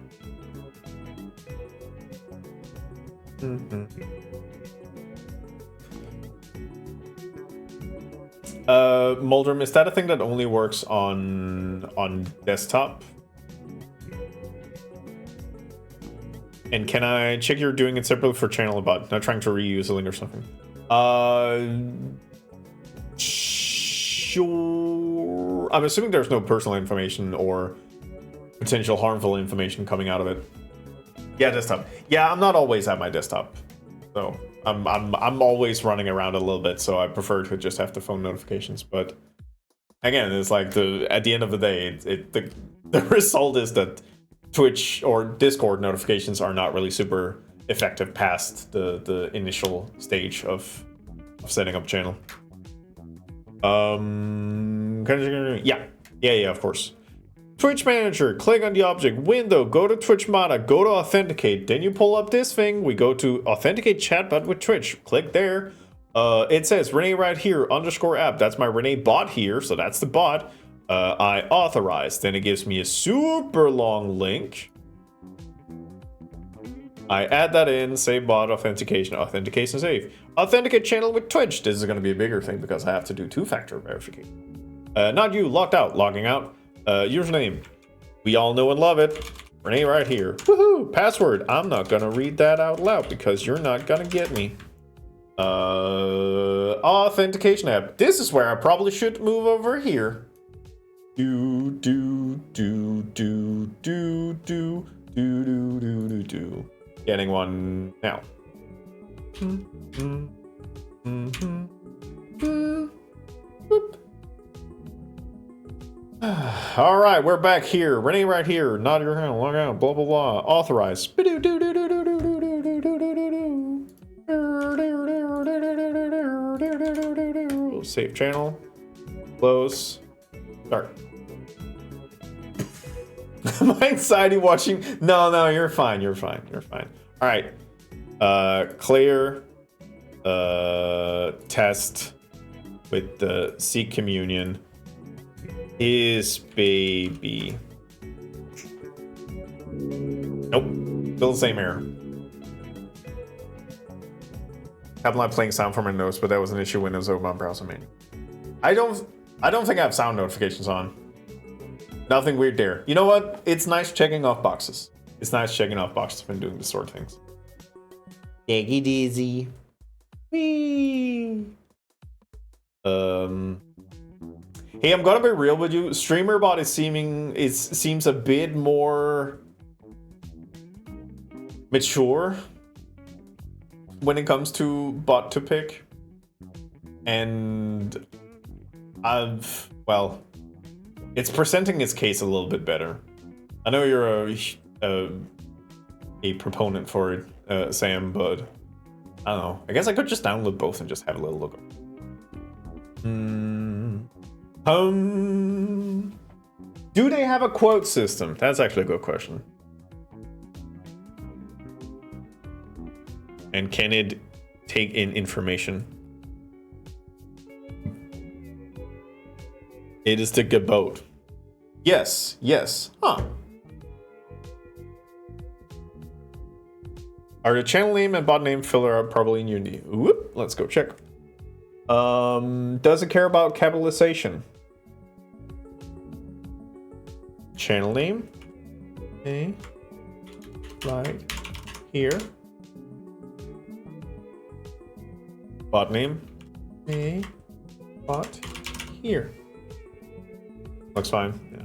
Moldrum, is that a thing that only works on desktop? And can I check you're doing it separately for channel about not trying to reuse a link or something? Sure. I'm assuming there's no personal information or potential harmful information coming out of it. Yeah, desktop. Yeah, I'm not always at my desktop, so I'm always running around a little bit. So I prefer to just have the phone notifications. But again, it's like at the end of the day, the result is that Twitch or Discord notifications are not really super effective past the initial stage of setting up channel. Yeah, of course. Twitch Manager, click on the object window, go to Twitch Mata, go to Authenticate, then you pull up this thing, we go to Authenticate Chatbot with Twitch, click there. It says Renee right here, _app, that's my Renee bot here, so that's the bot. I authorize, then it gives me a super long link. I add that in, say bot authentication save. Authenticate channel with Twitch. This is going to be a bigger thing because I have to do two-factor verification. Not you, locked out, logging out. Username. We all know and love it. Renee right here. Woohoo! Password. I'm not going to read that out loud because you're not going to get me. Authentication app. This is where I probably should move over here. Getting one now. All right, we're back here. Renee right here. Not your hand. Log out. Blah blah blah. Authorize. Save channel. Close. Start. My anxiety watching. No, you're fine. You're fine. All right. Clear. Test with the Seek Communion. Is baby. Nope. Still the same error. I'm not playing sound from my nose, but that was an issue Windows open on browser menu. I don't think I have sound notifications on. Nothing weird there. You know what? It's nice checking off boxes. It's nice checking off boxes when doing this sort of things. Daggy dizzy. Whee. Hey, I'm gonna be real with you. StreamerBot seems a bit more mature when it comes to bot to pick, and it's presenting its case a little bit better. I know you're a proponent for it, Sam, but I don't know. I guess I could just download both and just have a little look. Do they have a quote system? That's actually a good question. And can it take in information? It is the Gebot. Yes. Huh. Are the channel name and bot name filler probably in Unity? Whoop, let's go check. Does it care about capitalization? Channel name. Okay. Right here. Bot name. Okay. bot here. Looks fine. Yeah.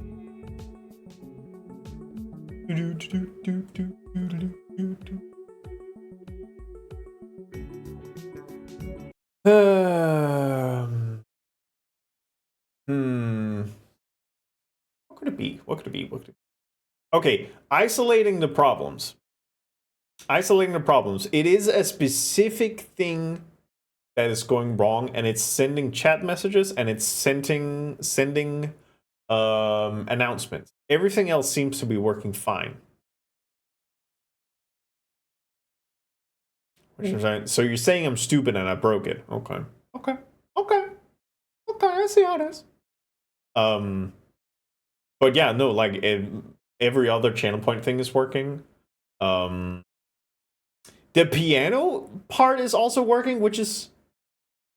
What could it be? What could it be? What could it be? Okay, isolating the problems. Isolating the problems. It is a specific thing that is going wrong, and it's sending chat messages and it's sending announcements. Everything else seems to be working fine. So you're saying I'm stupid and I broke it. Okay. Okay. Okay. Okay, I see how it is. But yeah, no, like every other channel point thing is working. The piano part is also working, which is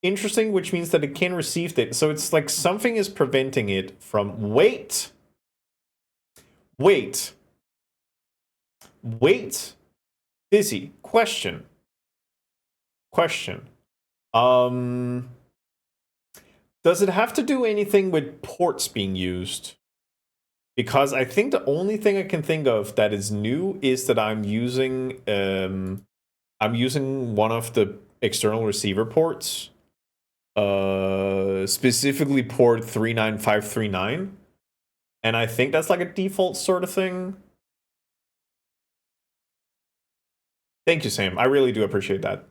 interesting, which means that it can receive it. So it's like something is preventing it from... Wait. Busy. Question. Does it have to do anything with ports being used? Because I think the only thing I can think of that is new is that I'm using one of the external receiver ports, specifically port 39539, and I think that's like a default sort of thing. Thank you, Sam. I really do appreciate that.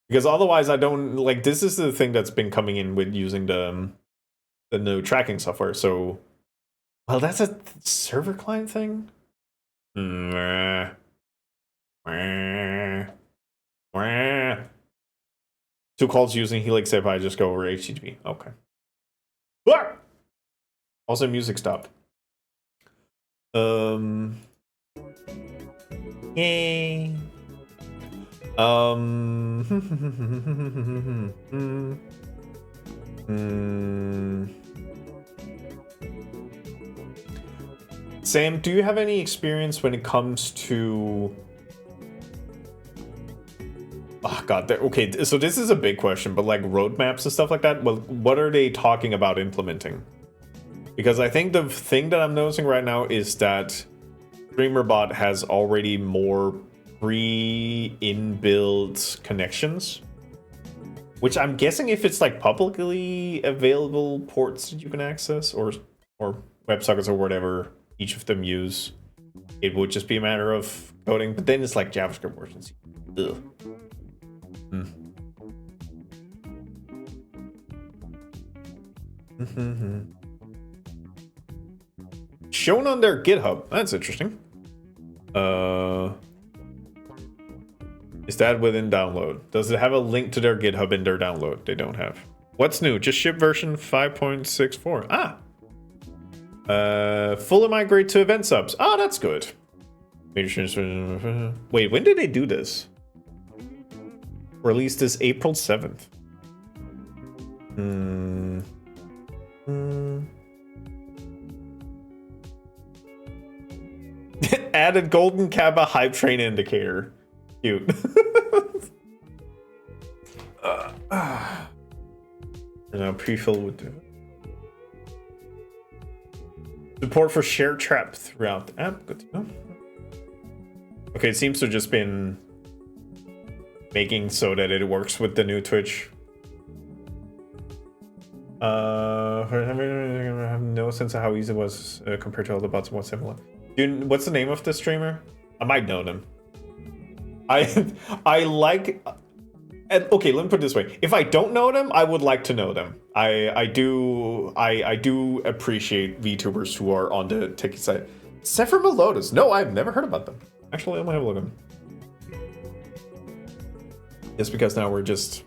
Because otherwise I don't, like, this is the thing that's been coming in with using the new tracking software. So, well, that's a server client thing. Two calls using Helix API just go over HTTP. Okay. Also, music stopped. Yay. Sam, do you have any experience when it comes to... Oh god, okay, so this is a big question, but like roadmaps and stuff like that, well, what are they talking about implementing? Because I think the thing that I'm noticing right now is that StreamerBot has already more pre-inbuilt connections, which I'm guessing if it's like publicly available ports that you can access, or WebSockets or whatever each of them use, it would just be a matter of coding. But then it's like JavaScript versions. Ugh. Shown on their GitHub. That's interesting. Is that within download? Does it have a link to their GitHub in their download? They don't have. What's new? Just ship version 5.64. Ah. Fully migrate to event subs. Ah, that's good. Wait, when did they do this? Released this April 7th. Added Golden Kappa hype train indicator. Cute. Pre-fill would do. Support for share trap throughout the app. Good to know. Okay, it seems to have just been making so that it works with the new Twitch. I have no sense of how easy it was compared to all the bots and what's similar. Dude, what's the name of the streamer? I might know them. I like... And okay, let me put it this way. If I don't know them, I would like to know them. I do appreciate VTubers who are on the techie side. Zephyr Melotus. No, I've never heard about them. Actually, I'm gonna have a look at them. Just because now we're just...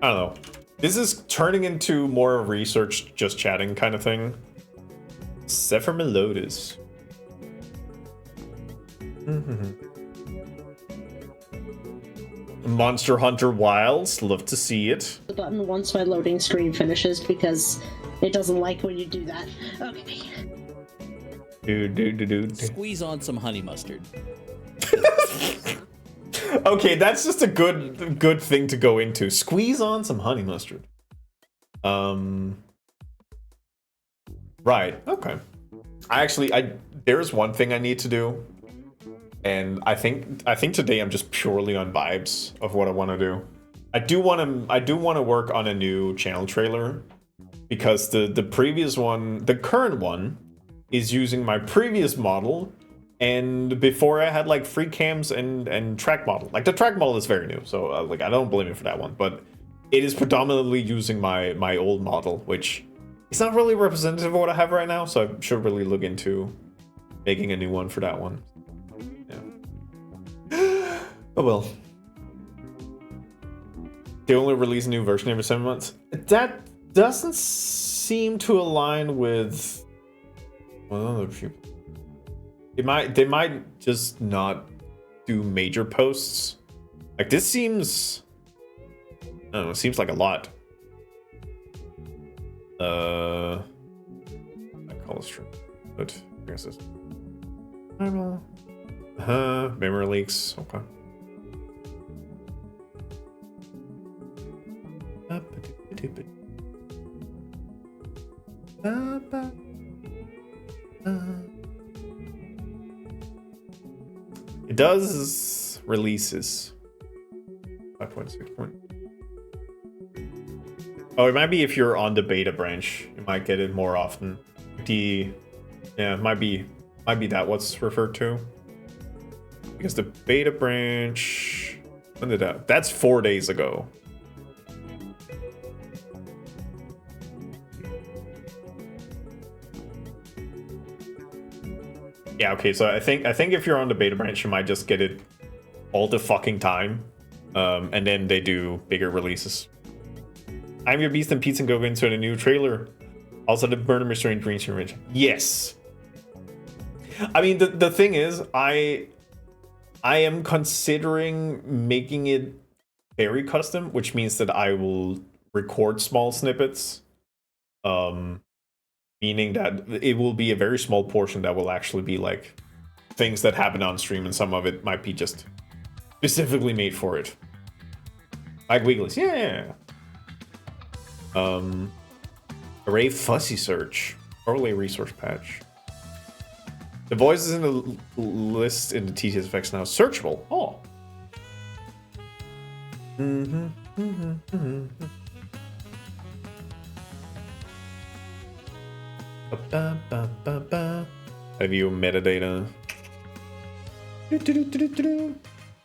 I don't know. This is turning into more of a research, just chatting kind of thing. Zephyr Melotus. Monster Hunter Wilds, love to see it. The button once my loading screen finishes because it doesn't like when you do that. Okay. Dude. Squeeze on some honey mustard. Okay, that's just a good thing to go into. Squeeze on some honey mustard. Right. Okay. There's one thing I need to do, and I think today I'm just purely on vibes of what I want to do. I do want to work on a new channel trailer, because the previous one, the current one, is using my previous model, and before I had like free cams and track model. Like the track model is very new, so like I don't blame it for that one, but it is predominantly using my old model, which is not really representative of what I have right now. So I should really look into making a new one for that one. Yeah. Oh well. They only release a new version every 7 months. That doesn't seem to align with other people. They might just not do major posts. Like this seems, I don't know, it seems like a lot. I call it stream, but I guess it's memory leaks. Okay. It does releases 5.6. Oh, it might be if you're on the beta branch, you might get it more often. Yeah, it might be that what's referred to. Because the beta branch, when did that? That's 4 days ago. Yeah, okay, so I think if you're on the beta branch, you might just get it all the fucking time. And then they do bigger releases. I'm Your Beast and Pizza and go into a new trailer. Also the Murder Mystery in Green Stream Ridge. Yes. I mean, the thing is, I am considering making it very custom, which means that I will record small snippets. Meaning that it will be a very small portion that will actually be like things that happen on stream, and some of it might be just specifically made for it. Like Wigglies, yeah. Array fuzzy search. Overlay resource patch. The voices in the list in the TTSFX now searchable. Oh. Review metadata.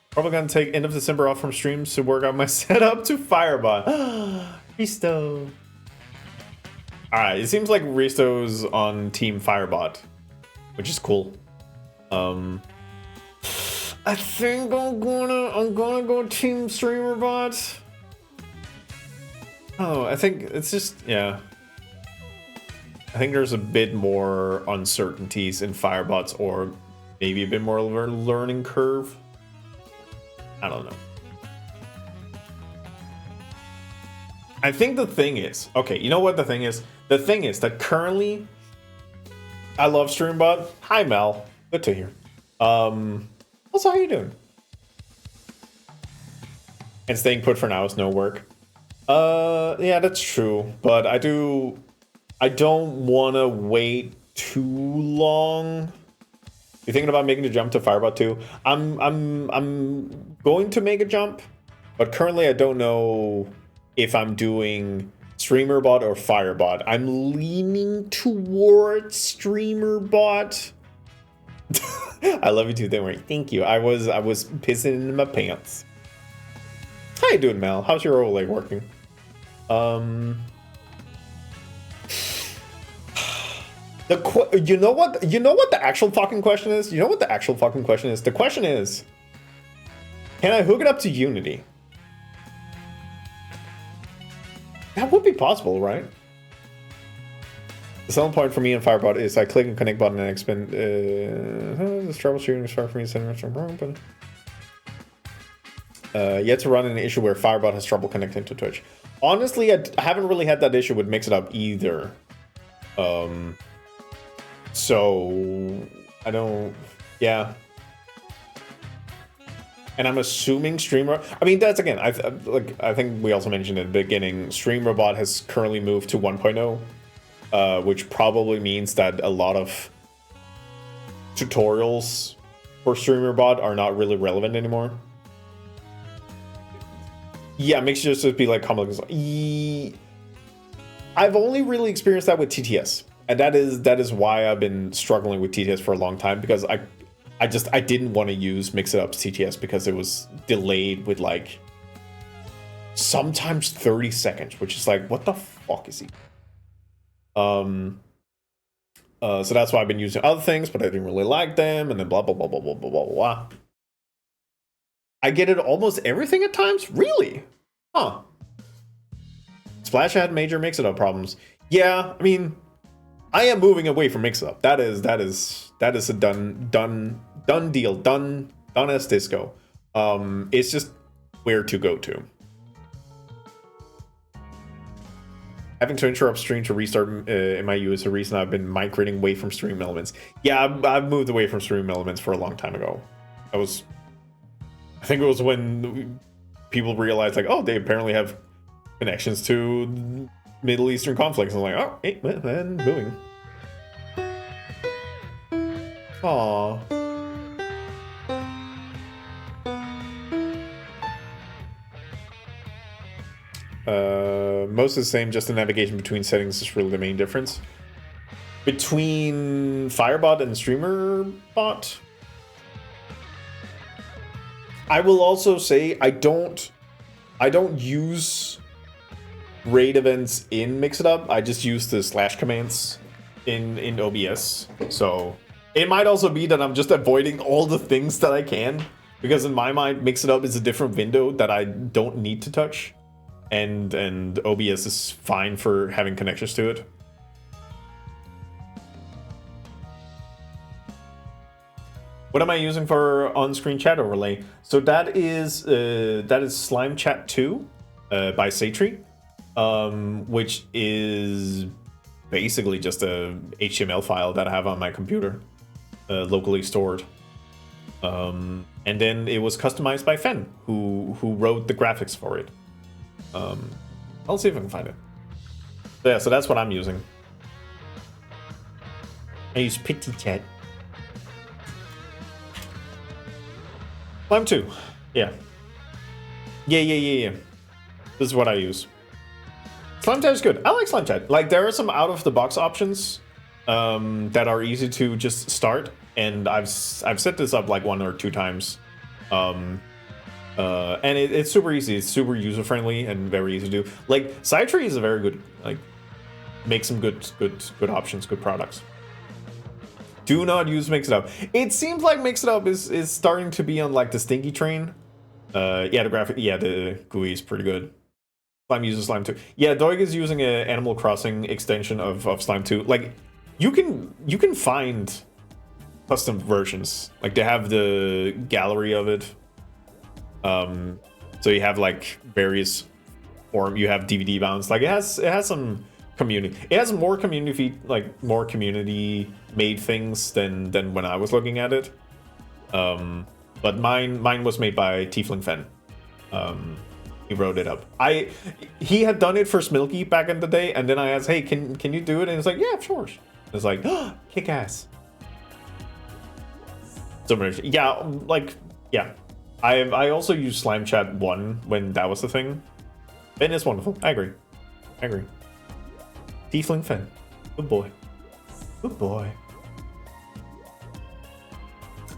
Probably gonna take end of December off from streams to work out my setup to Firebot. Risto. Alright, it seems like Risto's on Team Firebot, which is cool. I think I'm gonna go Team Streamerbot. Oh, I think it's just, yeah. I think there's a bit more uncertainties in Firebots, or maybe a bit more of a learning curve. I don't know. I think the thing is, okay, you know what the thing is? The thing is that currently, I love Streambot. Hi, Mel. Good to hear. Also, how you doing? And staying put for now is no work. Yeah, that's true. But I don't want to wait too long. You thinking about making the jump to Firebot 2? I'm going to make a jump, but currently I don't know if I'm doing Streamerbot or Firebot. I'm leaning towards Streamerbot. I love you too, don't worry. Thank you. I was pissing in my pants. How you doing, Mel? How's your overlay working? You know what the actual fucking question is? You know what the actual fucking question is? The question is, can I hook it up to Unity? That would be possible, right? The selling point for me in Firebot is I click and connect button and expand. This troubleshooting is far from me. Yet to run an issue where Firebot has trouble connecting to Twitch. Honestly, I haven't really had that issue with Mix It Up either. So I don't. Yeah. and I'm assuming Streamer. I mean, that's again. I think we also mentioned at the beginning. StreamRobot has currently moved to 1.0, which probably means that a lot of tutorials for StreamerBot are not really relevant anymore. Yeah, it makes you just be like complex. I've only really experienced that with TTS, and that is why I've been struggling with TTS for a long time, because I didn't want to use Mix It Up's TTS because it was delayed with like sometimes 30 seconds, which is like, what the fuck is he? So that's why I've been using other things, but I didn't really like them, and then blah blah blah blah blah blah blah blah. I get it almost everything at times? Really? Huh. Splash had major Mix-It-Up problems. Yeah, I mean, I am moving away from Mix-It-Up. That is a done deal. Done as disco. It's just where to go to. Having to interrupt stream to restart MIU is the reason I've been migrating away from Stream Elements. Yeah, I've moved away from Stream Elements for a long time ago. I think it was when people realized, like, oh, they apparently have connections to Middle Eastern conflicts. And I'm like, oh, hey, man, moving. Aww. Most of the same, just the navigation between settings is really the main difference. Between Firebot and StreamerBot, I will also say I don't use raid events in Mix It Up. I just use the slash commands in OBS. So it might also be that I'm just avoiding all the things that I can, because in my mind, Mix It Up is a different window that I don't need to touch, and OBS is fine for having connections to it. What am I using for on-screen chat overlay? So that is Slime Chat 2 by Satri, which is basically just a HTML file that I have on my computer, locally stored. And then it was customized by Fen, who wrote the graphics for it. I'll see if I can find it. So yeah, so that's what I'm using. I use PictiChat. Slime 2. Yeah. Yeah. This is what I use. Slime Chat is good. I like Slime Chat. Like, there are some out-of-the-box options that are easy to just start, and I've set this up like 1 or 2 times. And it's super easy. It's super user-friendly and very easy to do. Like, Sidetree is a very good, like, make some good options, good products. Do not use Mix It Up. It seems like Mix It Up is starting to be on like the stinky train. Yeah, the GUI is pretty good. Slime uses Slime 2. Yeah, Doig is using an Animal Crossing extension of Slime 2. Like, you can find custom versions. Like, they have the gallery of it. So you have like various, or you have DVD bounds. Like, it has some community. It has more community made things than when I was looking at it. But mine was made by Tiefling Fen. He wrote it up. He had done it for Smilky back in the day, and then I asked, hey, can you do it? And it's like, yeah, of course. It's like, oh, kick ass. So yeah, like, yeah. I also used Slime Chat 1 when that was the thing. And it's wonderful. I agree. Tiefling Fen. Good boy. Good boy.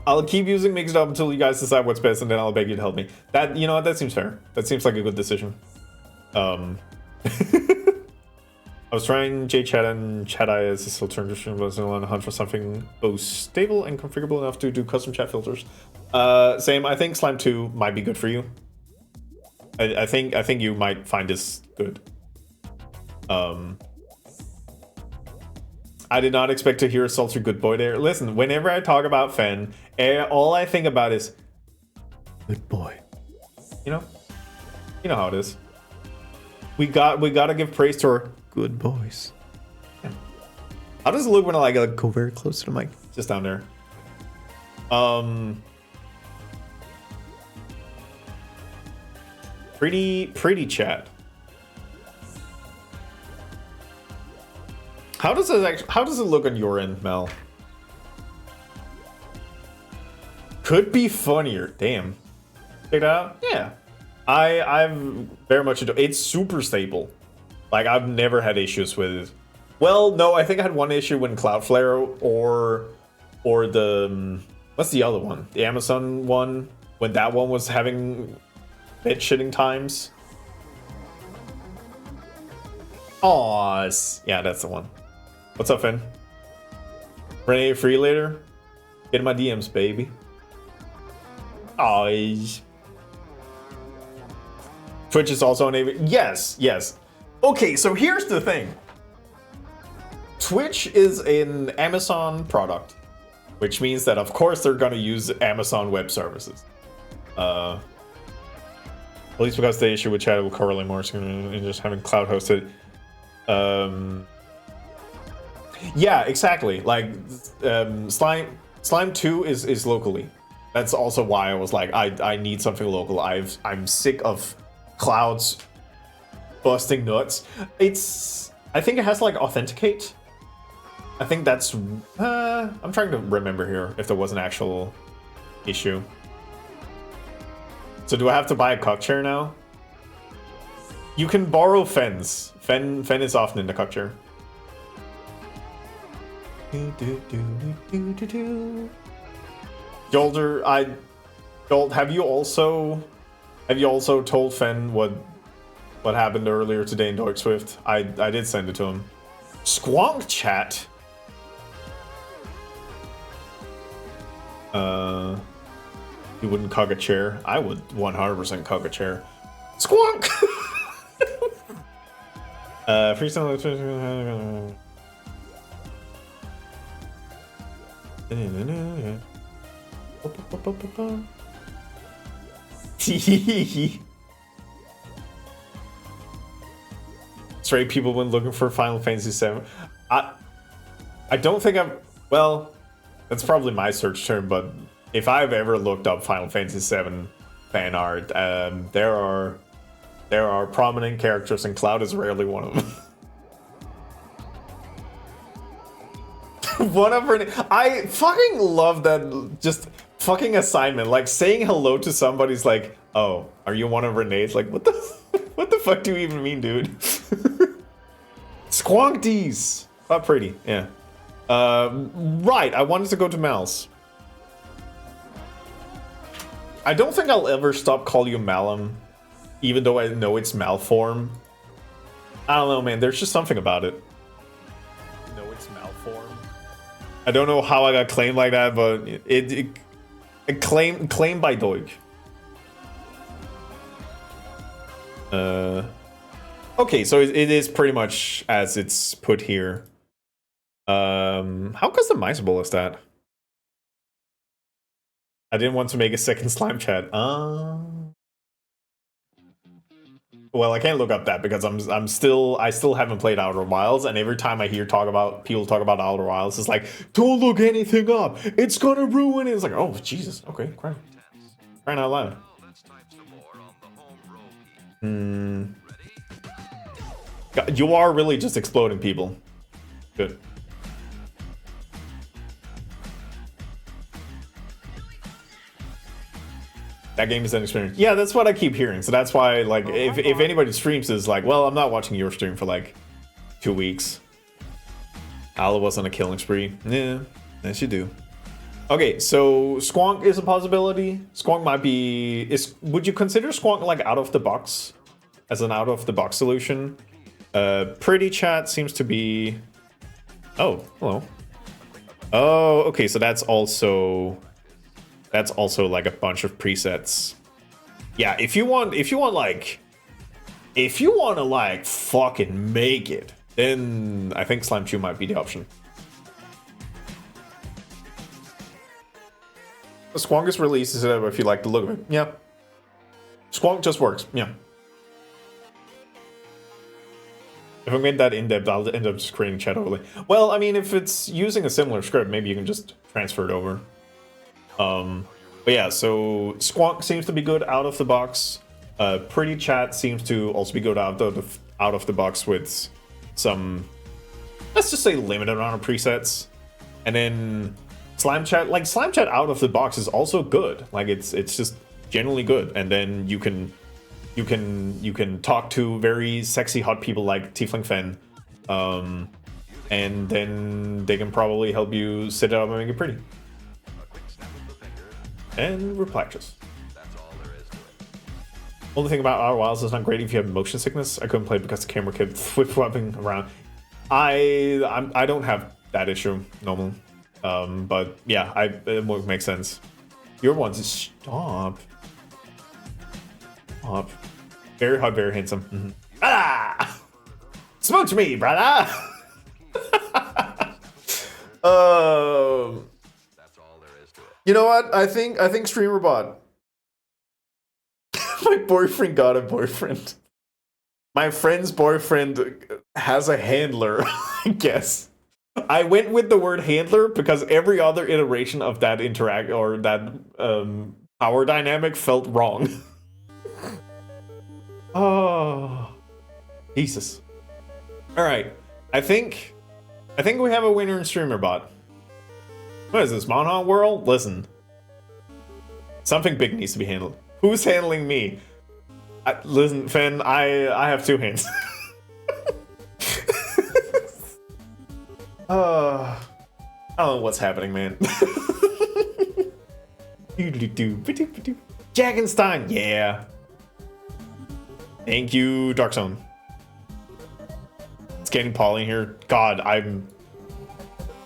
I'll keep using Mix It Up until you guys decide what's best, and then I'll beg you to help me. That, you know what, that seems fair. That seems like a good decision. I was trying JChat and ChatEye as this alternative, but on a hunt for something both stable and configurable enough to do custom chat filters. Same. I think Slime 2 might be good for you. I think you might find this good. I did not expect to hear a sultry good boy there. Listen, whenever I talk about Fen, all I think about is good boy. You know how it is. We gotta give praise to our good boys. Yeah. How does it look when I like go very close to the mic? Just down there. Pretty chat. How does it look on your end, Mel? Could be funnier. Damn. Check it out. Yeah. I'm very much into it's super stable. Like I've never had issues with it. Well, no, I think I had one issue when Cloudflare or the what's the other one? The Amazon one, when that one was having bit shitting times. Aw, yeah, that's the one. What's up, Finn? Renee free later? Get in my DMs, baby. Aw. Twitch is also on AV. Yes. Okay, so here's the thing. Twitch is an Amazon product, which means that of course they're gonna use Amazon Web Services. At least because the issue with chat will correlate more and just having cloud hosted. Yeah, exactly. Like Slime 2 is locally. That's also why I was like, I need something local. I'm sick of clouds busting nuts. I think it has like authenticate. I think that's I'm trying to remember here if there was an actual issue. So do I have to buy a cock chair now? You can borrow Fenn's. Fen is often in the cock chair. Jolder, Jolt, have you also told Fen what happened earlier today in Dark Swift? I did send it to him. Squonk chat. You wouldn't cock a chair. I would 100% cock a chair. Squonk. Freestyle. Straight people when looking for Final Fantasy VII. I don't think well, that's probably my search term, but if I've ever looked up Final Fantasy VII fan art, there are prominent characters, and Cloud is rarely one of them. Whatever. I fucking love that just fucking assignment. Like saying hello to somebody's like, oh, are you one of Renee's? Like, what the fuck do you even mean, dude? Squonkies. Oh, pretty. Yeah. Right. I wanted to go to Mal's. I don't think I'll ever stop calling you Malum, even though I know it's Malform. I don't know, man. There's just something about it. No, it's Malform. I don't know how I got claimed like that, but it claimed by Doig. Okay, so it is pretty much as it's put here. How customizable is that? I didn't want to make a second slime chat. Well, I can't look up that because I still haven't played Outer Wilds, and every time I hear people talk about Outer Wilds, it's like, don't look anything up. It's gonna ruin it. It's like, oh Jesus, okay, crying out loud. You are really just exploding people. Good. That game is an experience. Yeah, that's what I keep hearing. So that's why, like, if anybody streams is like, well, I'm not watching your stream for like 2 weeks. Ala was on a killing spree. Yeah, yes you do. Okay, so Squonk is a possibility. Squonk might be. Would you consider Squonk like out of the box, as an out of the box solution? Pretty chat seems to be. Oh, hello. Oh, okay. So that's also like a bunch of presets. Yeah, if you want to like fucking make it, then I think Slime 2 might be the option. Squonk is released if you like the look of it. Yeah. Squonk just works. Yeah. If I made that in-depth, I'll end up just creating chat overlay. Well, I mean, if it's using a similar script, maybe you can just transfer it over. But yeah, so Squonk seems to be good out of the box. Pretty Chat seems to also be good out of the box with some, let's just say, limited amount of presets. And then Slime Chat, like Slime Chat out of the box is also good. Like it's just generally good. And then you can talk to very sexy hot people like Tiefling Fen, and then they can probably help you set it up and make it pretty. And Replactus. Only thing about Outer Wilds is not great if you have motion sickness. I couldn't play because the camera kept flip-flopping around. I don't have that issue normally, but yeah, it would make sense. Your ones is stop. Very hot, very handsome. Mm-hmm. Ah, smooch me, brother. You know what? I think StreamerBot. My boyfriend got a boyfriend. My friend's boyfriend has a handler, I guess. I went with the word handler because every other iteration of that interact or that power dynamic felt wrong. Oh, Jesus. All right, I think we have a winner in StreamerBot. What is this, Monhaun World? Listen, something big needs to be handled. Who's handling me? Listen, Fen, I have two hands. I don't know what's happening, man. Jagenstein, yeah. Thank you, Dark Zone. It's getting Polly here. God,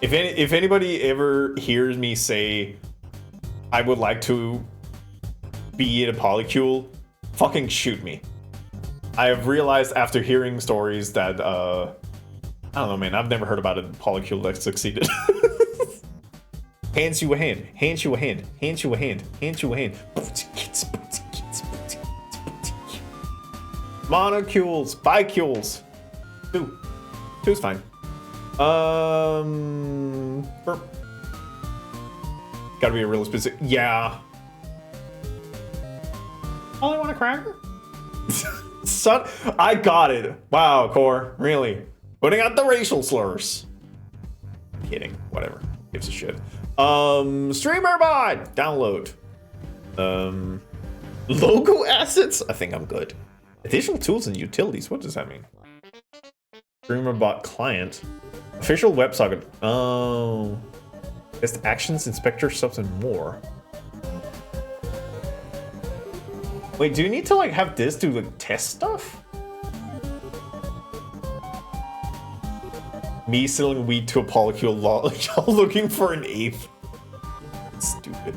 if anybody ever hears me say I would like to be in a polycule, fucking shoot me. I have realized after hearing stories that I don't know, man, I've never heard about a polycule that succeeded. Hands you a hand, hands you a hand, hands you a hand, hands you a hand. Monocules, bicules. Two's fine. Burp. Gotta be a real specific. Yeah. Only want a cracker? Son, I got it. Wow, Core, really? Putting out the racial slurs. I'm kidding. Whatever. Gives a shit. StreamerBot! Download. Logo assets? I think I'm good. Additional tools and utilities. What does that mean? StreamerBot client. Official WebSocket. Oh. Test actions, inspector subs, and more. Wait, do you need to like have this to like test stuff? Me selling weed to a polycule, y'all looking for an eighth. Stupid.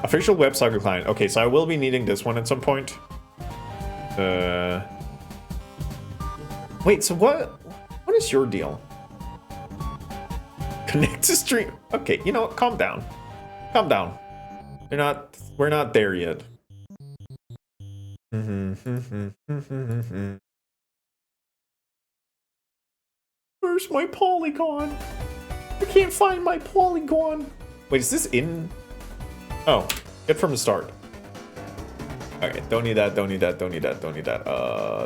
Official WebSocket client. Okay, so I will be needing this one at some point. Wait, so what is your deal? Connect to stream. Okay, you know what? Calm down. Calm down. We're not there yet. Where's my polygon? I can't find my polygon. Wait, is this in? Oh, get from the start. Okay, don't need that, don't need that, don't need that, don't need that.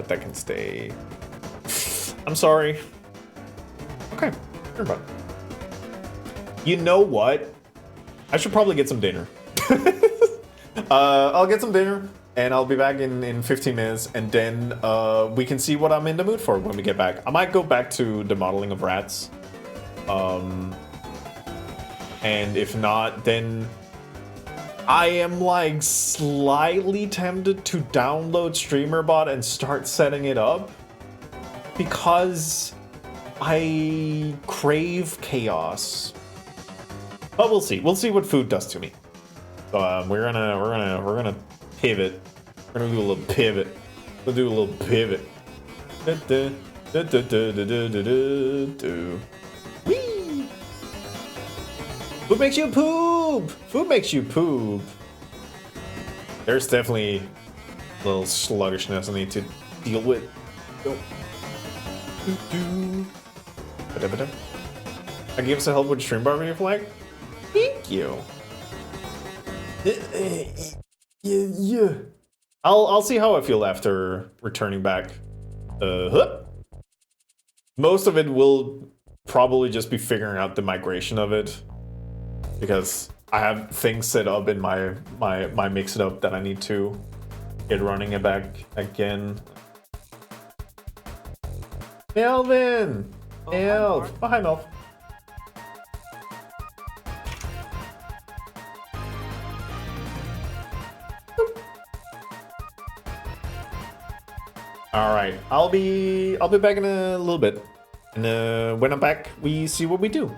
That can stay. I'm sorry. Okay, never mind. You know what? I should probably get some dinner. I'll get some dinner and I'll be back in 15 minutes, and then we can see what I'm in the mood for when we get back. I might go back to the modeling of rats. And if not, then I am like slightly tempted to download StreamerBot and start setting it up because I crave chaos. But we'll see. We'll see what food does to me. So we're gonna pivot. We're gonna do a little pivot. We'll do a little pivot. Whee! Food makes you poop. Food makes you poop. There's definitely a little sluggishness I need to deal with. I give us a help with stream bar video flag. Thank you. Yeah. I'll see how I feel after returning back. Most of it will probably just be figuring out the migration of it, because I have things set up in my mix it up that I need to get running it back again. Melvin! Elf! Oh, hi, Melv. All right, I'll be back in a little bit, and when I'm back, we see what we do.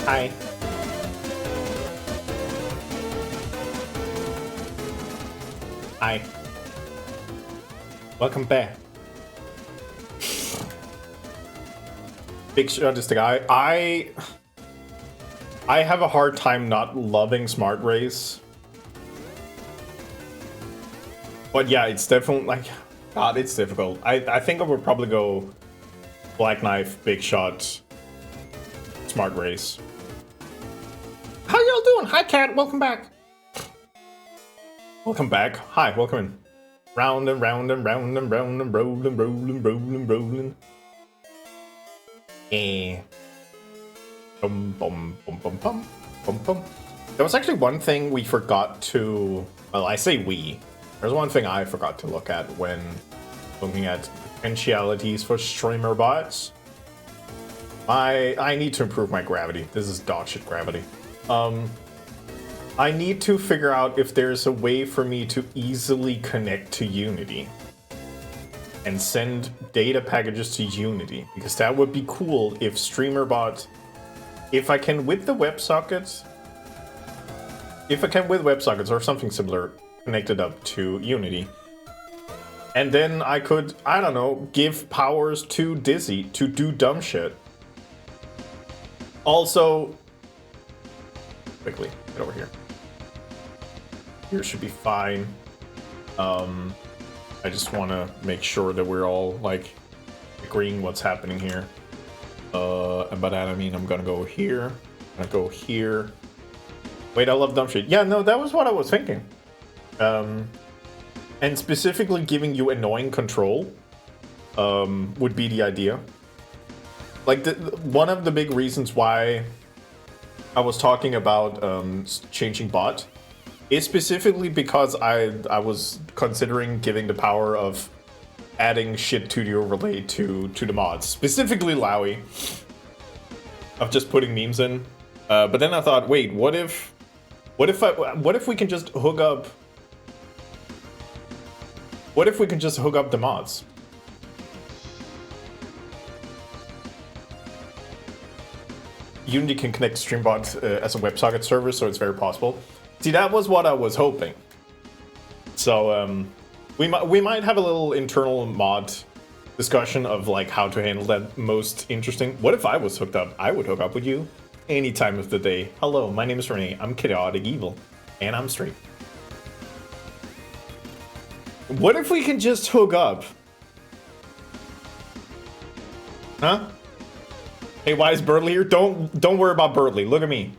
Hi. Hi. Welcome back. Big shot is the guy. I have a hard time not loving Smart Race. But yeah, it's definitely like, God, it's difficult. I think I would probably go Black Knife, Big Shot, Smart Race. How y'all doing? Hi, Cat. Welcome back. Welcome back. Hi, welcome in. Round and round and round and round and rolling, rolling, rolling, rolling. Eh. Bum, bum, bum, bum, bum, bum, bum. There was actually one thing we forgot to... Well, I say we. There's one thing I forgot to look at when looking at potentialities for streamer bots. I need to improve my gravity. This is dog shit gravity. I need to figure out if there's a way for me to easily connect to Unity and send data packages to Unity, because that would be cool if StreamerBot, if I can with WebSockets or something similar, connected up to Unity. And then I could, I don't know, give powers to Dizzy to do dumb shit. Also, quickly, get over here. Here should be fine. I just want to make sure that we're all, like, agreeing what's happening here. And by that I mean I'm gonna go here, I'm gonna go here. Wait, I love dumb shit. Yeah, no, that was what I was thinking. And specifically giving you annoying control would be the idea. Like, one of the big reasons why I was talking about changing bot is specifically because I was considering giving the power of adding shit to the overlay to the mods, specifically Lowy, of just putting memes in. But then I thought, wait, what if we can just hook up? What if we can just hook up the mods? Unity can connect StreamBot as a WebSocket server, so it's very possible. See, that was what I was hoping. So we might have a little internal mod discussion of like how to handle that most interesting. What if I was hooked up? I would hook up with you any time of the day. Hello, my name is Renee. I'm Chaotic Evil, and I'm straight. What if we can just hook up? Huh? Hey, why is Burtley here? Don't worry about Burtley. Look at me.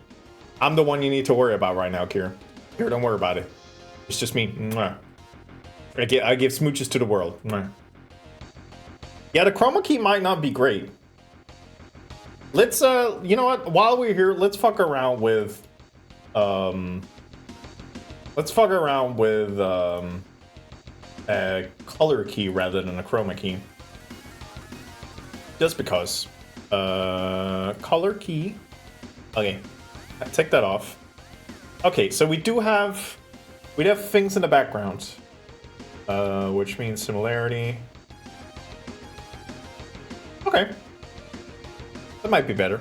I'm the one you need to worry about right now, Kira. Kira, don't worry about it. It's just me. Mwah. I give smooches to the world. Mwah. Yeah, the chroma key might not be great. Let's you know what? While we're here, let's fuck around with a color key rather than a chroma key. Just because. Color key. Okay, take that off. Okay, so we have things in the background, which means similarity. Okay, that might be better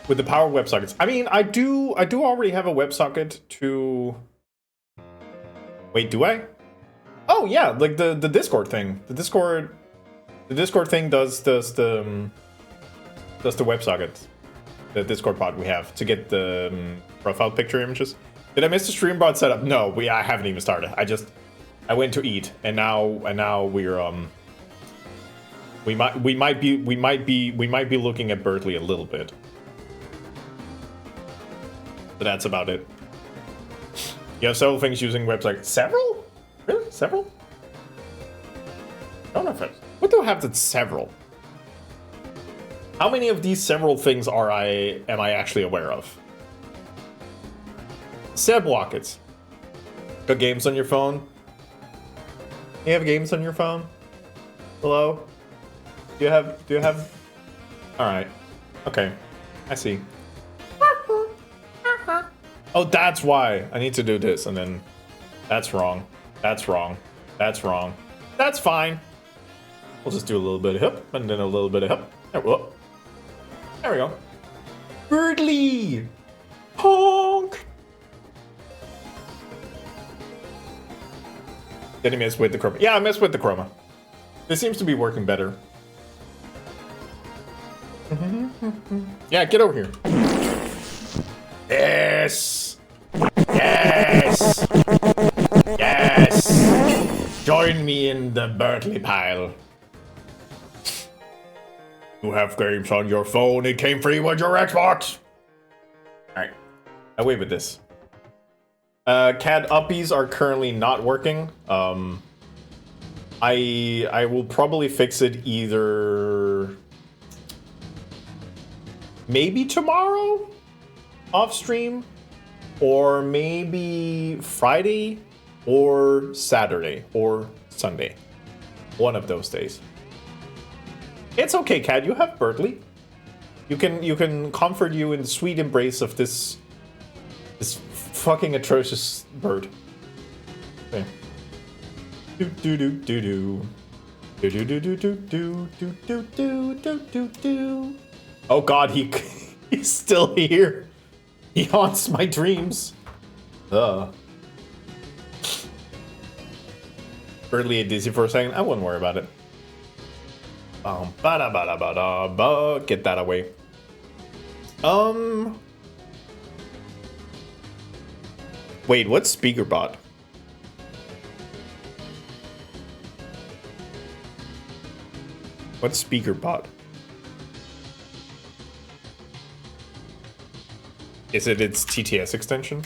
with the power WebSockets. I mean, I do already have a WebSocket to. Wait, do I? Oh yeah, like the Discord thing. The Discord thing does the WebSocket, the Discord bot we have to get the profile picture images. Did I miss the stream bot setup? No, I haven't even started. I went to eat, and now we're we might be looking at Berkeley a little bit. But that's about it. You have several things using WebSocket. Several? Really? Several? I don't know if what do I have that's several? How many of these several things am I actually aware of? Seb Wackets. Got games on your phone? You have games on your phone? Hello? Do you have? Alright. Okay. I see. Oh, that's why. I need to do this, and then that's wrong. That's wrong. That's wrong. That's fine. We'll just do a little bit of hip, and then a little bit of hip. There, whoop. There we go. Birdly! Honk! Did I mess with the chroma? Yeah, I messed with the chroma. This seems to be working better. Yeah, get over here. Yes! Yes! Yes! Join me in the Berkeley pile. You have games on your phone, it came free with your Xbox! Alright, away with this. CAD uppies are currently not working. I will probably fix it either maybe tomorrow off stream, or maybe Friday or Saturday or Sunday. One of those days. It's okay, CAD, you have Berkeley. You can comfort you in the sweet embrace of this fucking atrocious bird. Okay. Do do do do do. Do do do do do do do do do do do do. Oh god, he's still here. He haunts my dreams. Birdly and dizzy for a second. I wouldn't worry about it. Get that away. Wait, what's SpeakerBot? What's SpeakerBot? Is it its TTS extension?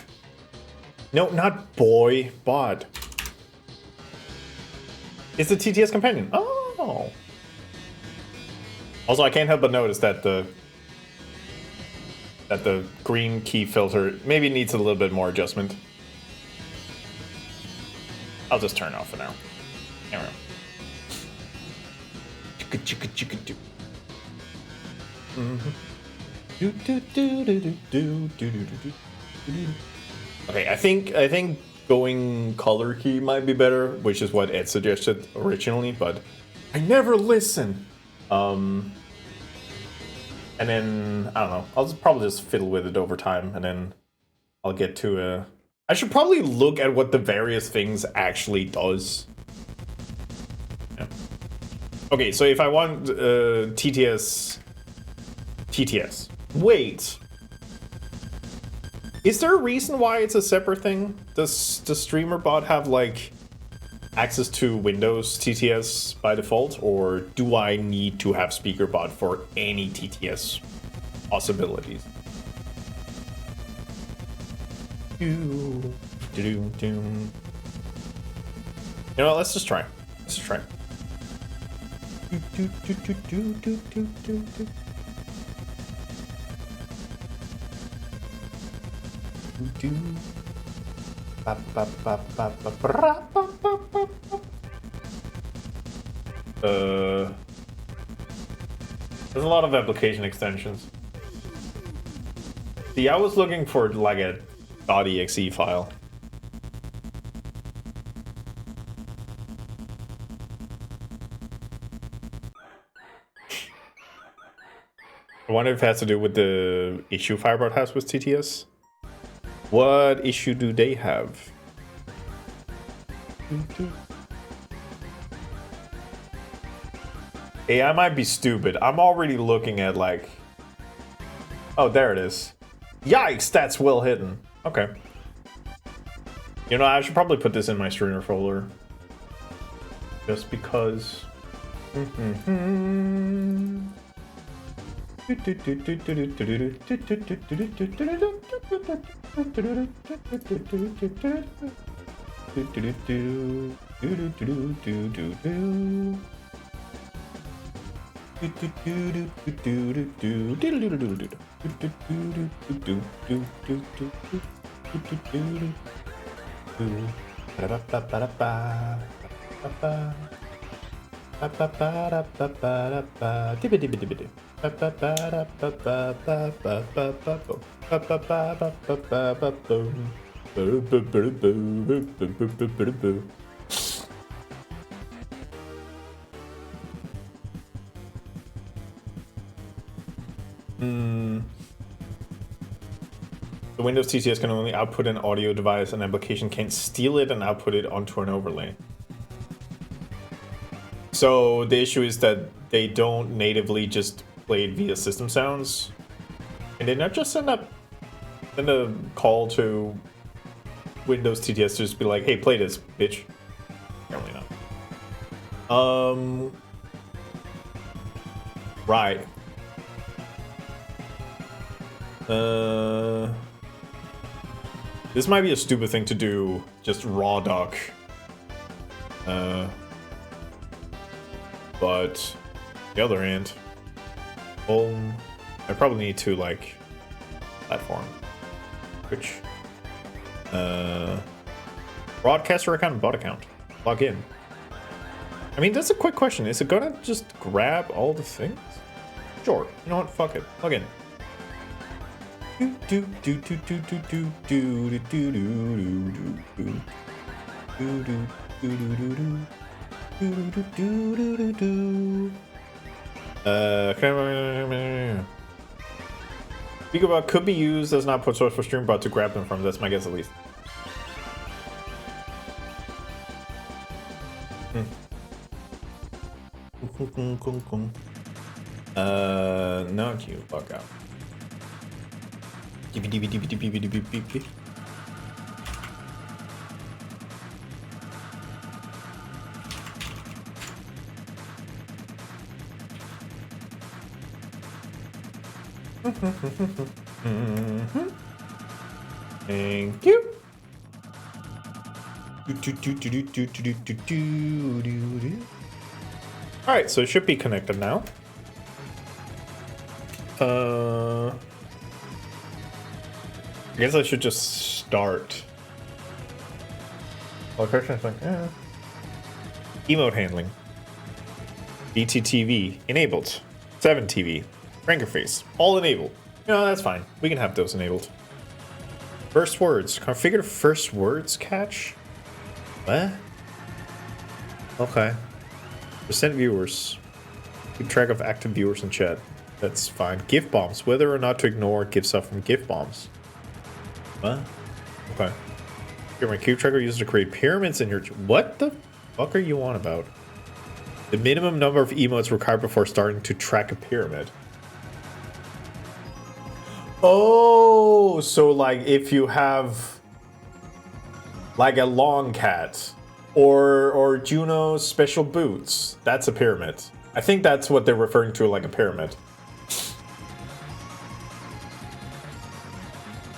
No, not boy bot. It's the TTS companion. Oh. Also, I can't help but notice that the green key filter maybe needs a little bit more adjustment. I'll just turn it off for now. There we go. Okay, I think going color key might be better, which is what Ed suggested originally, but I never listen. And then I don't know. I'll probably just fiddle with it over time, and then I'll get to a. I should probably look at what the various things actually does. Yeah. Okay, so if I want TTS. Wait. Is there a reason why it's a separate thing? Does StreamerBot have like access to Windows TTS by default, or do I need to have SpeakerBot for any TTS possibilities? You know what, let's just try. Let's just try. There's a lot of application extensions. See, I was looking for like a .exe file. I wonder if it has to do with the issue Firebird has with TTS. What issue do they have? Hey, I might be stupid. I'm already looking at like... Oh, there it is. Yikes, that's well hidden. Okay. You know, I should probably put this in my streamer folder. Just because... The Windows TTS can only output an audio device. An application can't steal it and output it onto an overlay. So the issue is that they don't natively just play it via system sounds. And they not just send a call to Windows TTS to just be like, hey, play this, bitch. Apparently not. Right. This might be a stupid thing to do, just raw doc. But the other hand, I probably need to like platform, Twitch, broadcaster account, bot account, log in. I mean, that's a quick question. Is it gonna just grab all the things? Sure. You know what? Fuck it. Log in. Speakerbot could be used as an output source for StreamBot to grab them from. That's my guess, at least. Not you. Fuck out. Thank you. Alright, so it should be connected now. I guess I should just start. Well, the question is like, emote handling. BTTV enabled. 7TV. Ranker face. All enabled. You know, that's fine. We can have those enabled. First words. Configure first words catch? What? Okay. Percent viewers. Keep track of active viewers in chat. That's fine. Gift bombs. Whether or not to ignore gift stuff from gift bombs. What? Okay. Here, my cube tracker used to create pyramids in your... What the fuck are you on about? The minimum number of emotes required before starting to track a pyramid. Oh, so like if you have like a long cat or Juno's special boots, that's a pyramid. I think that's what they're referring to, like a pyramid.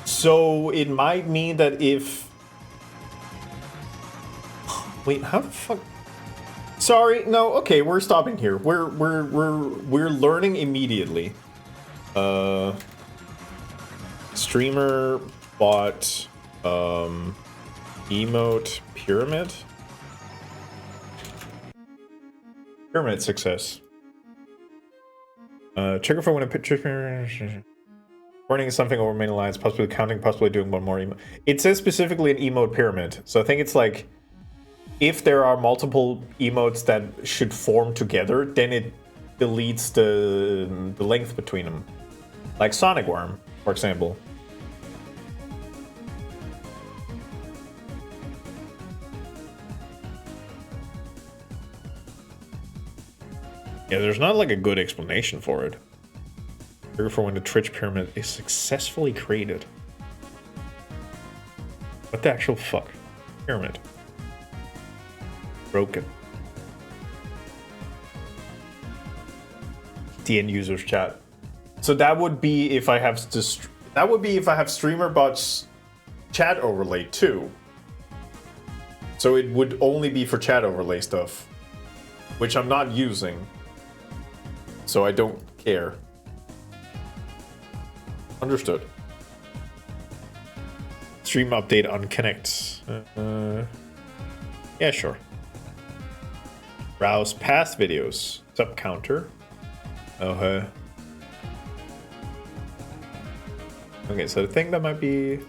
So it might mean that if... Wait, how the fuck... Sorry, no, okay, we're stopping here. We're learning immediately. Streamer bought emote pyramid. Pyramid success. Trigger for when a picture warning is something over many lines, possibly counting, possibly doing one more emote. It says specifically an emote pyramid, so I think it's like if there are multiple emotes that should form together, then it deletes the length between them. Like Sonic Worm, for example. Yeah, there's not like a good explanation for it. Trigger for when the Twitch pyramid is successfully created. What the actual fuck? Pyramid. Broken. The end user's chat. So that would be if I have StreamerBot's chat overlay too. So it would only be for chat overlay stuff, which I'm not using. So I don't care. Understood. Stream update on Connect. Yeah, sure. Browse past videos. Sub counter. Okay. Okay, so I think that might be...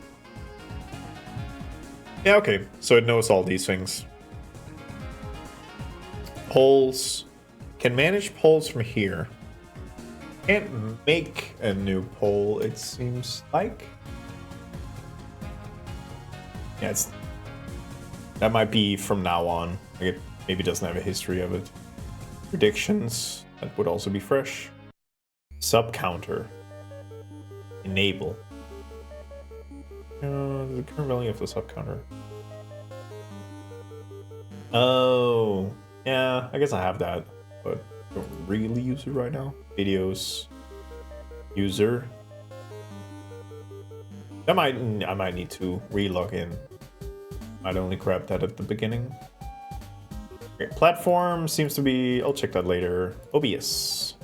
Yeah, okay. So it knows all these things. Polls. Can manage polls from here. Can't make a new poll, it seems like. Yeah, that might be from now on. Like it maybe doesn't have a history of it. Predictions, that would also be fresh. Sub counter. Enable. The current value of the sub counter. Oh, yeah, I guess I have that, but I don't really use it right now. Videos, user. I might need to re-log in. I'd only grab that at the beginning. Okay, platform seems to be. I'll check that later. OBS.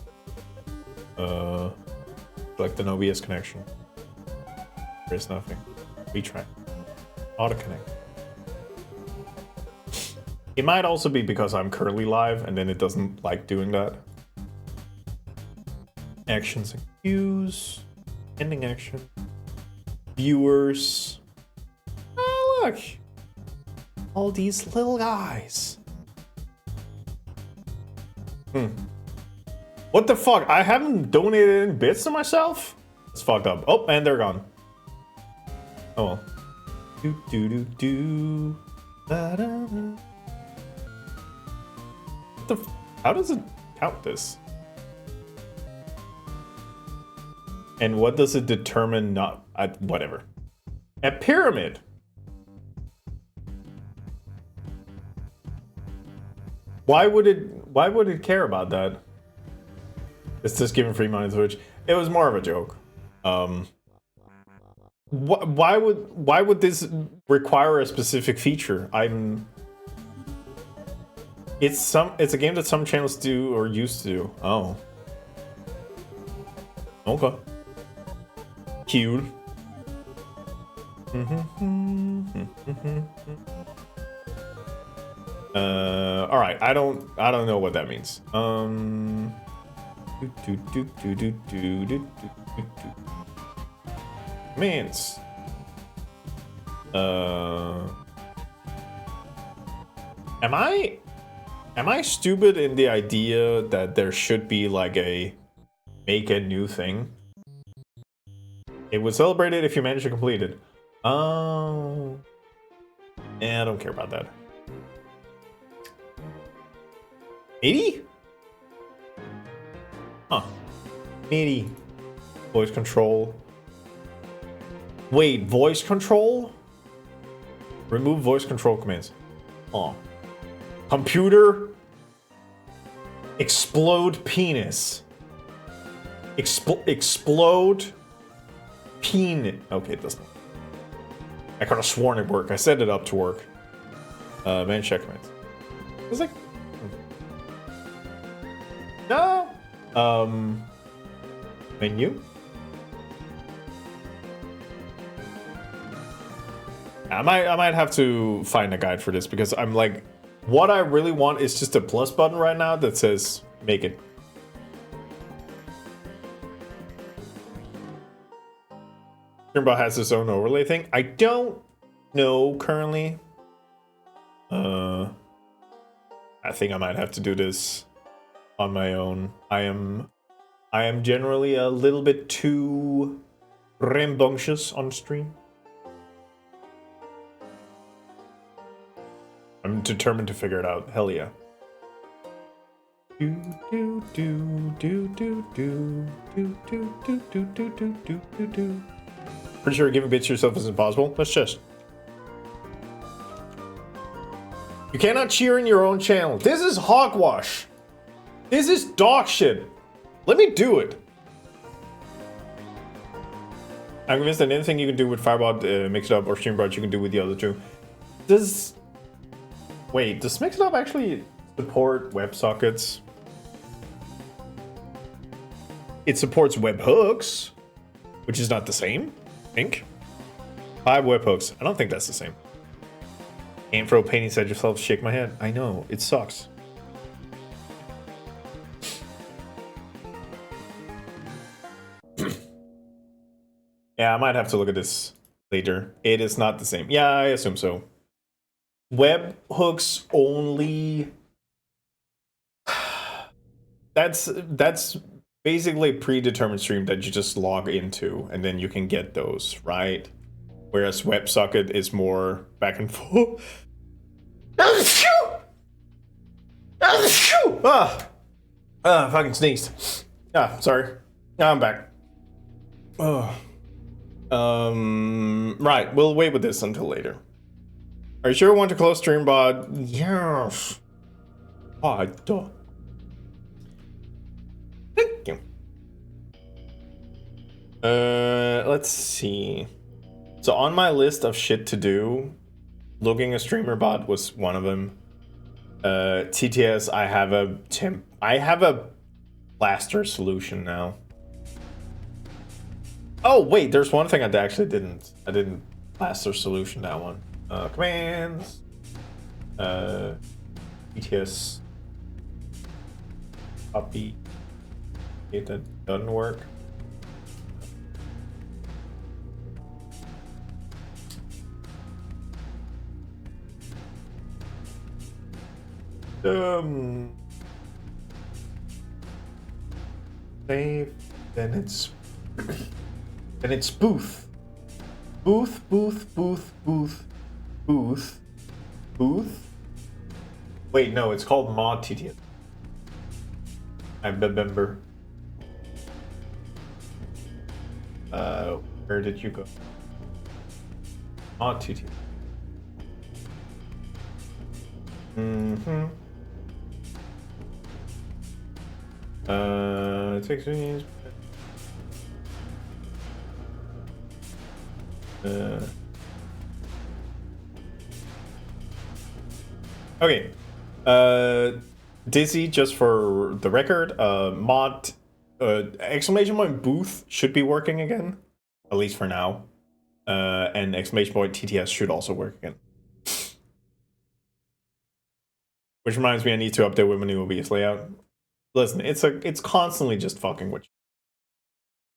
Select an OBS connection. There's nothing. Retry. Auto connect. It might also be because I'm currently live and then it doesn't like doing that. Actions and queues. Ending action. Viewers. Oh, look. All these little guys. What the fuck? I haven't donated any bits to myself? It's fucked up. Oh, and they're gone. Oh well. Do do do do. Da, da, da. How does it count this? And what does it determine not whatever? A pyramid. Why would it care about that? It's just giving free money to Twitch. It was more of a joke. Why would this require a specific feature? It's a game that some channels do or used to do. Oh. Okay. Cute. All right. I don't know what that means. Means. Am I stupid in the idea that there should be like a make a new thing? It was celebrated if you manage to complete it. Oh. I don't care about that. 80? Huh. 80. Voice control. Wait, voice control? Remove voice control commands. Oh. Computer. Explode penis. Explode penis. Okay, it doesn't. I could have sworn it worked. I set it up to work. Man check commands. It was like. No. Menu. I might have to find a guide for this because I'm like, what I really want is just a plus button right now that says make it. Turnbow has its own overlay thing. I don't know currently. I think I might have to do this on my own. I am generally a little bit too rambunctious on stream. I'm determined to figure it out. Hell yeah. Pretty sure giving bits to yourself is impossible. Let's just. You cannot cheer in your own channel. This is hogwash. This is dog shit. Let me do it. I'm convinced that anything you can do with Firebot, Mixup, or Streambright, you can do with the other two. Wait, does Mixup actually support WebSockets? It supports webhooks, which is not the same, I think. 5 webhooks. I don't think that's the same. Can't throw paint inside yourself, shake my head. I know, it sucks. Yeah, I might have to look at this later. It is not the same. Yeah, I assume so. Webhooks only. That's basically a predetermined stream that you just log into, and then you can get those, right? Whereas WebSocket is more back and forth. Fucking sneezed. Sorry. Now I'm back. Oh. Right, we'll wait with this until later. Are you sure you want to close StreamBot? Yes. I do. Thank you. Let's see. So on my list of shit to do, looking a streamer bot was one of them. TTS, I have a plaster solution now. Oh wait, there's one thing I didn't plaster solution that one. Commands. TTS. Copy. Okay, that doesn't work. Save. Then it's booth. Booth. Wait, no, it's called mod TTS. I remember. Where did you go? Mod TTS. It takes me. Okay. Dizzy, just for the record, mod exclamation point booth should be working again, at least for now. And exclamation point TTS should also work again. Which reminds me, I need to update with my new OBS layout. Listen, it's constantly just fucking with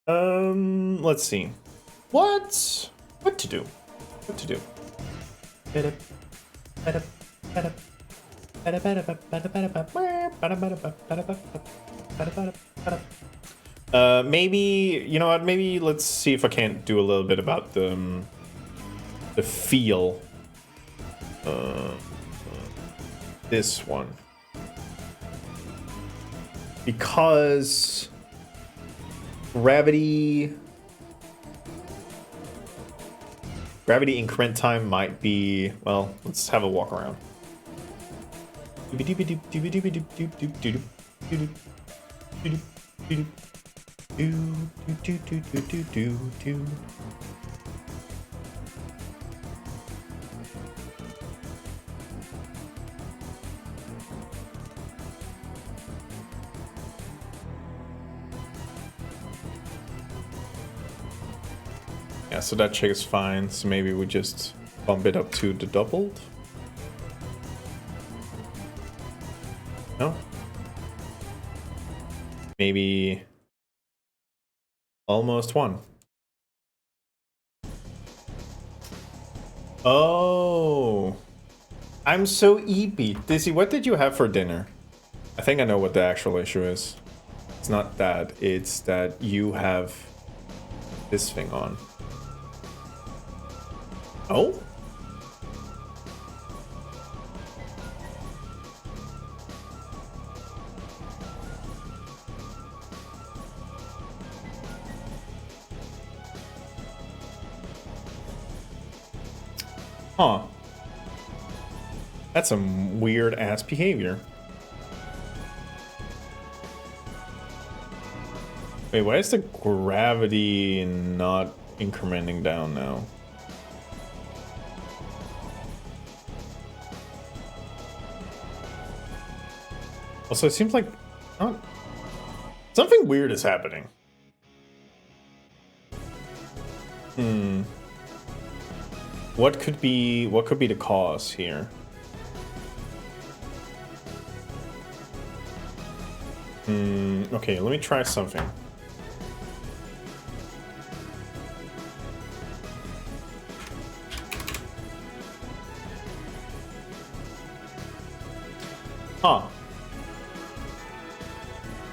you. Let's see. What to do? Maybe, you know what, maybe let's see if I can't do a little bit about the feel. This one. Because gravity increment time might be, well, let's have a walk around. Yeah, so that check is fine. So maybe we just bump it up to the doubled. No? Maybe almost one. Oh, I'm so eepy. Dizzy, what did you have for dinner? I think I know what the actual issue is. It's not that, it's that you have this thing on. Oh? Huh. That's some weird ass behavior. Wait, why is the gravity not incrementing down now? Also, it seems like something weird is happening. What could be the cause here? Okay, let me try something. Huh.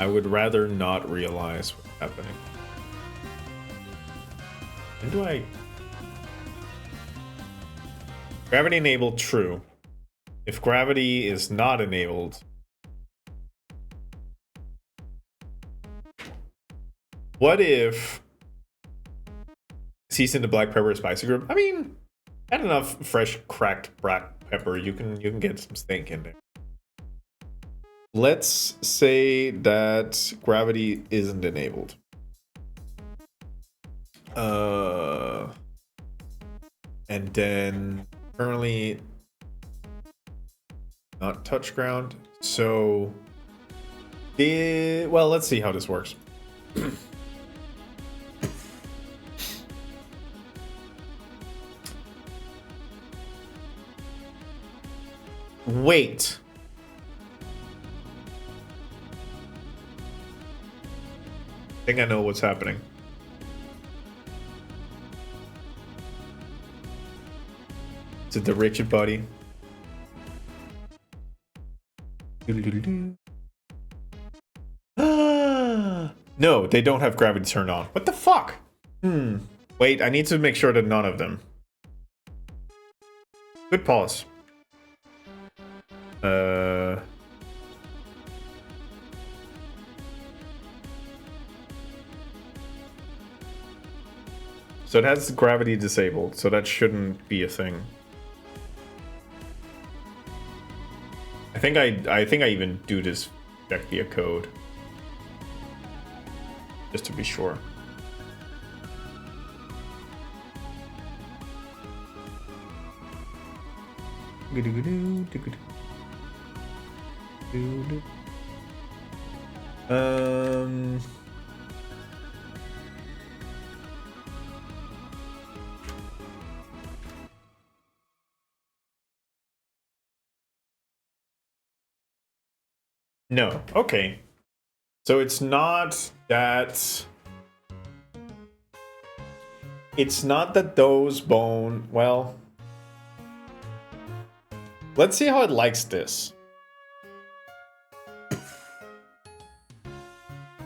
I would rather not realize what's happening. When do I... Gravity enabled, true. If gravity is not enabled... What if... Seasoned to black pepper spicy group? I mean, add enough fresh cracked black pepper, you can get some stink in there. Let's say that gravity isn't enabled. And then currently not touch ground. So well, let's see how this works. Wait. I think I know what's happening. Is it the Richard buddy? No, they don't have gravity turned on. What the fuck? Wait, I need to make sure that none of them. Good pause. So it has gravity disabled, so that shouldn't be a thing. I think I even do this check via code. Just to be sure. No. Okay. So it's not that... It's not that those bone... Well... Let's see how it likes this.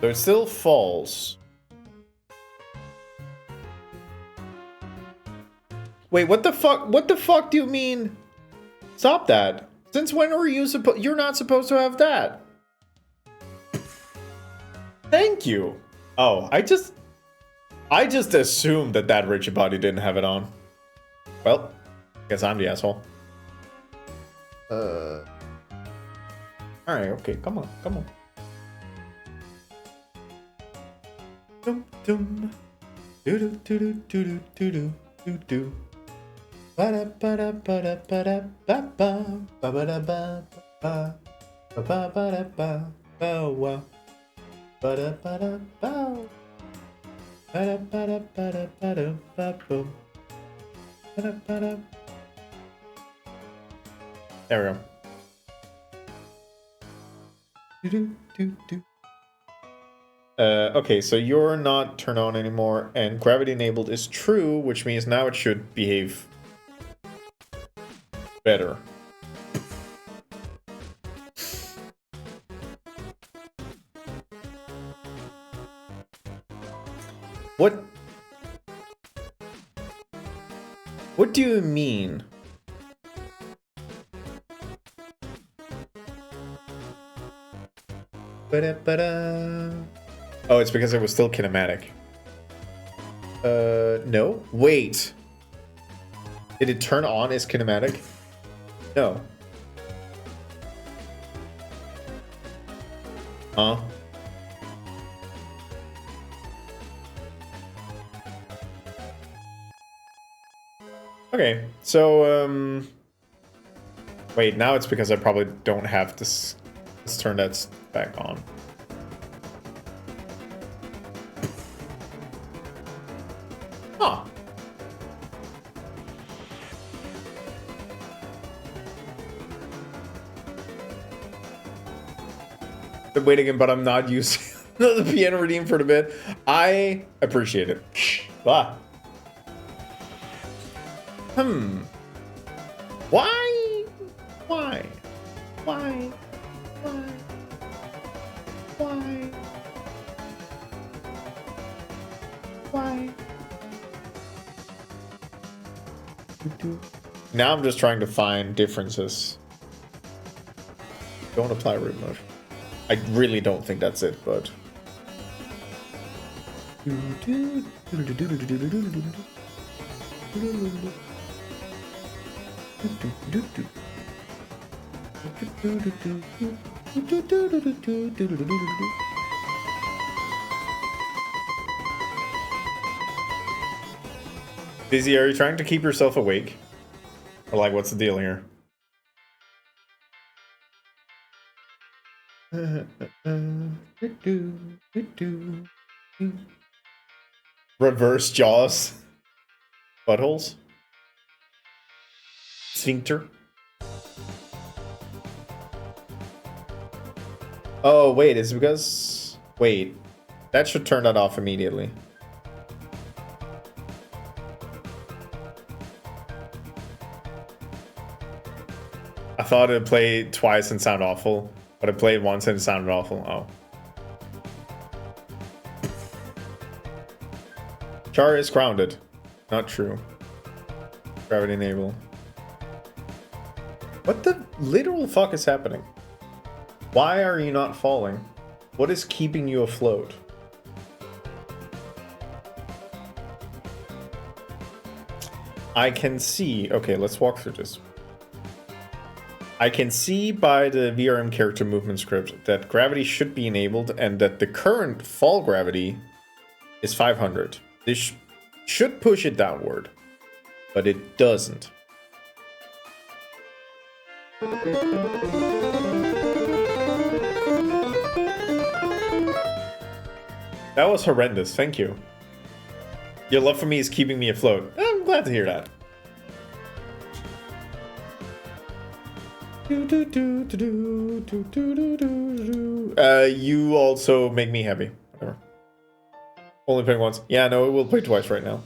So it still falls. Wait, what the fuck? What the fuck do you mean? Stop that. Since when were you you're not supposed to have that? Thank you. Oh, I just assumed that Richard body didn't have it on. Well, guess I'm the asshole. All right, okay, come on. Dum dum, do do do do do do do do do. Ba da ba da ba da ba da ba ba ba ba da ba ba ba ba ba da ba ba wa ba da ba da ba ba da ba da ba da ba da ba boom ba da ba da. There we go. Do. Okay, so you're not turned on anymore, and gravity enabled is true, which means now it should behave better. What do you mean? Ba-da-ba-da. Oh, it's because it was still kinematic. No. Wait. Did it turn on as kinematic? No. Huh? Okay, so, wait, now it's because I probably don't have this. Let's turn that back on. Huh. Been waiting, but I'm not using the piano redeem for the bit. I appreciate it. Ah. Why? Why? Now I'm just trying to find differences. Don't apply root motion. I really don't think that's it, but. Dizzy, are you trying to keep yourself awake? Or like, what's the deal here? Reverse jaws. Buttholes. Sphincter. Oh, wait, it's because... Wait. That should turn that off immediately. I thought it played twice and sound awful, but it played once and it sounded awful. Oh. Char is grounded. Not true. Gravity enable. What the literal fuck is happening? Why are you not falling? What is keeping you afloat? I can see... Okay, let's walk through this. I can see by the VRM character movement script that gravity should be enabled and that the current fall gravity is 500. This should push it downward, but it doesn't. That was horrendous, thank you. Your love for me is keeping me afloat. I'm glad to hear that. You also make me happy. Whatever. Only playing once. Yeah, no, it will play twice right now.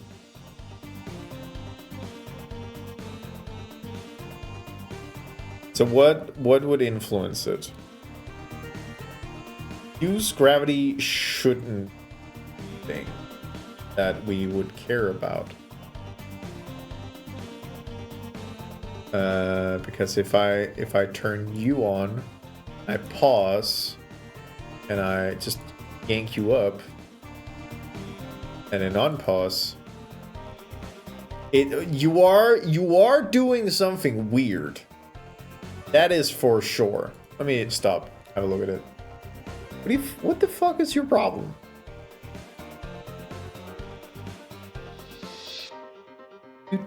So what would influence it? Use gravity shouldn't be thing that we would care about. Because if I turn you on, I pause, and I just yank you up, and then unpause. You are doing something weird. That is for sure. Let me stop. Have a look at it. What the fuck is your problem? Do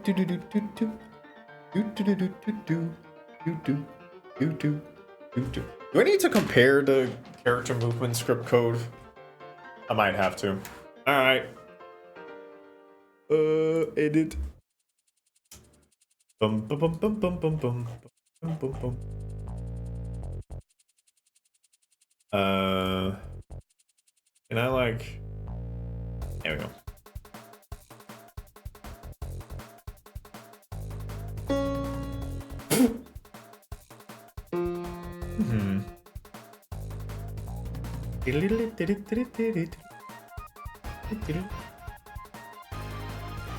I need to compare the character movement script code? I might have to. Alright. Edit. Bum bum bum bum bum bum bum bum bum bum. Can I like... There we go.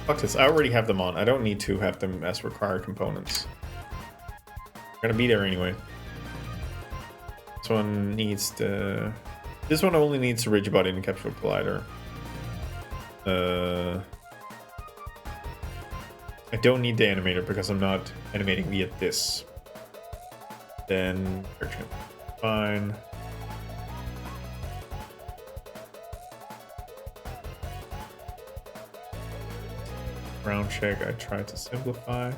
Fuck this, I already have them on. I don't need to have them as required components. They're gonna be there anyway. This one needs the... This one only needs the rigid body and capsule collider. I don't need the animator because I'm not animating via this. Then fine. Ground check, I tried to simplify.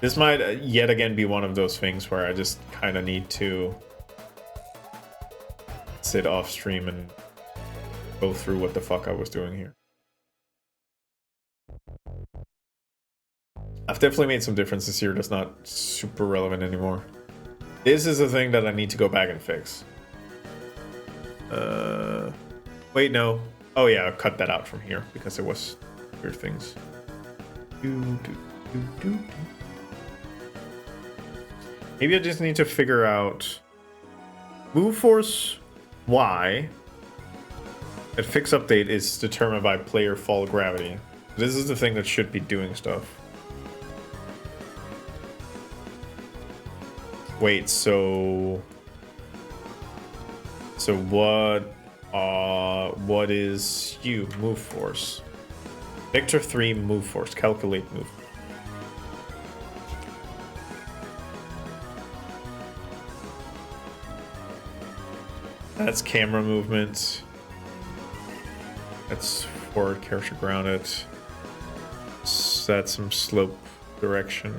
This might yet again be one of those things where I just kind of need to sit off stream and go through what the fuck I was doing here. I've definitely made some differences here that's not super relevant anymore. This is a thing that I need to go back and fix. Wait, no. Oh yeah, I cut that out from here because it was weird things. Maybe I just need to figure out move force why that fix update is determined by player fall gravity. This is the thing that should be doing stuff. Wait, so what is you move force? Vector 3 move force, calculate move. That's camera movement. That's forward character grounded. That's some slope direction.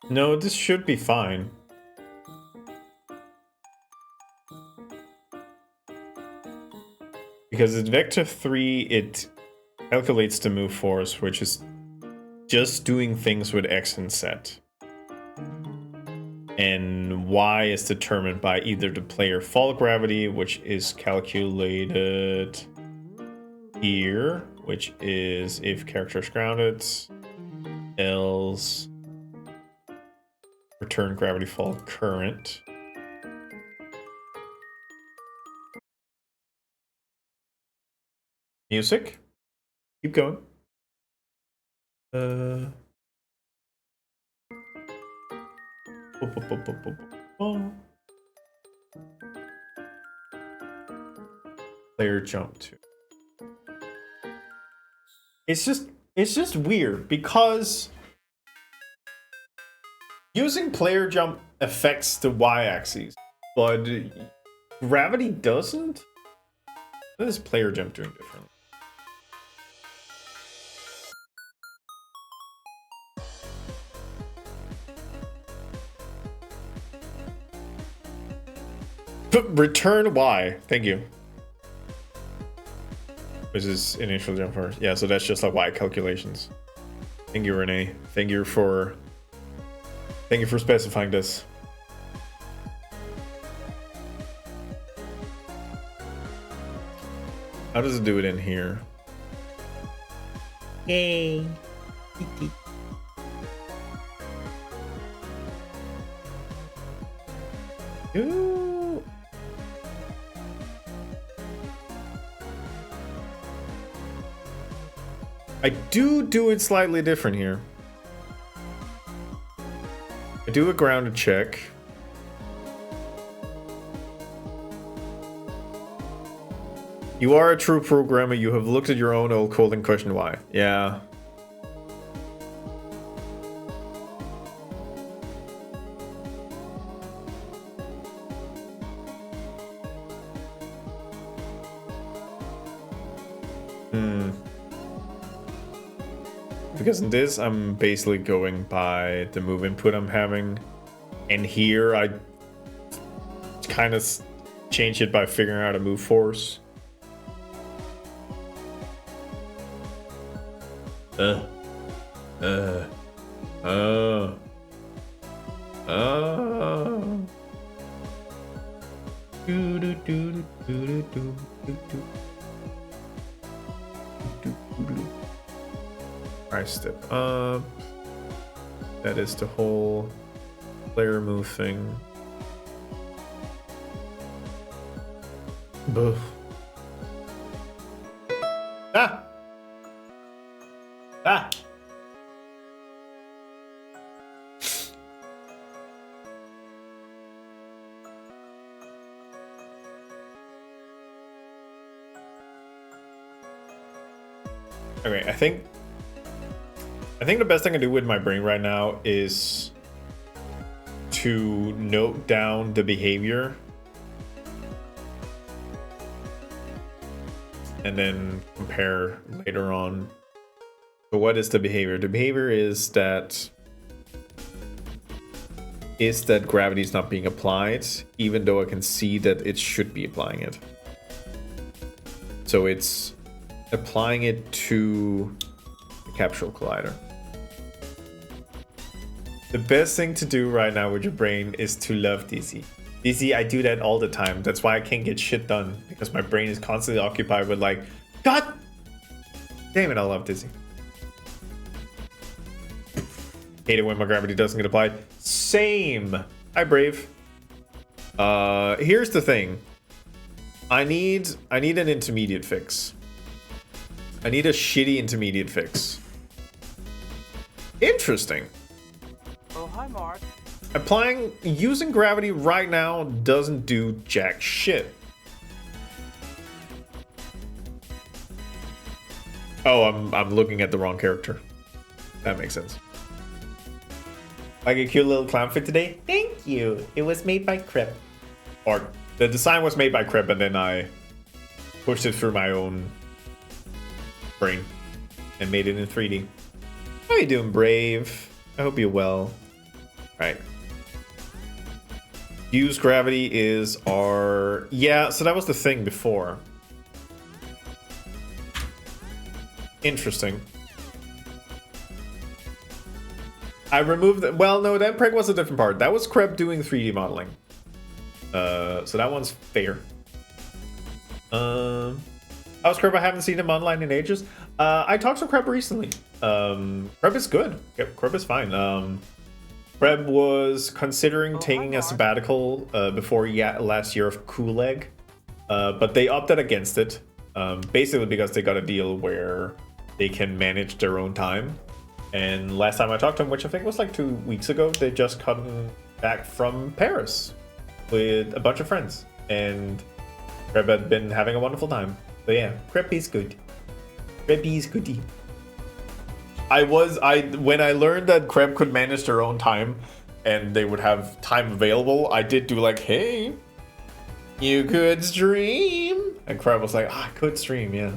No, this should be fine. Because at Vector 3, it calculates the move force, which is just doing things with X and Z. And Y is determined by either the player fall gravity, which is calculated here, which is if character is grounded, else return gravity fall current. Music. Keep going. Player jump to. It's just weird because using player jump affects the y-axis, but gravity doesn't. What is player jump doing differently? Return Y. Thank you. This is initial jump first. Yeah, so that's just like Y calculations. Thank you, Renee. Thank you for specifying this. How does it do it in here? Yay. Ooh. I do it slightly different here. I do a grounded check. You are a true programmer. You have looked at your own old code and questioned why. Yeah. Because in this, I'm basically going by the move input I'm having. And here, I kind of change it by figuring out a move force. I step up. That is the whole player move thing. Buh. Ah! Ah! Okay, I think the best thing I can do with my brain right now is to note down the behavior and then compare later on. So what is the behavior? The behavior is that gravity is not being applied, even though I can see that it should be applying it. So it's applying it to the capsule collider. The best thing to do right now with your brain is to love Dizzy. Dizzy, I do that all the time. That's why I can't get shit done, because my brain is constantly occupied with like, God damn it, I love Dizzy. Hate it when my gravity doesn't get applied. Same. Hi, Brave. Here's the thing. I need an intermediate fix. I need a shitty intermediate fix. Interesting. Oh, hi, Mark. Using gravity right now doesn't do jack shit. Oh, I'm looking at the wrong character. That makes sense. Like a cute little clown fit today? Thank you. It was made by Crep. Or the design was made by Crep, and then I pushed it through my own brain and made it in 3D. How you doing, Brave? I hope you're well. Right. Use gravity is our... Yeah, so that was the thing before. Interesting. I removed... Well, no, that preg was a different part. That was Crep doing 3D modeling. So that one's fair. How's Crep? I haven't seen him online in ages. I talked to Crep recently. Crep is good. Yep, Crep is fine. Crep was considering taking a sabbatical before last year of Cool Egg, but they opted against it, basically because they got a deal where they can manage their own time. And last time I talked to him, which I think was like 2 weeks ago, they just come back from Paris with a bunch of friends, and Crep had been having a wonderful time. So yeah, Crep is good. Crep is goody. When I learned that Crep could manage their own time and they would have time available, I did do like, hey, you could stream. And Crep was like, I could stream, yeah.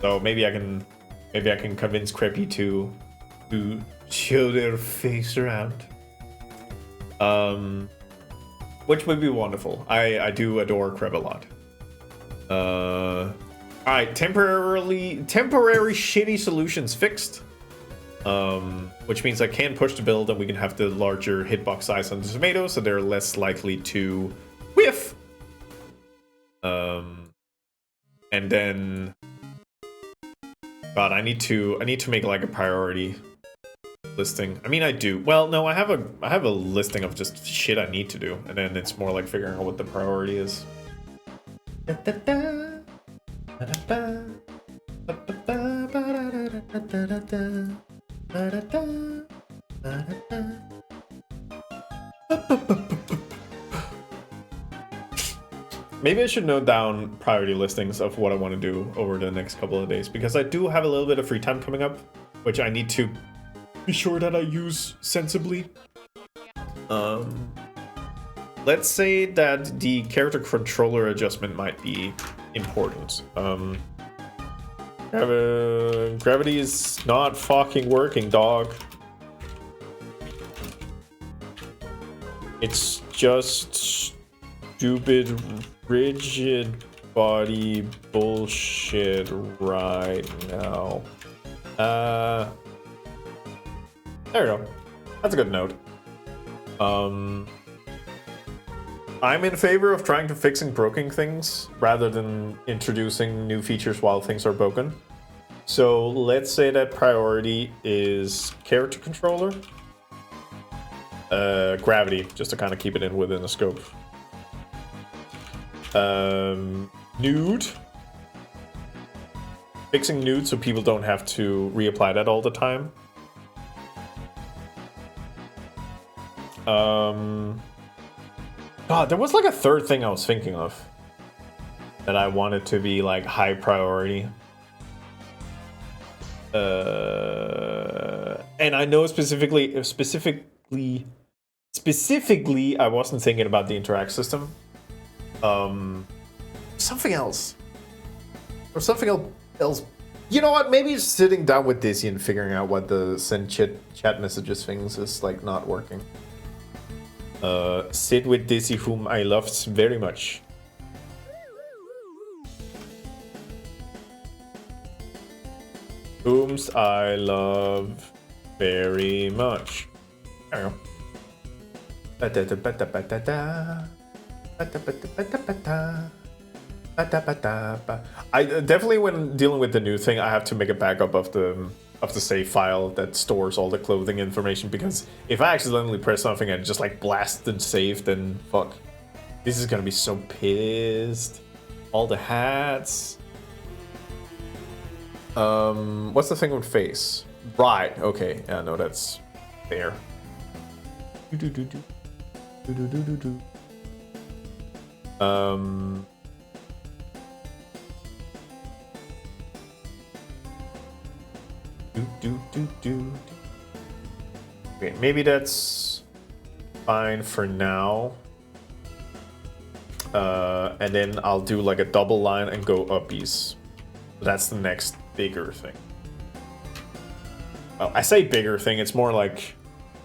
So maybe I can convince Creppy to show their face around. Which would be wonderful. I do adore Crep a lot. Alright, temporary shitty solutions fixed. Which means I can push the build and we can have the larger hitbox size on the tomatoes, so they're less likely to whiff. And then, God, I need to make like a priority listing. I mean, I do. Well, no, I have a listing of just shit I need to do, and then it's more like figuring out what the priority is. Maybe I should note down priority listings of what I want to do over the next couple of days, because I do have a little bit of free time coming up, which I need to be sure that I use sensibly. Let's say that the character controller adjustment might be important. Gravity is not fucking working, dog. It's just stupid rigid body bullshit right now. There we go. That's a good note. I'm in favor of trying to fixing broken things rather than introducing new features while things are broken. So let's say that priority is character controller, gravity, just to kind of keep it in within the scope. Nude. Fixing nude so people don't have to reapply that all the time. God, there was like a third thing I was thinking of that I wanted to be like high priority. And I know specifically Specifically, I wasn't thinking about the interact system. Something else. Or something else. You know what? Maybe sitting down with Dizzy and figuring out what the send chat messages things is like not working. Sit with Dizzy, whom I loved very much. Whom's I love very much. There we go. I definitely, when dealing with the new thing, I have to make a backup of the save file that stores all the clothing information, because if I accidentally press something and just like blast and save, then fuck. This is gonna be so pissed. All the hats. What's the thing with face? Right, okay. Yeah, no, that's fair. Okay, maybe that's fine for now. And then I'll do like a double line and go uppies. That's the next bigger thing. Well, I say bigger thing, it's more like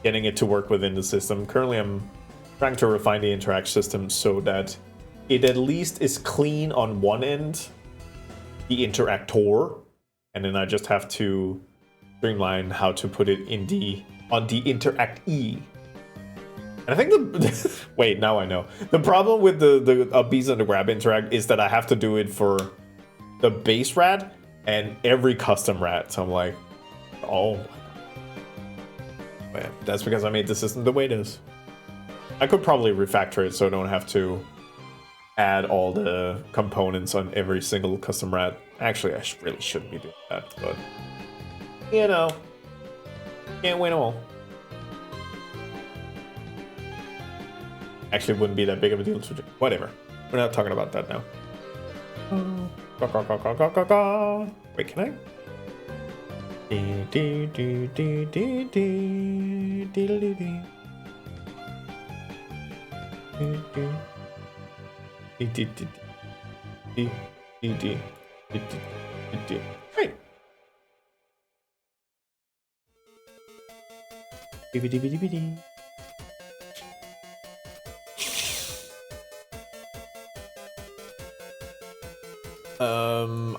getting it to work within the system. Currently, I'm trying to refine the interact system so that it at least is clean on one end, the interactor, and then I just have to streamline how to put it in on the interactee. And I think the wait, now I know. The problem with the upbeats and the grab interact is that I have to do it for the base rat and every custom rat. So I'm like, oh my god. Man, that's because I made the system the way it is. I could probably refactor it so I don't have to add all the components on every single custom rat. Actually, I really shouldn't be doing that, but you know, can't win all. Actually, wouldn't be that big of a deal to do. Whatever. We're not talking about that now. Wait, can I? Hey.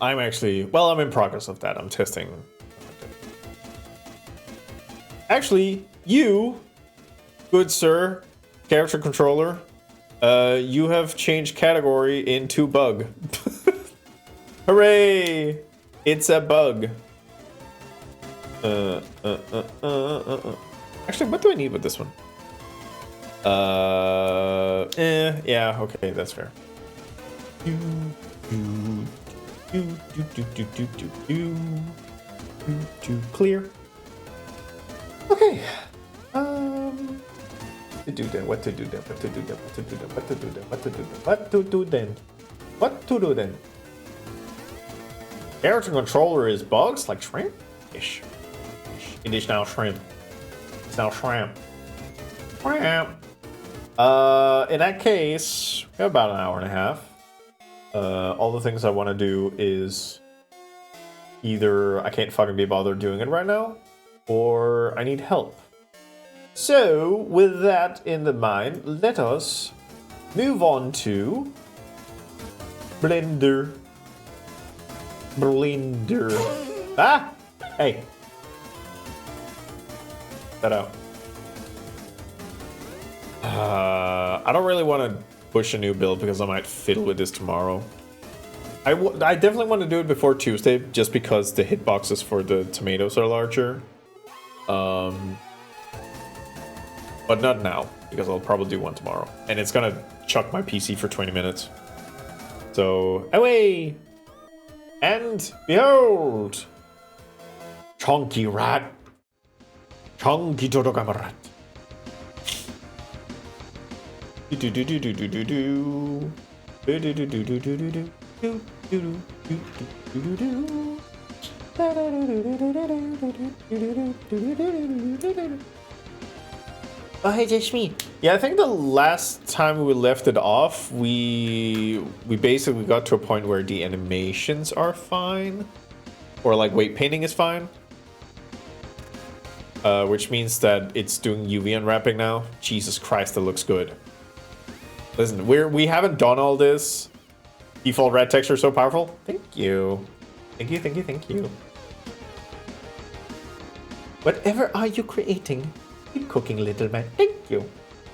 I'm actually, well, I'm in progress of that. I'm testing. Actually, you, good sir, character controller, you have changed category into bug. Hooray! It's a bug. Actually, what do I need with this one? Yeah, okay, that's fair. Clear. Okay. What to do then? What to do then? What to do then? What to do then? What to do then? What to do then? What to do then? What to do then? Character controller is bugs like shrimp? Ish. It is now shrimp. It's now shrimp. Shrimp. In that case, we have about an hour and a half. All the things I want to do is either I can't fucking be bothered doing it right now, or I need help. So, with that in the mind, let us move on to Blender. Blender. Ah! Hey. Shut up. I don't really want to push a new build because I might fiddle with this tomorrow. I definitely want to do it before Tuesday just because the hitboxes for the tomatoes are larger. But not now, because I'll probably do one tomorrow. And it's gonna chuck my PC for 20 minutes. So, away! And behold! Chunky rat! Chunky Totokama rat! Oh, hey, just me. Yeah, I think the last time we left it off, we basically got to a point where the animations are fine. Or like weight painting is fine. Which means that it's doing UV unwrapping now. Jesus Christ, that looks good. Listen, we haven't done all this. Default red texture so powerful. Thank you. Thank you, thank you, thank you. Whatever are you creating? Keep cooking, little man. Thank you.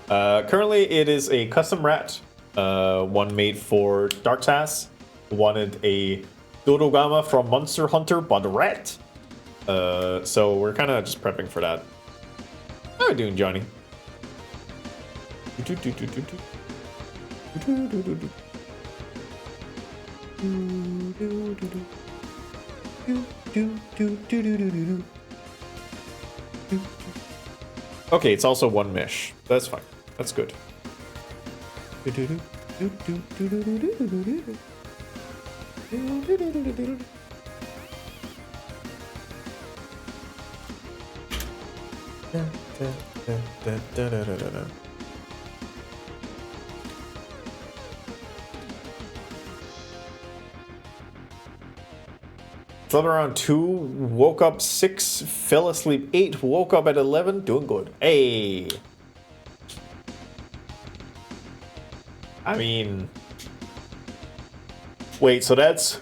Currently, it is a custom rat. One made for Dark Sass. Wanted a Dodogama from Monster Hunter, but a rat. So we're kind of just prepping for that. How are you doing, Johnny? Okay, it's also one mesh. That's fine. That's good. Slept around 2, woke up 6, fell asleep 8, woke up at 11, doing good. Hey! I mean... Wait, so that's...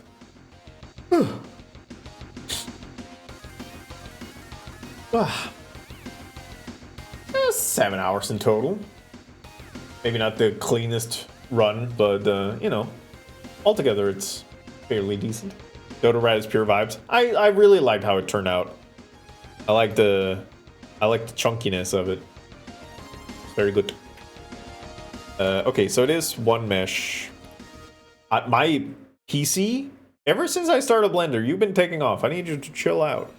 7 hours in total. Maybe not the cleanest run, but, you know, altogether it's fairly decent. Dodo Rat is pure vibes. I really liked how it turned out. I like the chunkiness of it. It's very good. Okay, so it is one mesh. My PC, ever since I started Blender, you've been taking off. I need you to chill out.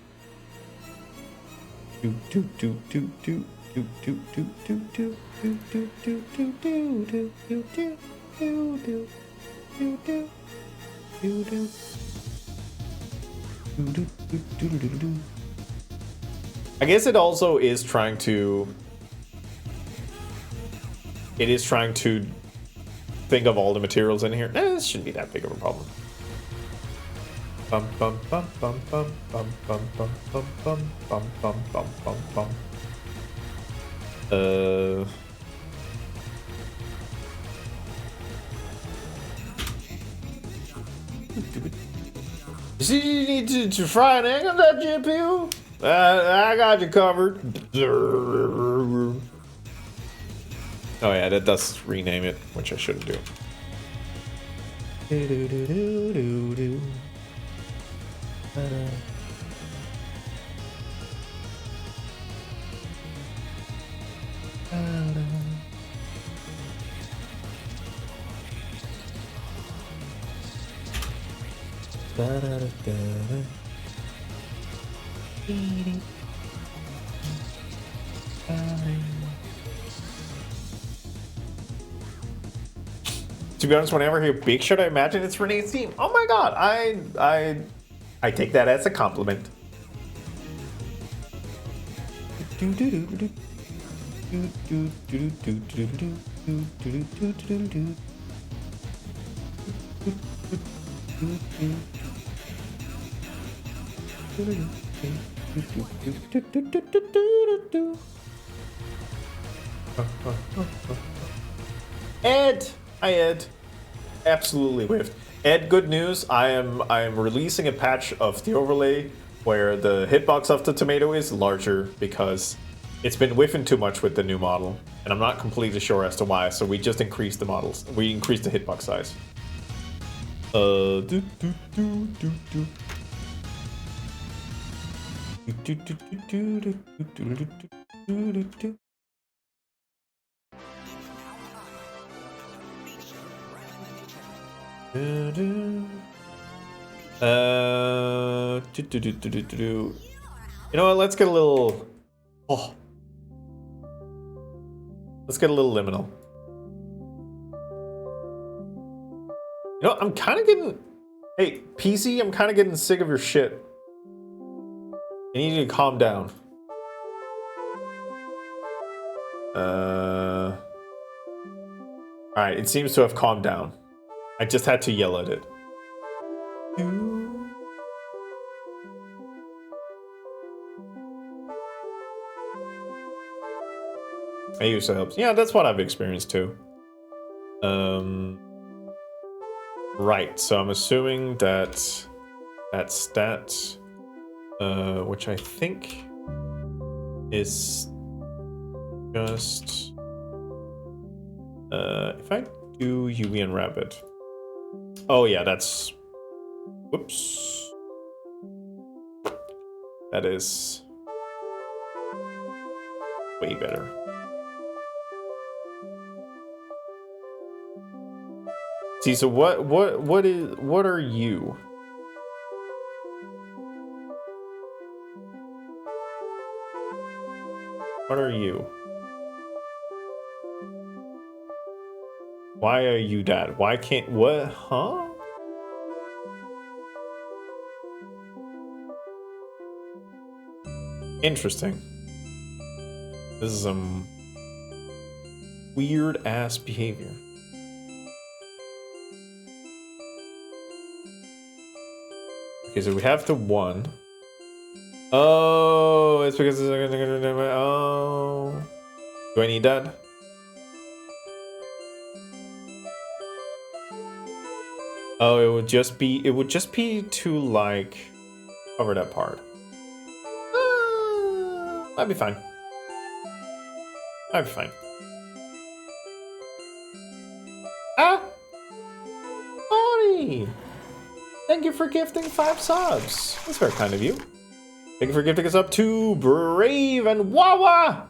I guess it also is trying to... It is trying to think of all the materials in here. This shouldn't be that big of a problem. Bum bum bum bum bum bum bum bum bum bum bum bum bum bum bum. You see, you need to fry an egg on that GPU? I got you covered. Oh yeah, that does rename it, which I shouldn't do. To be honest, whenever I hear Big Shot, I imagine it's Renee's theme. Oh my god, I take that as a compliment. Ed! Hi Ed. Absolutely whiffed. Ed, good news. I am releasing a patch of the overlay where the hitbox of the tomato is larger because it's been whiffing too much with the new model. And I'm not completely sure as to why, so we just increased the models. We increased the hitbox size. You know what? Let's get a little. Oh, let's get a little liminal. You know, I'm kind of getting. Hey, PC, I'm kind of getting sick of your shit. I need you to calm down. Alright, it seems to have calmed down. I just had to yell at it. I use it helps. Yeah, that's what I've experienced too. Right, so I'm assuming that that stat, which I think is just if I do UV and Rapid. Oh yeah, that's whoops. That is way better. See, so what are you? What are you? Why are you that? Why can't what? Huh? Interesting. This is some weird ass behavior. Okay, so we have the 1. Oh, it's because it's oh. Do I need that? Oh, it would just be to like cover that part. That'd be fine. That'd be fine. Ah! Bonnie! Thank you for gifting 5 subs. That's very kind of you. Thank you for gifting us up to Brave and Wawa!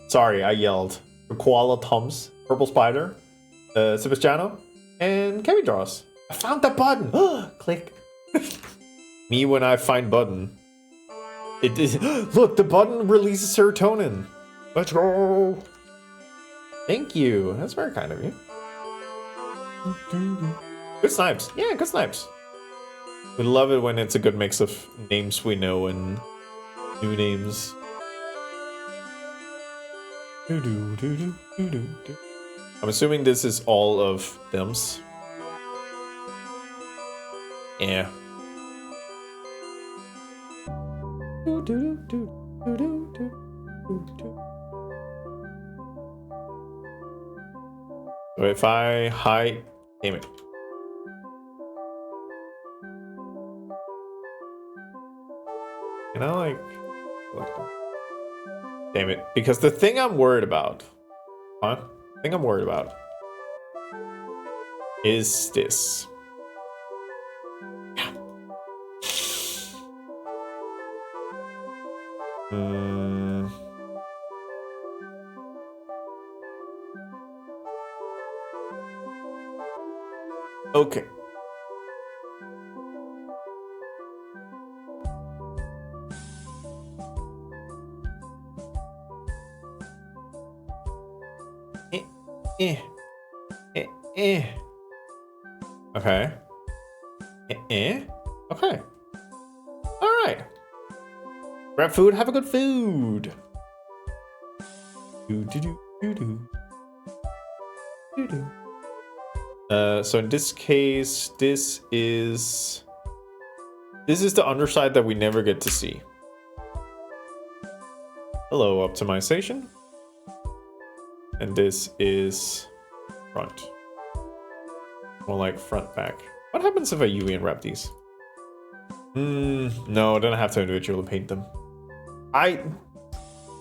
Sorry, I yelled. Koala Tums, Purple Spider, Sebastiano, and Kevin Draws. I found the button! Click. Me when I find button. It is. Look, the button releases serotonin. Let's go. Thank you. That's very kind of you. Good snipes. Yeah, good snipes. We love it when it's a good mix of names we know and new names. I'm assuming this is all of them's. Yeah. So if I hide, damn it. Can I like damn it, because the thing I'm worried about, is this. Okay. Okay. Okay. All right. Grab food. Have a good food. So in this case, this is the underside that we never get to see. Hello, optimization. And this is front. More like front back. What happens if I UV and wrap these? No, then I have to individually paint them.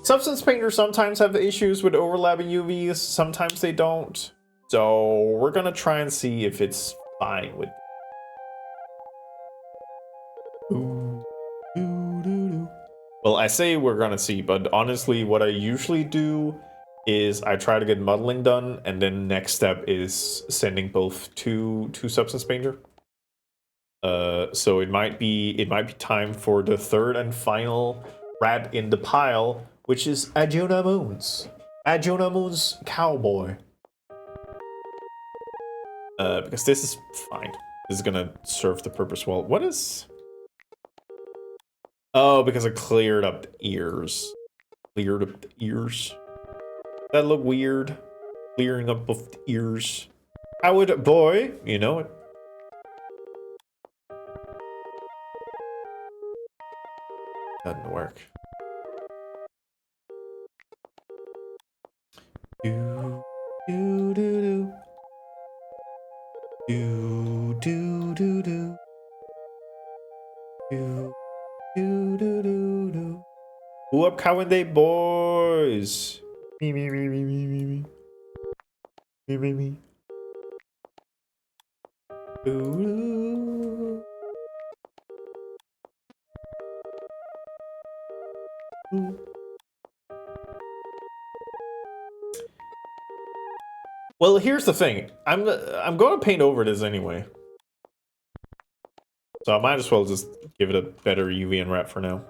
Substance painters sometimes have issues with overlapping UVs, sometimes they don't. So we're gonna try and see if it's fine with well, I say we're gonna see, but honestly what I usually do is I try to get modeling done, and then next step is sending both to Substance Painter. So it might be time for the third and final rat in the pile, which is Arjuna Moons. Arjuna Moons Cowboy. Because this is fine. This is gonna serve the purpose well. What is... Oh, because I cleared up the ears. Cleared up the ears. That look weird. Clearing up both ears. Howard boy, you know it. Doesn't work. Do do do do do do do do do do do do. Who up Cowan boys? Me me me me me me me me me me. Ooh. Ooh. Well, here's the thing. I'm going to paint over this anyway. So I might as well just give it a better UV and wrap for now.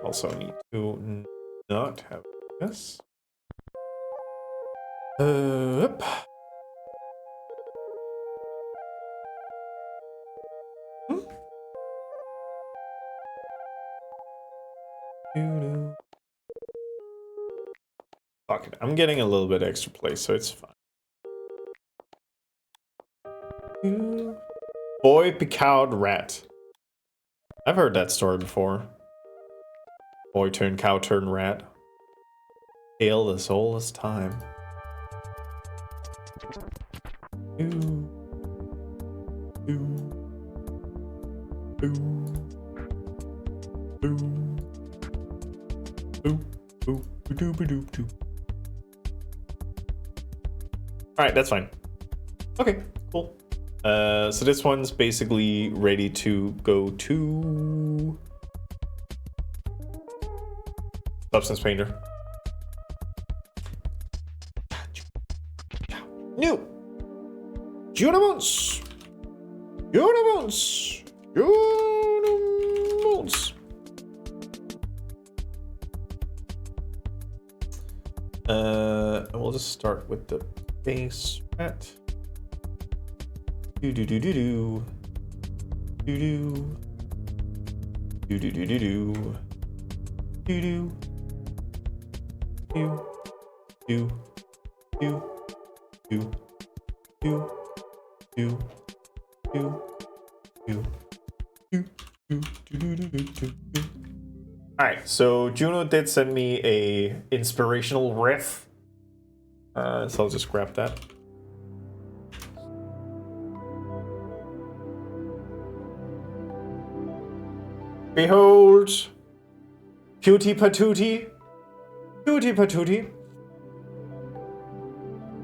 Also need to not have this. Up. Fuck it. I'm getting a little bit extra place, so it's fine. Boy Picowed Rat. I've heard that story before. Boy turned cow turned rat. Tale the soulless time. Ooh. Ooh. Ooh. Ooh. Ooh. Ooh. Doo. Alright, that's fine. Okay, cool. So this one's basically ready to go to Substance Painter. New Junabones! Junabones! Junabones! We'll just start with the base rat. Do do do do do. Do do. Do do do do do. Do do. Do. Do. Do. Do. Do. Do. Do. Do. Do. Do. Do. Alright, so Juno did send me a inspirational riff. So I'll just grab that. Behold, Cutie Patootie. Cutie Patootie.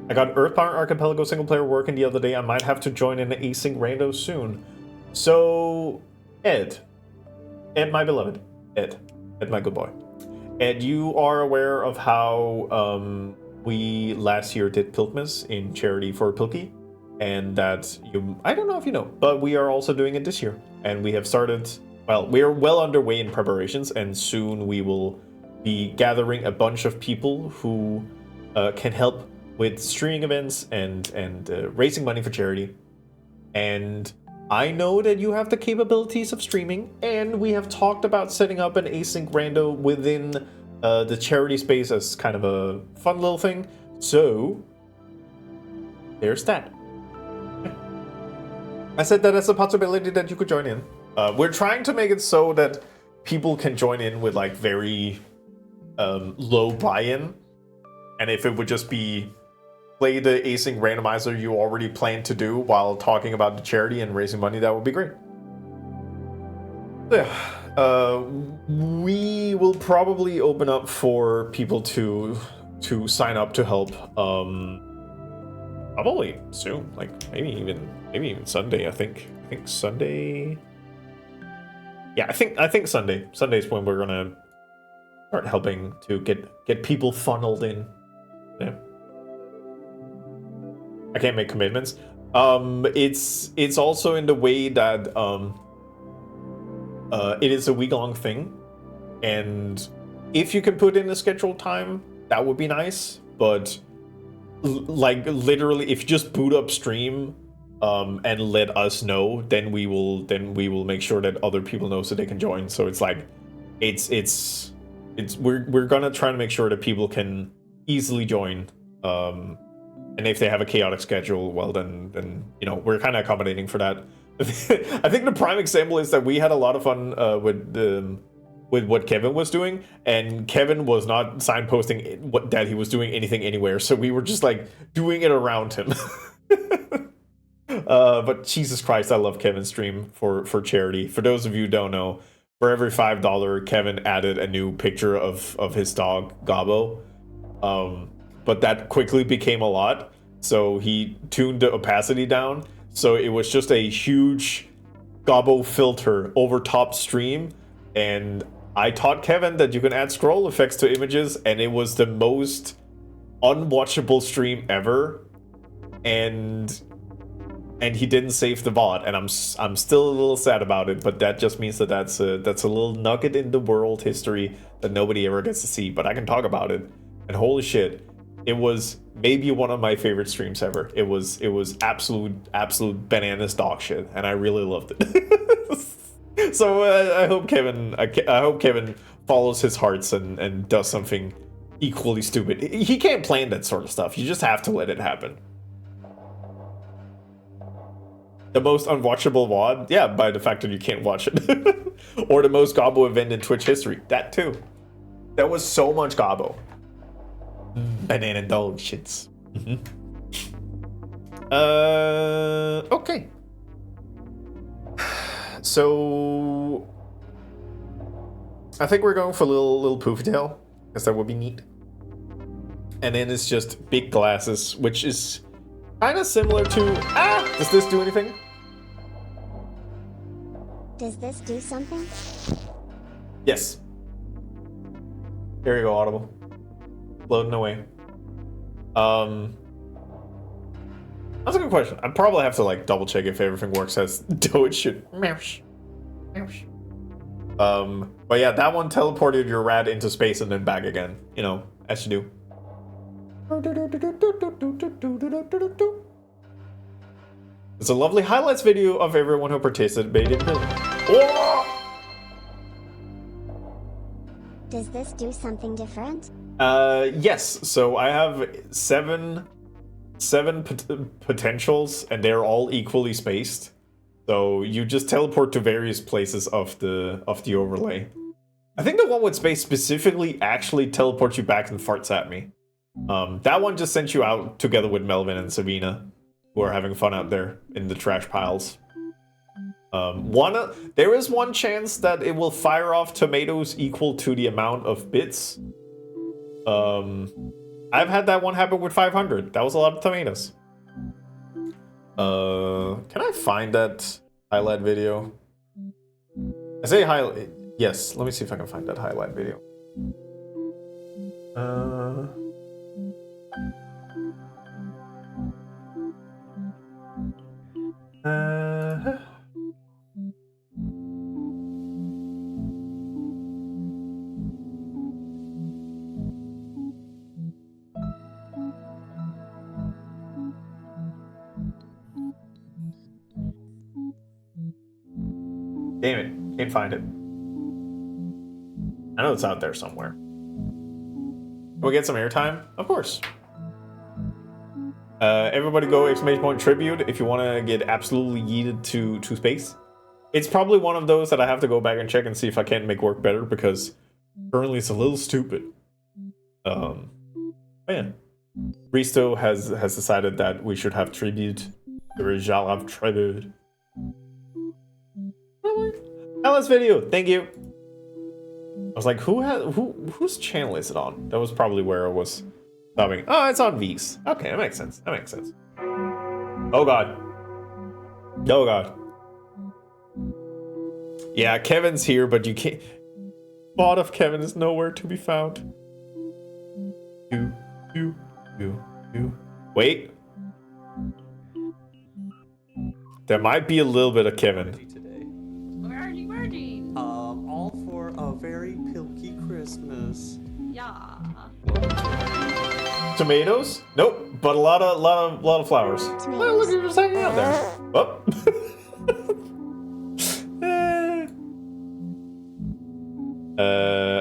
I got Earthbound Archipelago single player working the other day. I might have to join in an async rando soon. So, Ed, my beloved, Ed, my good boy. Ed, you are aware of how we last year did Pilkmas in charity for Pilky, and that I don't know if you know, but we are also doing it this year, and we have started. Well, we are well underway in preparations, and soon we will be gathering a bunch of people who can help with streaming events and raising money for charity. And I know that you have the capabilities of streaming, and we have talked about setting up an async rando within the charity space as kind of a fun little thing. So there's that. I said that as a possibility that you could join in. We're trying to make it so that people can join in with like very low buy-in, and if it would just be play the async randomizer you already planned to do while talking about the charity and raising money, that would be great. Yeah, we will probably open up for people to sign up to help. Probably soon, like maybe even Sunday. I think Sunday. Yeah, I think Sunday. Sunday's when we're gonna start helping to get people funneled in. Yeah. I can't make commitments. It's also in the way that it is a week-long thing, and if you can put in a scheduled time, that would be nice. But like literally, if you just boot up stream, and let us know, then we will make sure that other people know so they can join. So it's like, we're gonna try to make sure that people can easily join. And if they have a chaotic schedule, well then you know, we're kind of accommodating for that. I think the prime example is that we had a lot of fun with what Kevin was doing, and Kevin was not signposting that he was doing anything anywhere, so we were just like doing it around him. But Jesus Christ, I love Kevin's stream for charity. For those of you who don't know, for every $5, Kevin added a new picture of his dog Gobbo. But that quickly became a lot, so he tuned the opacity down, so it was just a huge Gobbo filter over top stream. And I taught Kevin that you can add scroll effects to images, and it was the most unwatchable stream ever. And he didn't save the VOD, and I'm still a little sad about it. But that just means that that's a little nugget in the world history that nobody ever gets to see. But I can talk about it, and holy shit, it was maybe one of my favorite streams ever. It was absolute bananas dog shit, and I really loved it. So I hope Kevin follows his hearts and does something equally stupid. He can't plan that sort of stuff. You just have to let it happen. The most unwatchable VOD? Yeah, by the fact that you can't watch it. Or the most Gobbo event in Twitch history. That too. That was so much Gobbo. Banana dog shits. Okay. So I think we're going for a little poofy tail, because that would be neat. And then it's just big glasses, which is kind of similar to... Does this do anything? Does this do something? Yes. Here you go, Audible. Loading away. That's a good question. I probably have to like double check if everything works as though it should. But yeah, that one teleported your rat into space and then back again. You know, as you do. It's a lovely highlights video of everyone who participated. Does this do something different? Yes. So I have seven potentials, and they're all equally spaced. So you just teleport to various places of the overlay. I think the one with space specifically actually teleports you back and farts at me. That one just sent you out together with Melvin and Sabina, who are having fun out there in the trash piles. There is one chance that it will fire off tomatoes equal to the amount of bits. I've had that one happen with 500. That was a lot of tomatoes. Can I find that highlight video? I say highlight. Yes, let me see if I can find that highlight video. Damn it, can't find it. I know it's out there somewhere. Can we get some airtime? Of course. Everybody go !tribute if you want to get absolutely yeeted to space. It's probably one of those that I have to go back and check and see if I can't make work better, because currently it's a little stupid. Man. Risto has decided that we should have tribute. We shall have tribute. Alice video, thank you. I was like, whose channel is it on? That was probably where it was stopping. Oh, it's on V's. Okay, that makes sense. That makes sense. Oh god. Oh god. Yeah, Kevin's here, but you can't. Bot of Kevin is nowhere to be found. Wait. There might be a little bit of Kevin. All for a very pilky Christmas. Yeah. tomatoes? Nope, but a lot of flowers. Well, look, you're just hanging out there. Oh.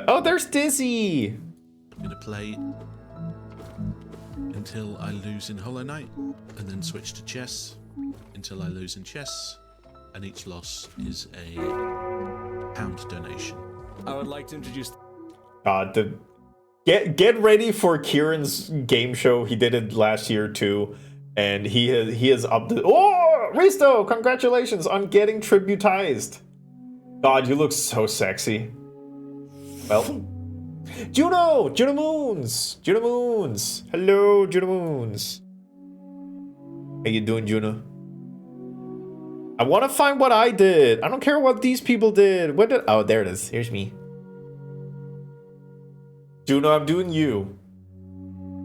Oh, there's Dizzy. I'm gonna play until I lose in Hollow Knight, and then switch to chess until I lose in chess, and each loss is a £1 donation. I would like to introduce. Get ready for Kieran's game show. He did it last year too, and he has up the. Oh, Risto! Congratulations on getting tributized. God, you look so sexy. Well, Juno Moons. Hello, Juno Moons. How you doing, Juno? I want to find what I did. I don't care what these people did. What did? Oh, there it is. Here's me. Juno, I'm doing you.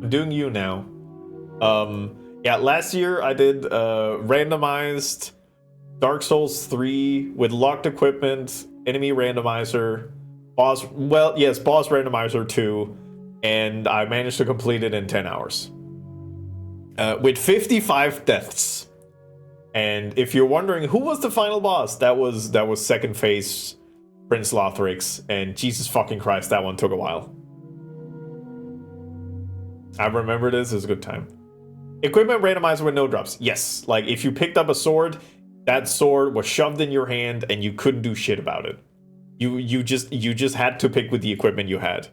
I'm doing you now. Yeah, last year I did randomized Dark Souls 3 with locked equipment, enemy randomizer, boss randomizer 2, and I managed to complete it in 10 hours. With 55 deaths. And if you're wondering who was the final boss, that was second phase Prince Lothrix, and Jesus fucking Christ, that one took a while. I remember this. It was a good time. Equipment randomizer with no drops. Yes, like if you picked up a sword, that sword was shoved in your hand and you couldn't do shit about it. You just had to pick with the equipment you had.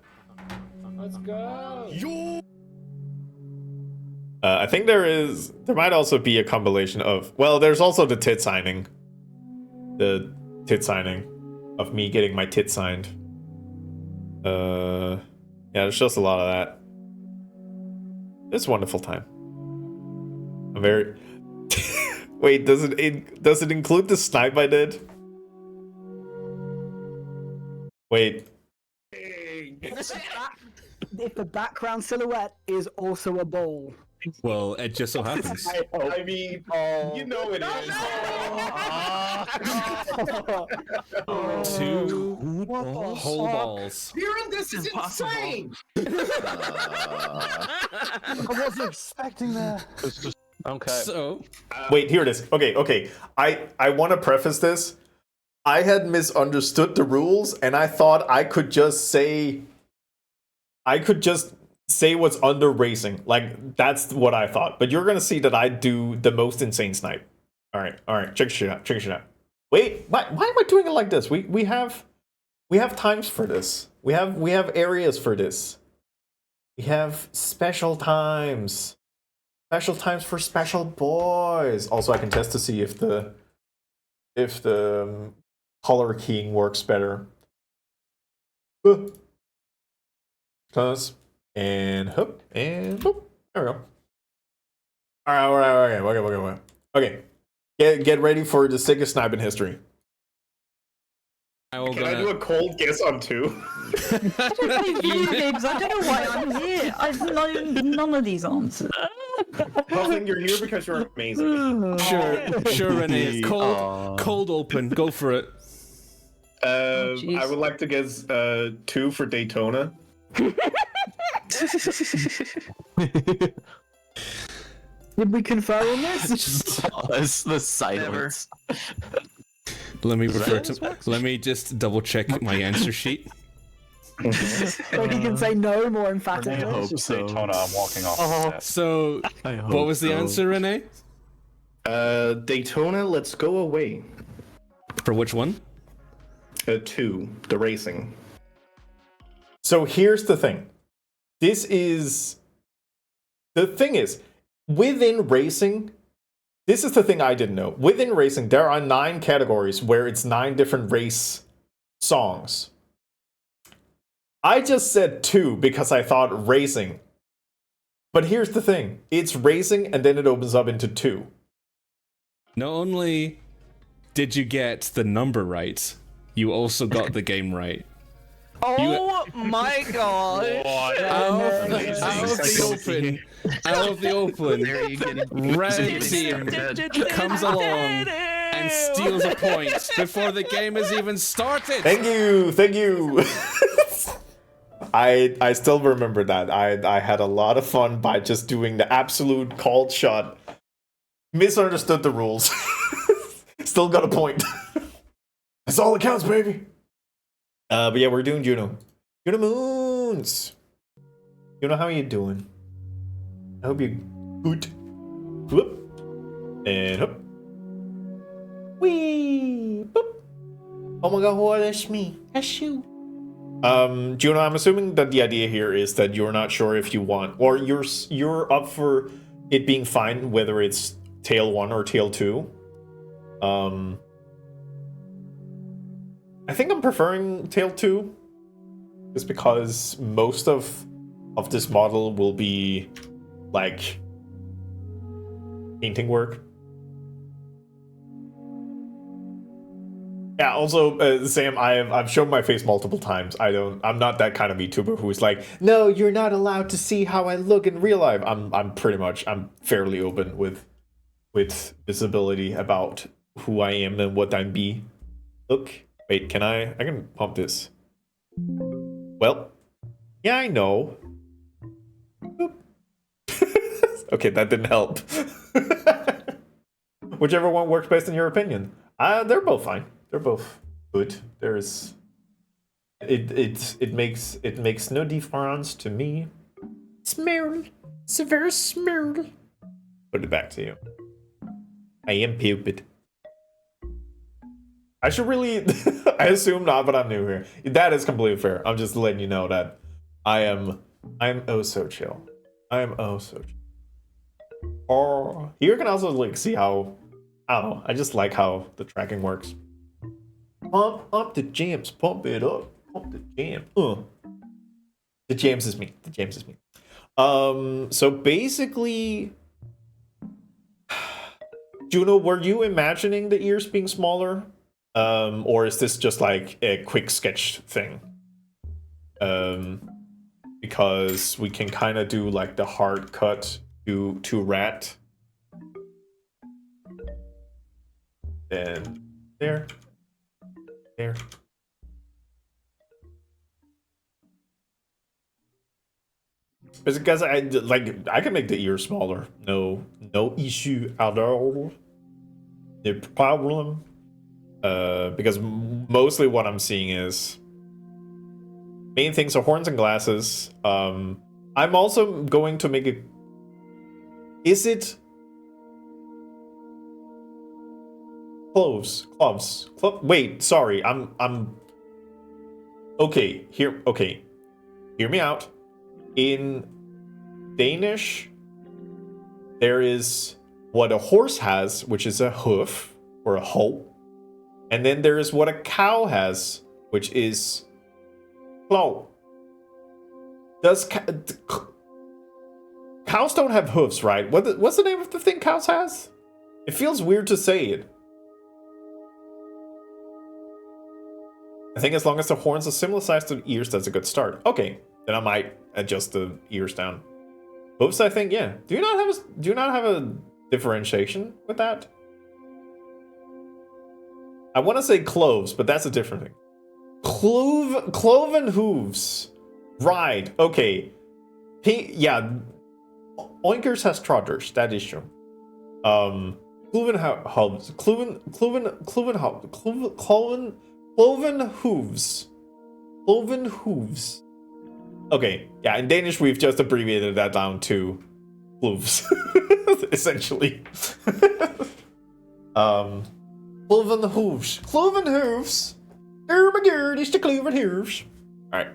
Let's go. I think there might also be a compilation of, well, there's also the tit signing. The tit signing of me getting my tit signed. Yeah, there's just a lot of that. It's a wonderful time. I'm very... Wait, does it include the snipe I did? Wait. If the background silhouette is also a bowl. Well, it just so happens. I mean, you know it is. Two whole balls. Kieran, this is insane! I wasn't expecting that. Okay. So, wait, here it is. Okay. I want to preface this. I had misunderstood the rules, and I thought I could just say what's under racing. Like, that's what I thought. But you're gonna see that I do the most insane snipe. All right. Check shit out. Wait, why am I doing it like this? We have times for this. We have areas for this. We have special times. Special times for special boys. Also, I can test to see if the color keying works better. Cause and hoop and boop. There we go. All right. Okay. Get ready for the sickest snipe in history. Can I do a cold guess on 2? I don't know you, because I don't know why I'm here. I've known none of these answers. Nothing, you're here because you're amazing. Sure, Renee. Cold open. Go for it. I would like to guess 2 for Daytona. Did we confer on this? That's the silence. Let me just double check my answer sheet. So he can say no more emphatically. I hope so. Daytona, I'm walking off. So, what was the answer, Renee? Daytona, let's go away. For which one? 2, the racing. So here's the thing. The thing is, within racing, this is the thing I didn't know. Within racing, there are 9 categories where it's 9 different race songs. I just said 2 because I thought racing. But here's the thing. It's racing and then it opens up into 2. Not only did you get the number right, you also got the game right. Oh my god! Out of the open, red team comes along and steals a point before the game has even started. Thank you. I still remember that. I had a lot of fun by just doing the absolute called shot. Misunderstood the rules. Still got a point. That's all that counts, baby. But yeah, we're doing Juno. Juno Moons. Juno, how are you doing? I hope you're good. Whoop. And whoop. Wee. Boop. Oh my god, oh, that's me. That's you. Juno, I'm assuming that the idea here is that you're not sure if you want, or you're up for it being fine whether it's Tail 1 or Tail 2. I think I'm preferring Tail 2, just because most of this model will be like painting work. Yeah, also, Sam, I've shown my face multiple times. I'm not that kind of VTuber who's like, no, you're not allowed to see how I look in real life. I'm fairly open with visibility about who I am and what I'm be. Look, wait, I can pump this. Well, yeah, I know. Okay, that didn't help. Whichever one works best in your opinion. They're both fine. They're both good. There's it makes no difference to me. Smell. It's a very smell. Put it back to you. I am stupid. I should really I assume not, but I'm new here. That is completely fair. I'm just letting you know that I'm oh so chill. I am oh so chill. Or here you can also like see how, I don't know, I just like how the tracking works. Pump up the jams, pump it up, pump the jam. The jams is me. The jams is me. So basically, Juno, were you imagining the ears being smaller? Or is this just like a quick sketch thing? Because we can kind of do like the hard cut to rat. Then there. There. Because I can make the ears smaller. No issue at all. No problem. Because mostly what I'm seeing is main things are horns and glasses. I'm also going to make it. Is it cloves? Wait, sorry. I'm. Okay. Okay. Hear me out. In Danish, there is what a horse has, which is a hoof or a hoe. And then there is what a cow has, which is claw. Cows don't have hoofs, right? What's the name of the thing cows has? It feels weird to say it. I think as long as the horns are similar size to the ears, that's a good start. Okay, then I might adjust the ears down. Hoofs, I think, yeah. Do you not have a differentiation with that? I want to say cloves, but that's a different thing. Cloven hooves. Right, okay. Yeah. Oinkers has trotters, that is true. Cloven hooves. Cloven hooves. Okay, yeah, in Danish we've just abbreviated that down to hooves. Essentially. Cloven hooves. Cloven hooves. Oh my god, it's the cloven hooves. Alright.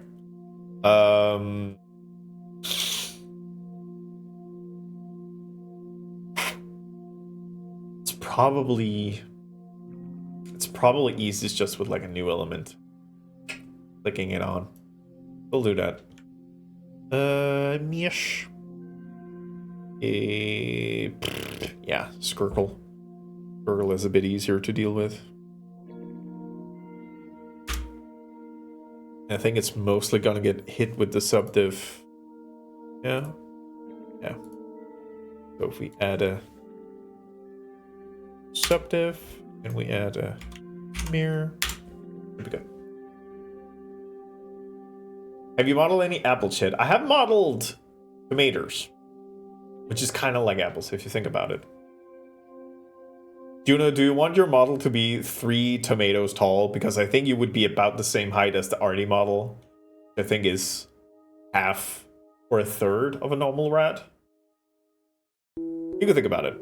It's probably easiest just with like a new element. Clicking it on. We'll do that. Mesh. Yeah, Skirkle. Skirkle is a bit easier to deal with. I think it's mostly gonna get hit with the subdiv. Yeah. Yeah. So if we add a subdiv and we add a mirror, there we go. Have you modeled any apple shit? I have modeled tomatoes, which is kind of like apples if you think about it. Juno, do you want your model to be 3 tomatoes tall? Because I think you would be about the same height as the Artie model. I think is half or a third of a normal rat. You can think about it.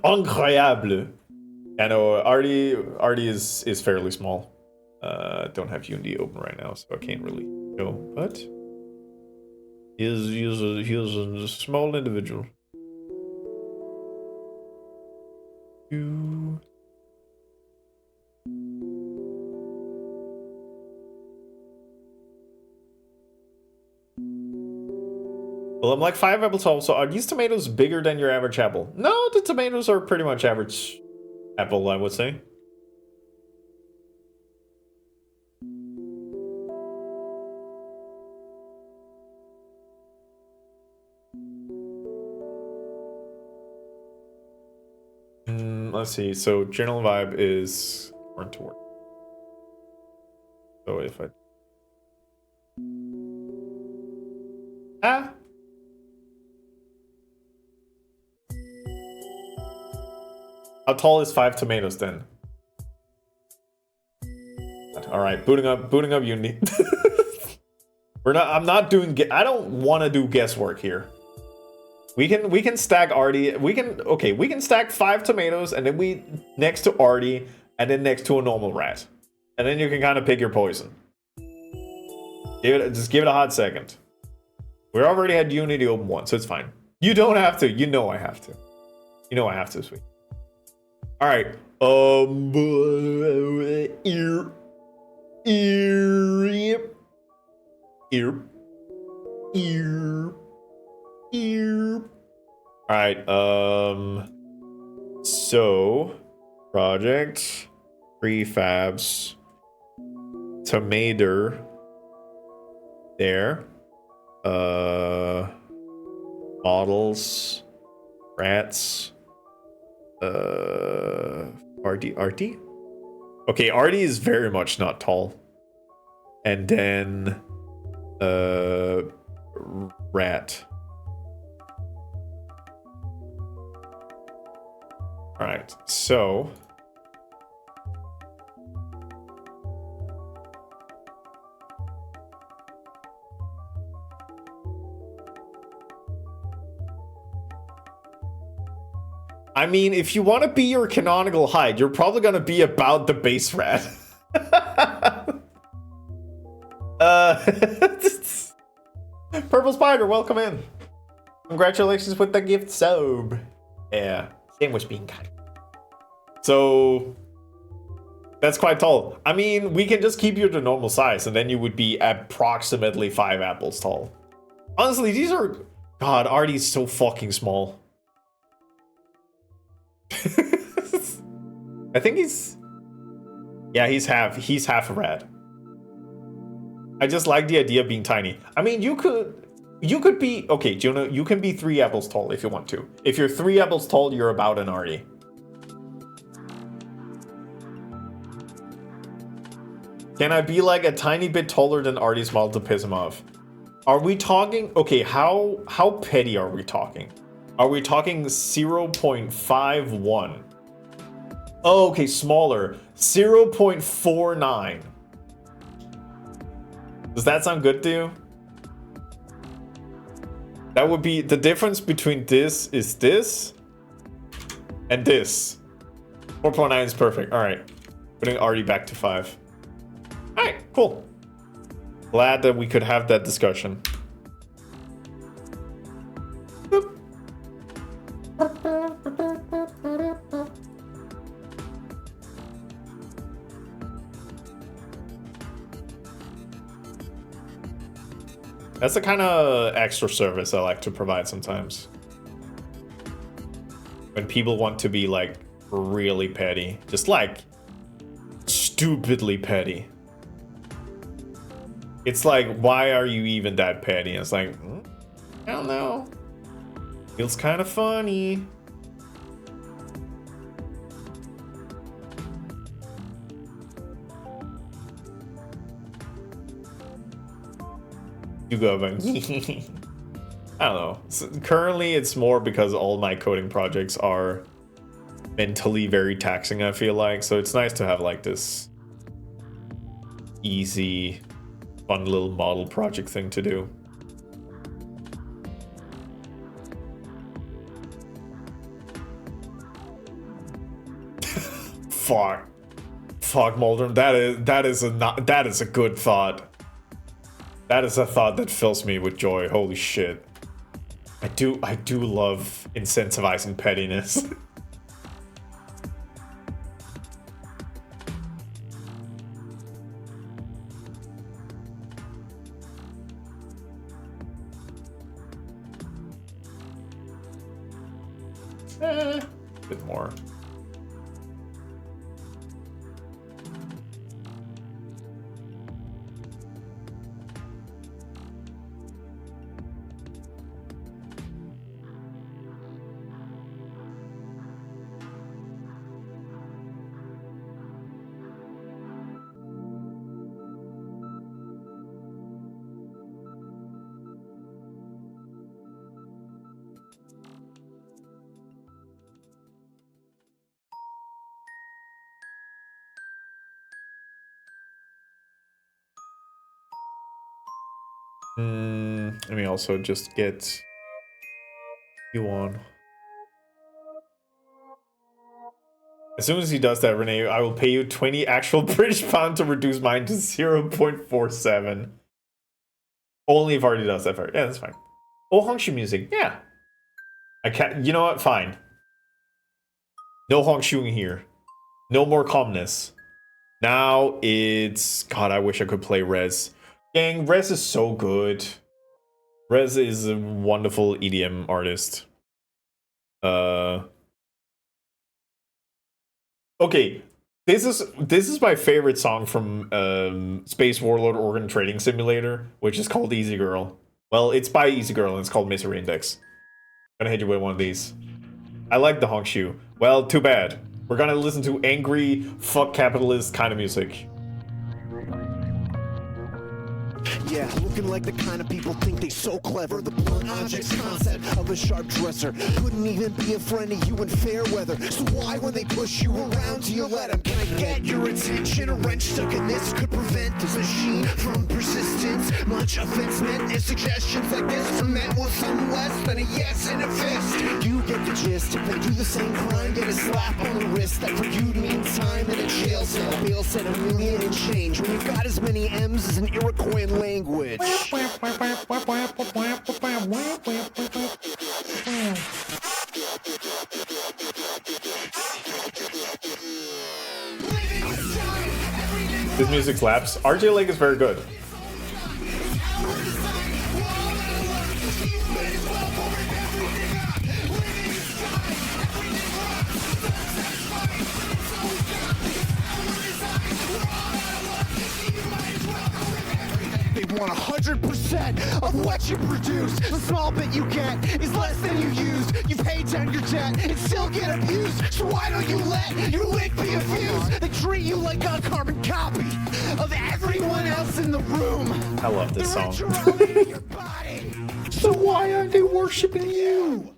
Incroyable. I know Artie is fairly small. Don't have Unity open right now, so I can't really show. But he is a small individual. Well, I'm like 5 apples tall, so are these tomatoes bigger than your average apple? No, the tomatoes are pretty much average apple, I would say. Let's see, so general vibe is run to work. So if I... How tall is 5 tomatoes then? Alright, booting up Unity. I'm not doing, I don't want to do guesswork here. We can stack Artie, we can stack 5 tomatoes and then we next to Artie and then next to a normal rat. And then you can kind of pick your poison. Just give it a hot second. We already had Unity open once, so it's fine. You don't have to, you know I have to. You know I have to, sweet. Alright. Alright, so project, prefabs, tomato there, models, rats, Artie? Okay, Artie is very much not tall. And then rat. Alright, so I mean, if you want to be your canonical height, you're probably going to be about the base rat. Purple Spider, welcome in. Congratulations with the gift sub. Yeah, sandwich being kind. So, that's quite tall. I mean, we can just keep you to normal size, and then you would be approximately 5 apples tall. Honestly, these are... God, Artie's so fucking small. I think he's... Yeah, he's half a rat. I just like the idea of being tiny. I mean, you could be... Okay, Juno, you can be 3 apples tall if you want to. If you're 3 apples tall, you're about an Artie. Can I be like a tiny bit taller than Artie's model to piss him off? Are we talking... Okay, how petty are we talking? Are we talking 0.51? Oh, okay, smaller. 0.49. Does that sound good to you? That would be... The difference between this is this and this. 4.9 is perfect. Alright. Putting Artie back to 5. Alright, cool. Glad that we could have that discussion. That's the kind of extra service I like to provide sometimes. When people want to be like really petty. Just like stupidly petty. It's like, why are you even that petty? And it's like, I don't know. Feels kind of funny. You go, man. I don't know. Currently, it's more because all my coding projects are mentally very taxing, I feel like. So it's nice to have like this easy, fun little model project thing to do. Fuck, Moldrum. That is a good thought. That is a thought that fills me with joy. Holy shit. I do love incentivizing pettiness. A bit more. Let me also just get you on. As soon as he does that, Renee, I will pay you 20 actual British pound to reduce mine to 0.47. Only if Artie does that. Yeah, that's fine. Oh, Hongshu music. Yeah. I can't. You know what? Fine. No Hongshu here. No more calmness. Now it's... God, I wish I could play Rez. Gang, Rez is so good. Rez is a wonderful EDM artist. Okay, this is my favorite song from Space Warlord Organ Trading Simulator, which is called Easy Girl. Well, it's by Easy Girl and it's called Misery Index. I'm gonna hit you with one of these. I like the Hongshu. Well, too bad. We're gonna listen to angry, fuck capitalist kind of music. Yeah, looking like the kind of people think they so clever. The blunt objects concept of a sharp dresser couldn't even be a friend of you in fair weather. So why, when they push you around, do you let them? Can I get your attention? A wrench stuck in this could prevent this machine from persistence. Much offense meant if suggestions like this are met with some less than a yes and a fist. You get the gist. If they do the same crime, get a slap on the wrist. That for you means time in a jail cell. Bill said $1 million and change when you've got as many M's as an Iroquois language. This music slaps. RJ Lake is very good. They want 100% of what you produce. The small bit you get is less than you use. You pay down your debt and still get abused. So why don't you let your wick be abused? They treat you like a carbon copy of everyone else in the room. I love this song. So why aren't they worshiping you?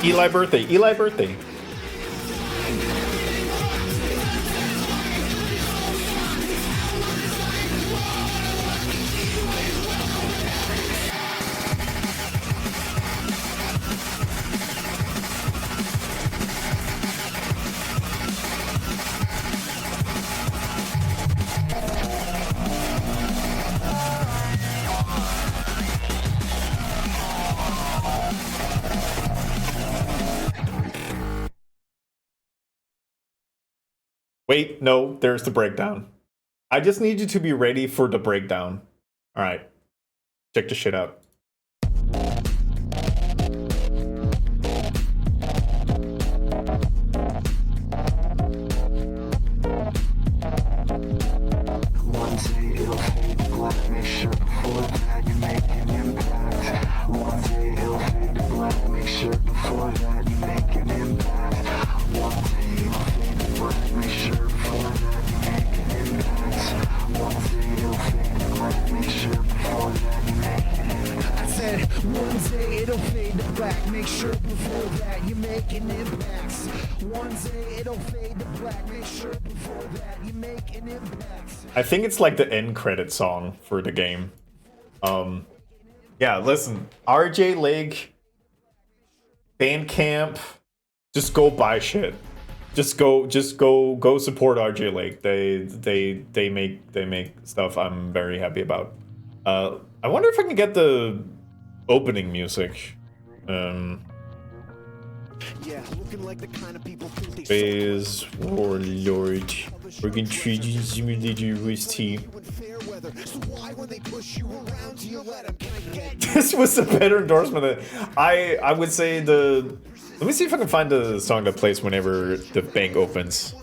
Eli birthday. Eli birthday. Wait, no, there's the breakdown. I just need you to be ready for the breakdown. All right, check this shit out. making impacts. One day it'll fade to black. Make sure before that you make an impact. I think it's like the end credit song for the game. Yeah, listen, RJ Lake, Bandcamp, just go buy shit. Just go support RJ Lake. They make stuff I'm very happy about. I wonder if I can get the opening music. Yeah, looking like the kind of people think they Phase Warlord. We're gonna treat you simulator with tea. This was a better endorsement. I would say the. Let me see if I can find the song that plays whenever the bank opens.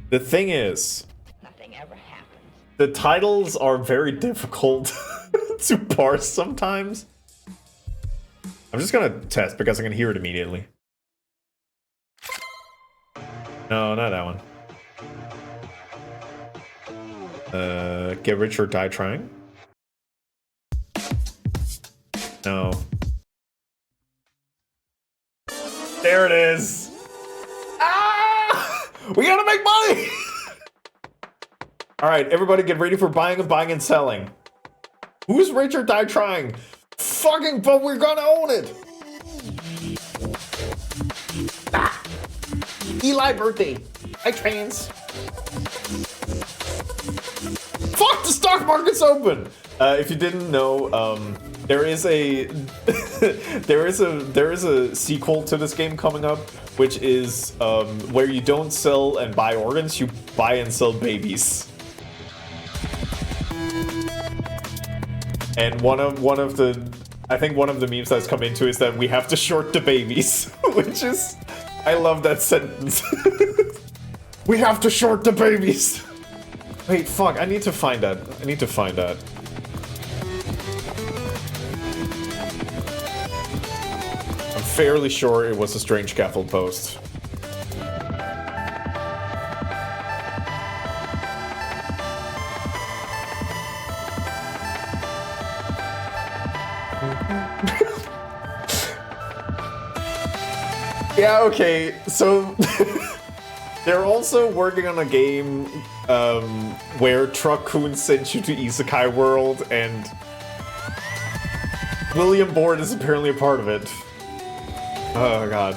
The thing is, Nothing ever happened. the titles are very difficult to parse sometimes. I'm just gonna test because I can hear it immediately. No, not that one. Get Rich or Die Trying? No. There it is! Ah! We gotta make money! Alright, everybody get ready for buying and selling. Who's Rich or Die Trying? Fucking, but we're gonna own it! Ah! Eli birthday. I trans. Fuck, the stock market's open! If you didn't know, there is a there is a sequel to this game coming up, which is where you don't sell and buy organs, you buy and sell babies. And one of the I think one of the memes that's come into is that we have to short the babies, which is I love that sentence. We have to short the babies. Wait, fuck, I need to find that. I need to find that. I'm fairly sure it was a Strange Scaffold post. Yeah, okay, so they're also working on a game where Truck-kun sends you to Isekai World, and William Board is apparently a part of it. Oh god.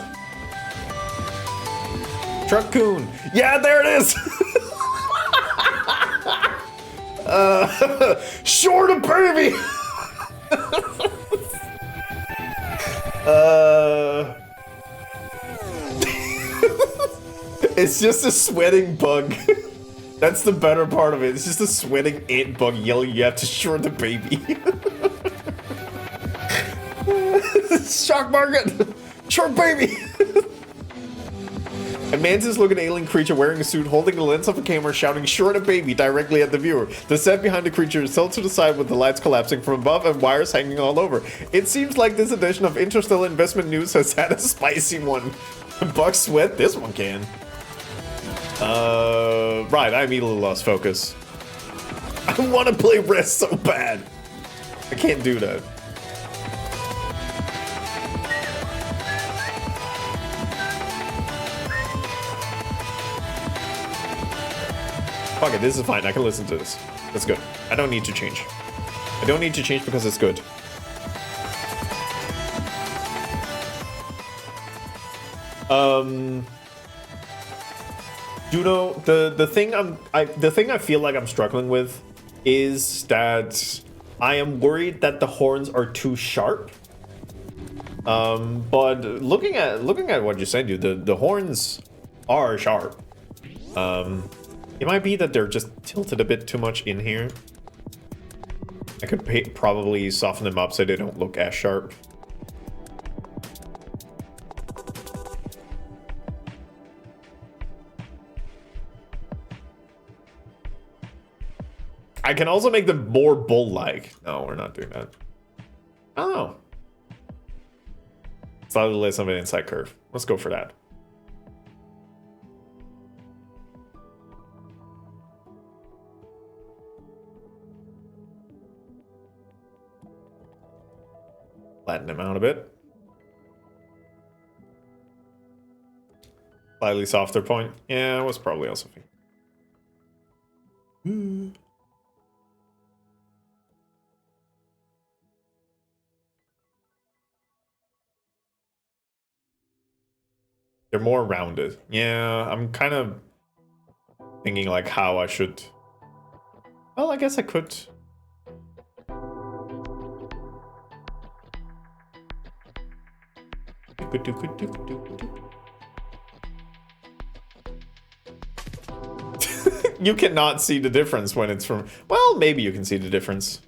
Truck-kun! Yeah, there it is! Short a baby! It's just a sweating bug. That's the better part of it. It's just a sweating ant bug yelling you have to short the baby. Shock market! Short baby! A mantis-looking alien creature wearing a suit, holding the lens of a camera, shouting short a baby directly at the viewer. The set behind the creature is tilted to the side with the lights collapsing from above and wires hanging all over. It seems like this edition of Interstellar Investment News has had a spicy one. Buck sweat, this one can. Right, I immediately lost focus. I want to play Rest so bad. I can't do that. Fuck it, this is fine. I can listen to this. That's good. I don't need to change. I don't need to change because it's good. Juno, the thing I feel like I'm struggling with is that I am worried that the horns are too sharp. But looking at what you said, dude, the horns are sharp. It might be that they're just tilted a bit too much in here. I could probably soften them up so they don't look as sharp. I can also make them more bull-like. No, we're not doing that. I don't know. Slightly less of an inside curve. Let's go for that. Flatten him out a bit. Slightly softer point. Yeah, it was probably also fine. They're more rounded. Yeah, I'm kind of thinking like how I should... Well, I guess I could... You cannot see the difference when it's from... Well, maybe you can see the difference.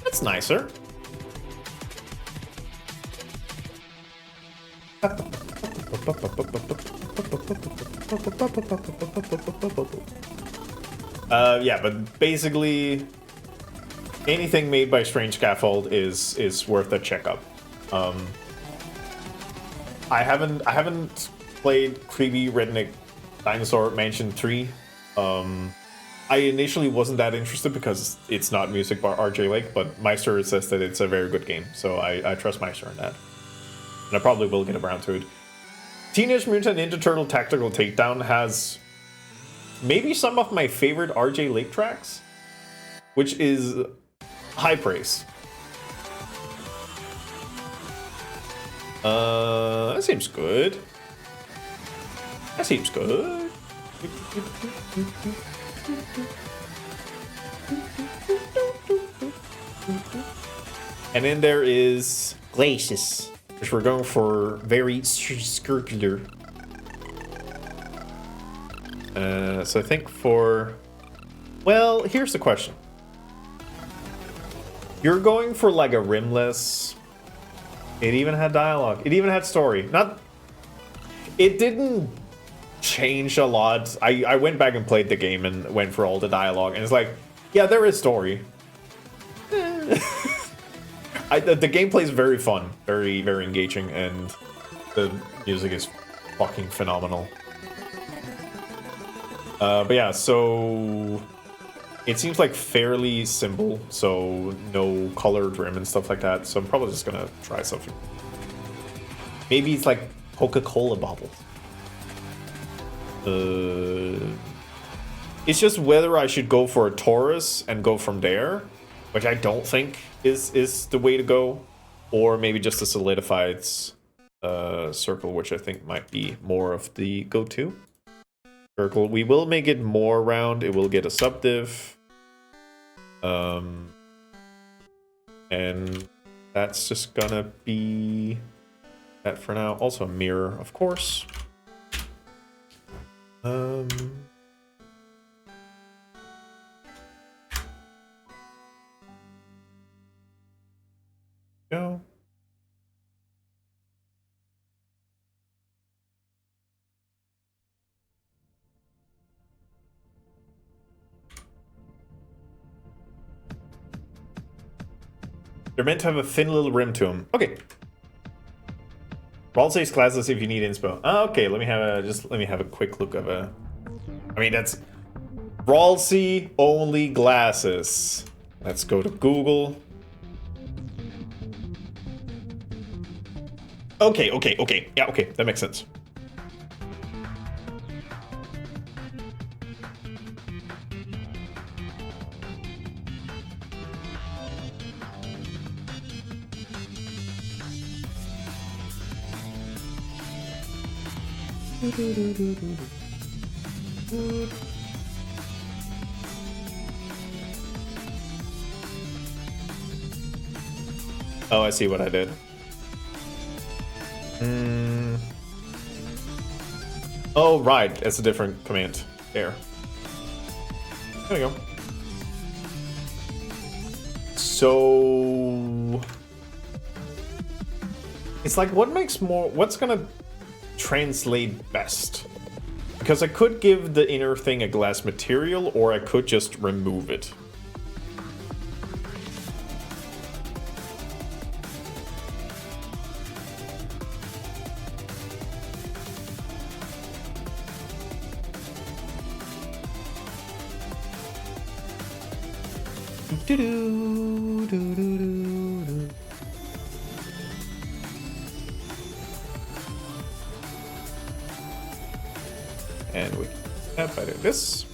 That's nicer. Yeah, but basically anything made by Strange Scaffold is worth a checkup. I haven't played Creepy Redneck Dinosaur Mansion 3. I initially wasn't that interested because it's not music by RJ Lake, but Meister says that it's a very good game, so I trust Meister in that. And I probably will get around to it. Teenage Mutant Ninja Turtle Tactical Takedown has maybe some of my favorite RJ Lake tracks, which is high praise. That seems good. That seems good. And then there is Glacius, which we're going for very circular. So I think for... Well, here's the question. You're going for like a rimless... It even had dialogue. It even had story. It didn't change a lot. I went back and played the game and went for all the dialogue, and it's like, yeah, there is story. The gameplay is very fun, very, very engaging, and the music is fucking phenomenal. But yeah, so it seems like fairly simple, so no colored rim and stuff like that. So I'm probably just gonna try something. Maybe it's like Coca-Cola bottle. It's just whether I should go for a Taurus and go from there, which I don't think is the way to go, or maybe just a solidified circle, which I think might be more of the go-to. Circle. We will make it more round. It will get a subdiv. And that's just gonna be that for now. Also a mirror, of course. Go. They're meant to have a thin little rim to them. Okay. Brawl says classes if you need inspo. Okay, let me have a quick look of a... I mean, that's... Brawl C only glasses. Let's go to Google. Okay. Yeah, okay, that makes sense. Oh, I see what I did. Oh, right. It's a different command. There. There we go. So... It's like, what's gonna translate best? Because I could give the inner thing a glass material, or I could just remove it. And we can by doing this.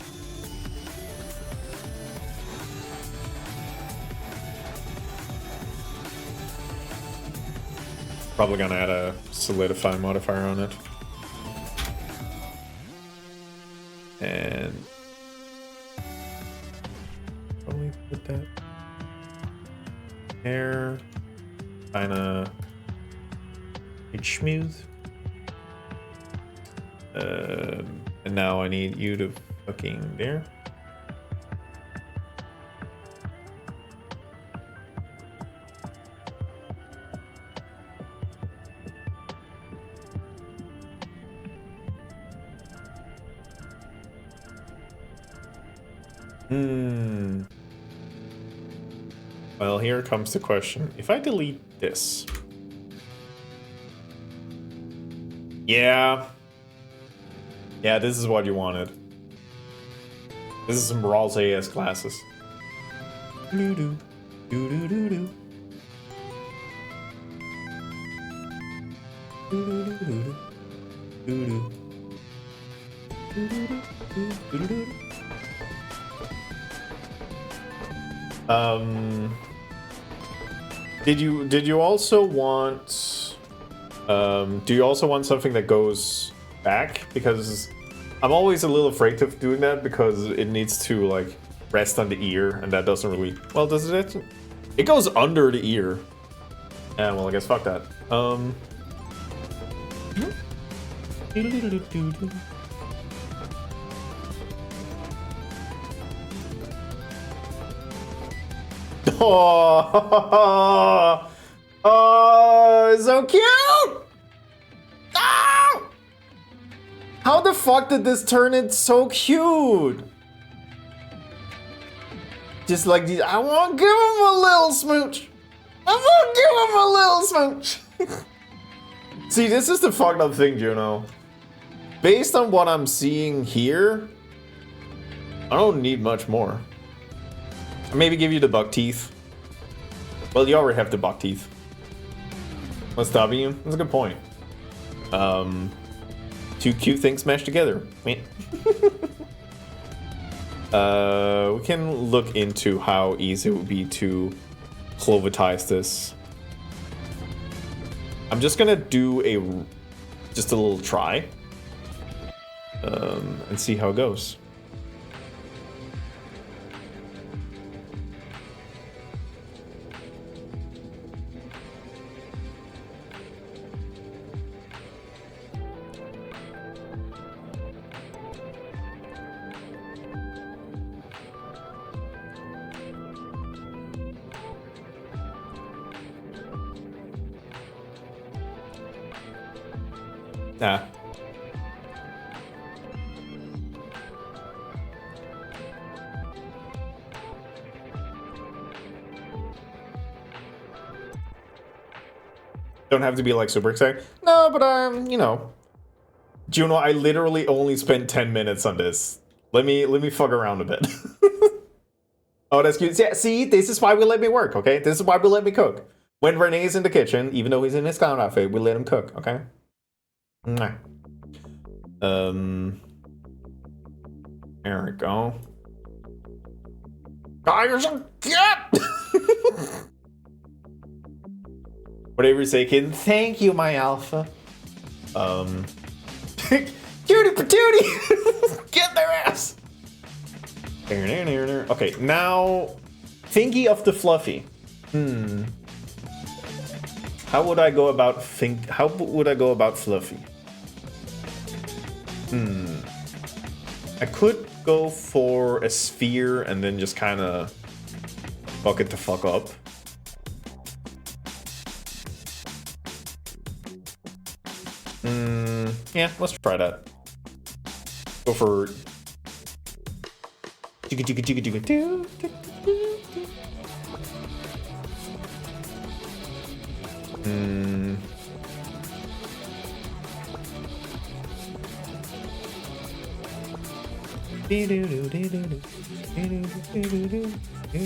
Probably gonna add a solidify modifier on it. And probably put that there. Kinda smooth. And now I need you to fucking there. Well, here comes the question. If I delete this. Yeah, this is what you wanted. This is some Rawls AS classes. Doo-doo, doo-doo-doo-doo. Doo-doo-doo-doo. Doo-doo. Doo-doo-doo-doo-doo-doo. Did you also want do you also want something that goes back? Because I'm always a little afraid of doing that because it needs to like rest on the ear, and that doesn't really, well, does it? It goes under the ear. Yeah, well, I guess fuck that. Oh, so cute! Oh! How the fuck did this turn it so cute? Just like these, I want to give him a little smooch. I want to give him a little smooch. See, this is the fucked up thing, Juno. Based on what I'm seeing here, I don't need much more. Maybe give you the buck teeth. Well, you already have the buck teeth. What's stopping you? That's a good point. Two cute things smashed together. We can look into how easy it would be to clovatize this. I'm just gonna do just a little try. And see how it goes. Nah. Don't have to be like super excited. No, but you know, Juno, I literally only spent 10 minutes on this. Let me fuck around a bit. Oh, that's cute. Yeah, see, this is why we let me work, okay? This is why we let me cook. When Renee's in the kitchen, even though he's in his clown outfit, we let him cook, okay? Mwah. There we go. Oh, you're so cute! Whatever you say, kid. Thank you, my alpha. Cutie patootie! Get their ass! Okay, now thingy of the fluffy. How would I go about fluffy? I could go for a sphere and then just kind of fuck it the fuck up. Yeah, let's try that. Go for Hi,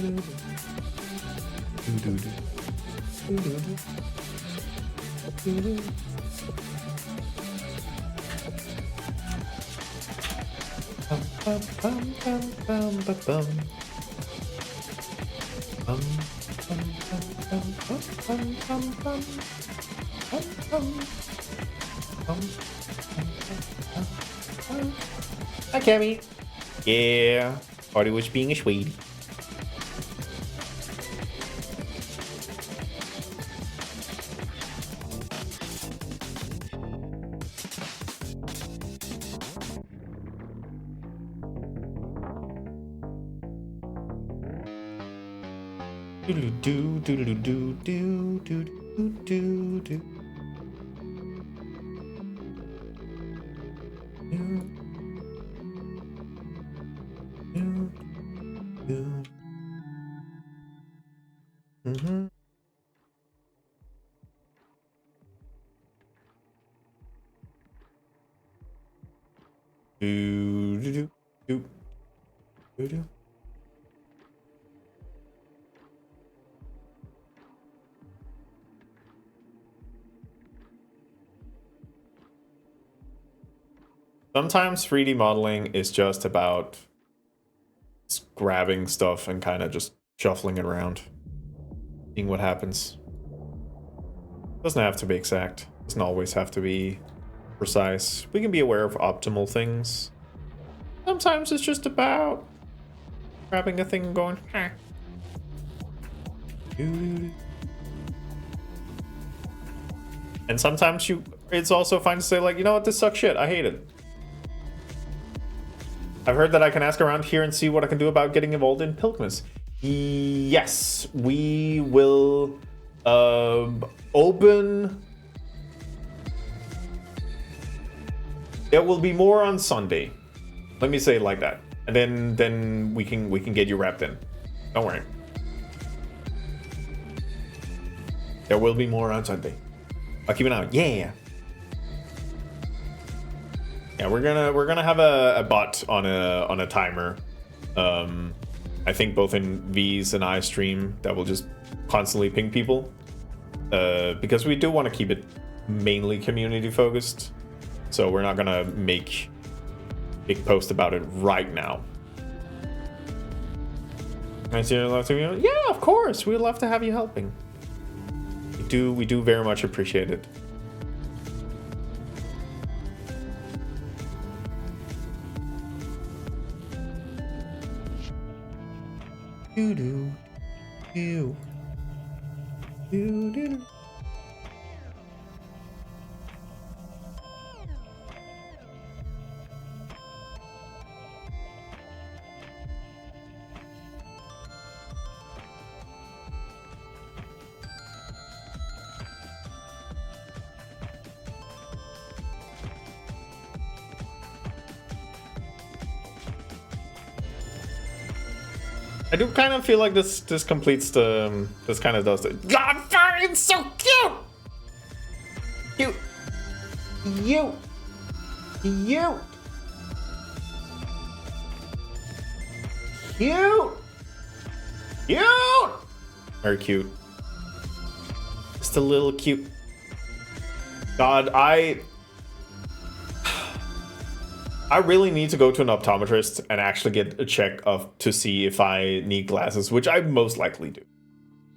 Cammy. Yeah, Party was being a sweetie. Do do do do do do do do do. Mm-hmm. Do do do do do do. Sometimes 3D modeling is just about grabbing stuff and kind of just shuffling it around, seeing what happens. Doesn't have to be exact. Doesn't always have to be precise. We can be aware of optimal things. Sometimes it's just about grabbing a thing and going, eh. And sometimes it's also fine to say, like, you know what, this sucks shit, I hate it. I've heard that I can ask around here and see what I can do about getting involved in Pilgrims. Yes, we will open. There will be more on Sunday. Let me say it like that, and then we can get you wrapped in. Don't worry. There will be more on Sunday. I'll keep an eye on. Yeah. Yeah, we're gonna have a bot on a timer. I think both in V's and I stream that will just constantly ping people. Because we do want to keep it mainly community focused. So we're not gonna make big post about it right now. I see you love to be. Yeah, of course. We'd love to have you helping. We do very much appreciate it. Do do do do do. I do kind of feel like this completes the this kind of does it. God, it's so cute. Cute. Cute. Cute. Cute. Cute. Very cute. Just a little cute. God, I really need to go to an optometrist and actually get a check to see if I need glasses, which I most likely do.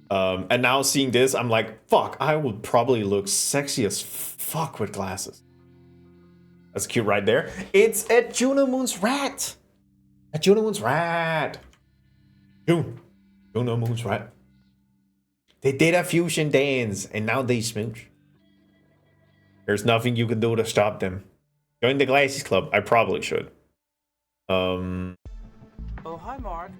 And now seeing this, I'm like, fuck, I would probably look sexy as fuck with glasses. That's cute right there. It's a Juno Moon's rat. A Juno Moon's rat. Juno Moon's rat. They did a fusion dance and now they smooch. There's nothing you can do to stop them. Join the Glasses Club. I probably should. Oh, hi, Mark.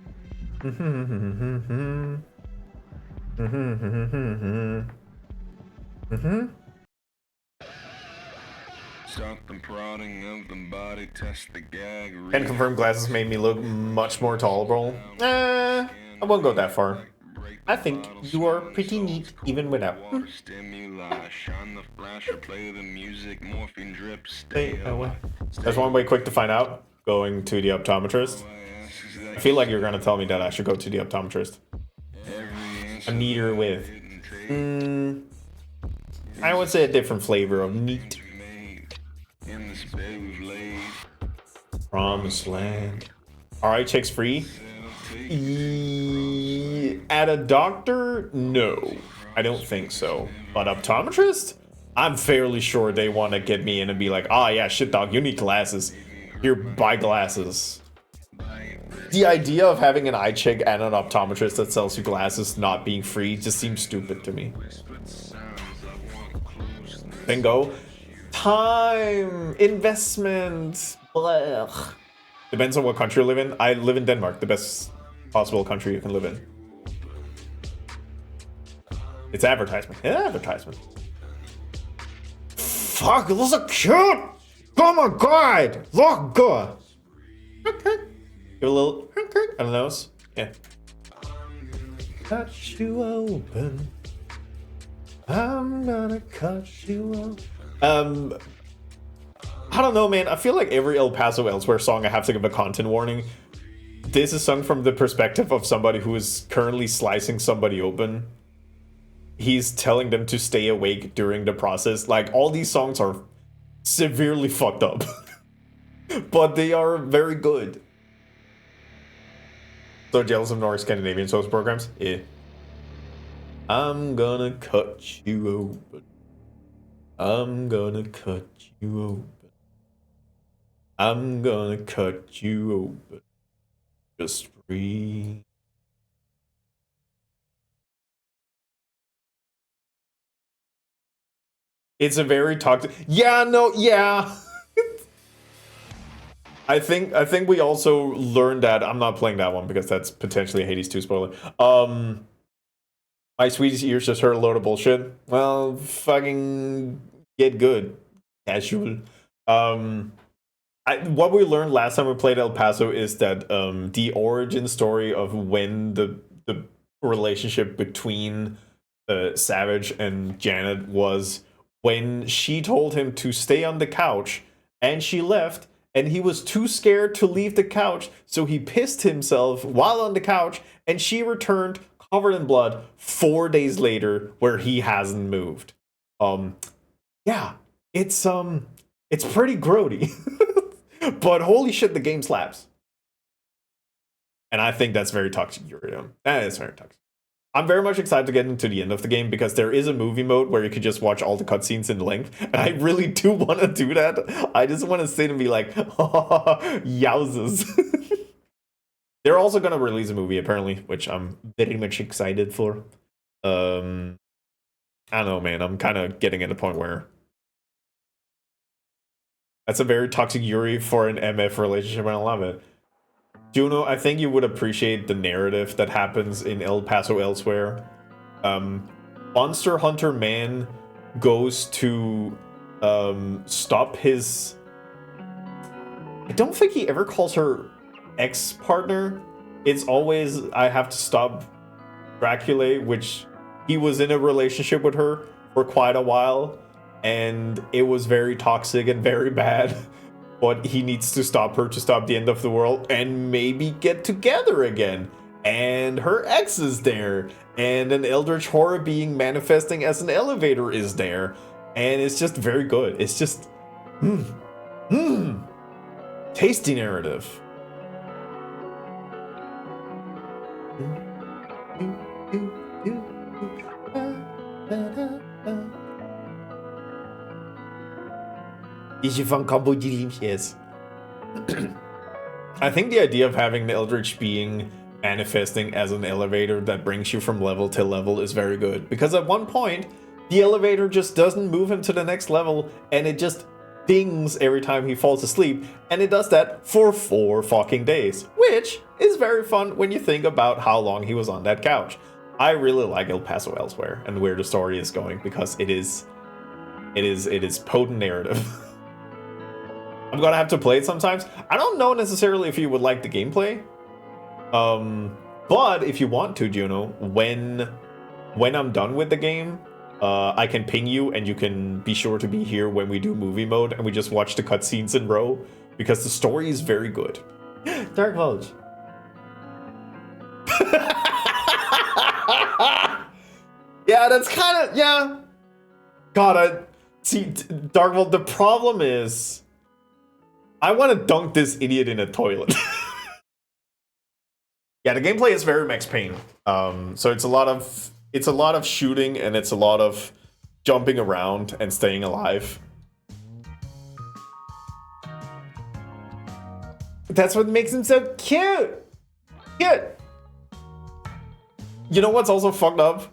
Stop the prodding of the body, test the gag. Can confirm glasses made me look much more tolerable. I won't go that far. I think you are pretty neat even without. There's one way quick to find out. Going to the optometrist. I feel like you're gonna tell me that I should go to the optometrist. A neater with. I would say a different flavor of neat. Promised land. Alright, checks free. At a doctor? No. I don't think so. But optometrist? I'm fairly sure they want to get me in and be like, ah, yeah, shit, dog, you need glasses. Here, buy glasses. The idea of having an eye check and an optometrist that sells you glasses not being free just seems stupid to me. Bingo. Time. Investment. Blech. Depends on what country you live in. I live in Denmark, the best possible country you can live in. It's advertisement. Yeah, advertisement. Fuck, it looks so cute! Oh my god! Look good! Give a little on the nose. Yeah. Cut you open. I'm gonna cut you open. I don't know, man. I feel like every El Paso Elsewhere song I have to give a content warning. This is sung from the perspective of somebody who is currently slicing somebody open. He's telling them to stay awake during the process. Like, all these songs are severely fucked up. But they are very good. So jealous of Nordic Scandinavian social programs? Yeah. I'm gonna cut you open. I'm gonna cut you open. I'm gonna cut you open. Just breathe. It's a very toxic. Yeah, no, yeah. I think we also learned that. I'm not playing that one because that's potentially a Hades 2 spoiler. My sweetest ears just heard a load of bullshit. Well, fucking get good. Casual. What we learned last time we played El Paso is that the origin story of when the relationship between Savage and Janet was when she told him to stay on the couch and she left and he was too scared to leave the couch, so he pissed himself while on the couch and she returned covered in blood 4 days later where he hasn't moved. Yeah, it's pretty grody. But holy shit, the game slaps. And I think that's very toxic. That is very toxic. I'm very much excited to get into the end of the game because there is a movie mode where you could just watch all the cutscenes in length. And I really do want to do that. I just want to sit and be like, oh, yowzers. They're also going to release a movie, apparently, which I'm very much excited for. I don't know, man. I'm kind of getting at a point where that's a very toxic Yuri for an MF relationship, and I love it. Juno, I think you would appreciate the narrative that happens in El Paso Elsewhere. Monster Hunter Man goes to stop his... I don't think he ever calls her ex-partner. It's always, I have to stop Dracula, which he was in a relationship with her for quite a while. And it was very toxic and very bad. But he needs to stop her to stop the end of the world and maybe get together again. And her ex is there. And an eldritch horror being manifesting as an elevator is there. And it's just very good. It's just... tasty narrative. Is je van Cambo Yes. I think the idea of having the Eldritch being manifesting as an elevator that brings you from level to level is very good. Because at one point, the elevator just doesn't move him to the next level and it just dings every time he falls asleep. And it does that for 4 fucking days. Which is very fun when you think about how long he was on that couch. I really like El Paso Elsewhere and where the story is going because it is potent narrative. I'm gonna have to play it sometimes. I don't know necessarily if you would like the gameplay. But if you want to, Juno, when I'm done with the game, I can ping you and you can be sure to be here when we do movie mode and we just watch the cutscenes in row because the story is very good. Dark Vulge. Yeah, that's kind of, yeah. God, see, Darkvolt, the problem is, I want to dunk this idiot in a toilet. Yeah, the gameplay is very Max Payne. So it's a lot of shooting, and it's a lot of jumping around and staying alive. That's what makes him so cute. Cute. You know what's also fucked up?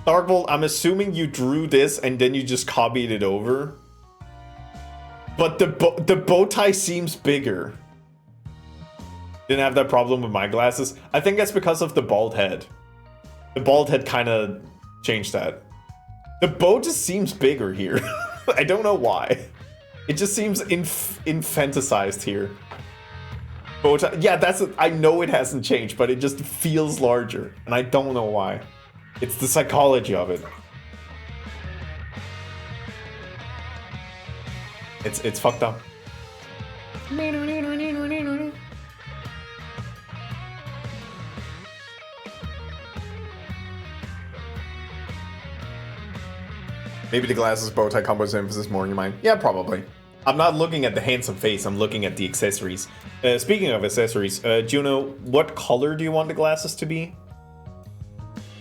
Darkvolt, I'm assuming you drew this and then you just copied it over. But the bow tie seems bigger. Didn't have that problem with my glasses. I think that's because of the bald head. The bald head kind of changed that. The bow just seems bigger here. I don't know why. It just seems infanticized here. Bow tie, yeah, I know it hasn't changed, but it just feels larger, and I don't know why. It's the psychology of it. It's fucked up. Maybe the glasses bow tie combo is emphasis more in your mind. Yeah, probably. I'm not looking at the handsome face, I'm looking at the accessories. Speaking of accessories, Juno, what color do you want the glasses to be?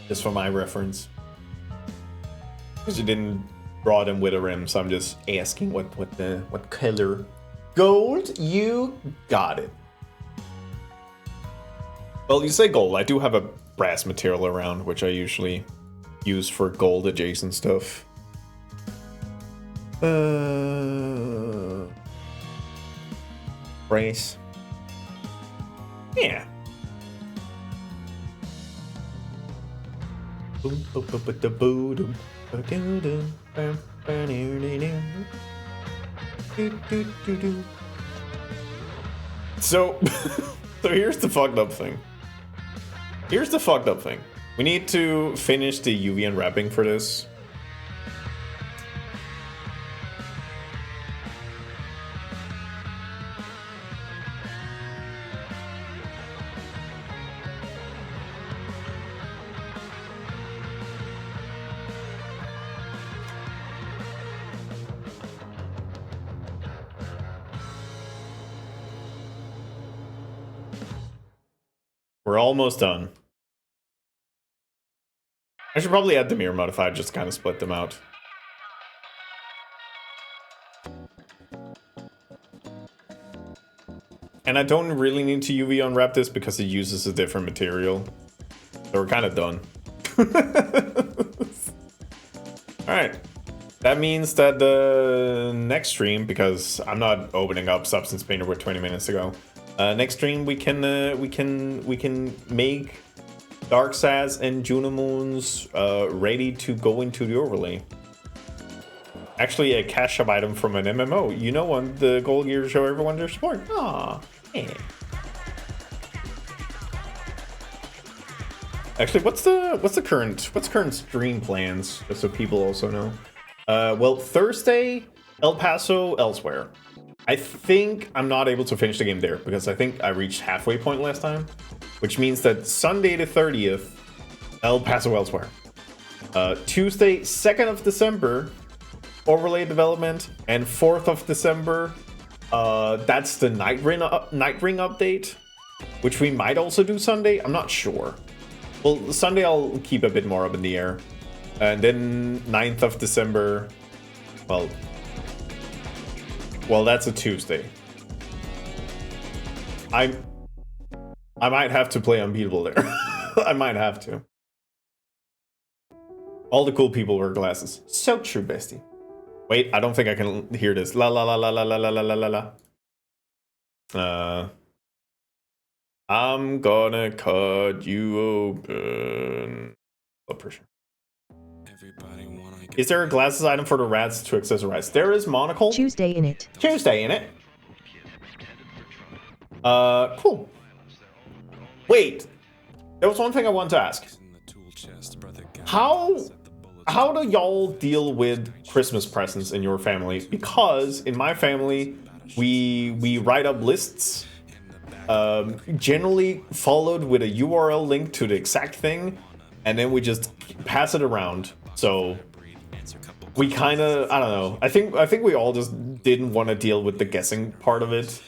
Just for my reference. Because you didn't draw them with a rim, so I'm just asking what color. Gold? You got it. Well, you say gold. I do have a brass material around, which I usually use for gold adjacent stuff. Brace. Yeah. So here's the fucked up thing. We need to finish the UV unwrapping for this. We're almost done. I should probably add the mirror modifier just to kind of split them out. And I don't really need to UV unwrap this because it uses a different material. So we're kind of done. Alright. That means that the next stream, because I'm not opening up Substance Painter with 20 minutes ago. Next stream we can make Dark Saz and Junomoons ready to go into the overlay. Actually, a cash shop item from an MMO. You know, one the goal gear to show everyone their support. Aww. Hey. Actually, what's current stream plans? Just so people also know. Well, Thursday, El Paso, elsewhere. I think I'm not able to finish the game there because I think I reached halfway point last time, which means that Sunday the 30th, El Paso elsewhere. Tuesday, 2nd of December, overlay development, and 4th of December, that's the Night Ring update, which we might also do Sunday. I'm not sure. Well, Sunday I'll keep a bit more up in the air, and then 9th of December, well, that's a Tuesday. I might have to play Unbeatable there. I might have to. All the cool people wear glasses. So true, bestie. Wait, I don't think I can hear this. La la la la la la la la la la. I'm gonna cut you open. Blood pressure. Is there a glasses item for the rats to accessorize? There is monocle. Tuesday in it. Tuesday in it. Cool. Wait, there was one thing I wanted to ask. How do y'all deal with Christmas presents in your family? Because in my family, we write up lists, generally followed with a URL link to the exact thing, and then we just pass it around. So we kind of, I don't know. I think we all just didn't want to deal with the guessing part of it.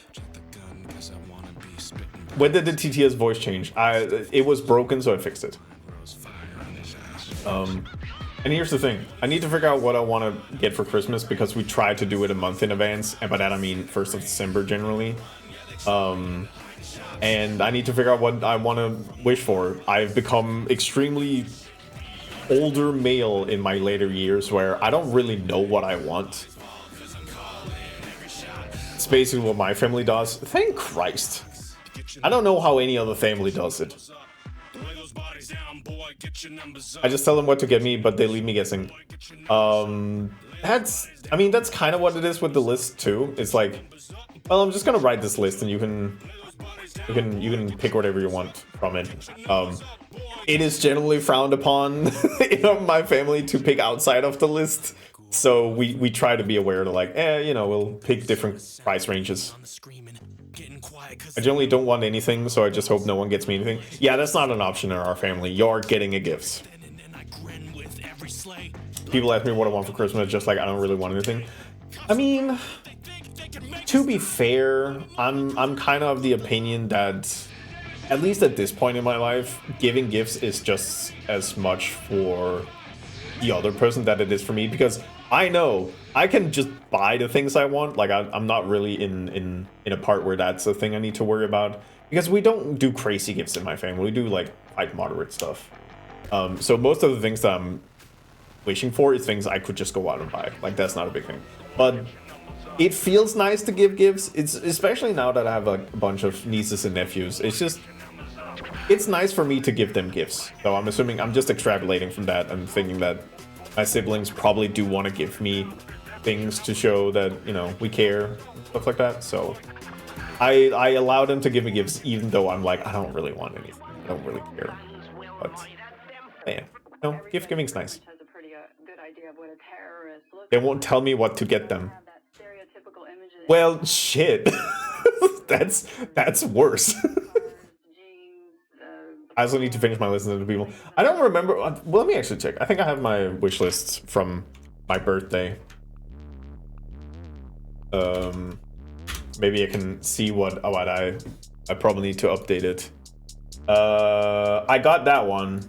When did the TTS voice change? It was broken, so I fixed it. And here's the thing. I need to figure out what I want to get for Christmas, because we try to do it a month in advance, and by that I mean 1st of December generally. And I need to figure out what I want to wish for. I've become extremely older male in my later years where I don't really know what I want. It's basically what my family does. Thank Christ. I don't know how any other family does it. I just tell them what to get me, but they leave me guessing. That's kind of what it is with the list too. It's like, well, I'm just gonna write this list, and you can pick whatever you want from it. It is generally frowned upon in my family to pick outside of the list, so we try to be aware to like, we'll pick different price ranges. I generally don't want anything, so I just hope no one gets me anything. Yeah, that's not an option in our family. You're getting a gift. People ask me what I want for Christmas, just like I don't really want anything. I mean, to be fair, I'm kind of the opinion that, at least at this point in my life, giving gifts is just as much for the other person that it is for me, because I know I can just buy the things I want. Like I'm not really in a part where that's a thing I need to worry about, because we don't do crazy gifts in my family. We do like quite moderate stuff. So most of the things that I'm wishing for is things I could just go out and buy. Like that's not a big thing. But it feels nice to give gifts. It's especially now that I have a bunch of nieces and nephews. It's nice for me to give them gifts. So I'm assuming I'm just extrapolating from that and thinking that my siblings probably do want to give me things to show that, we care, stuff like that. So I allow them to give me gifts, even though I'm like, I don't really want anything. I don't really care. But yeah, gift giving's nice. They won't tell me what to get them. Well, shit. That's worse. I also need to finish my list of people. I don't remember. Well, let me actually check. I think I have my wish lists from my birthday. Maybe I can see what I probably need to update it. I got that one.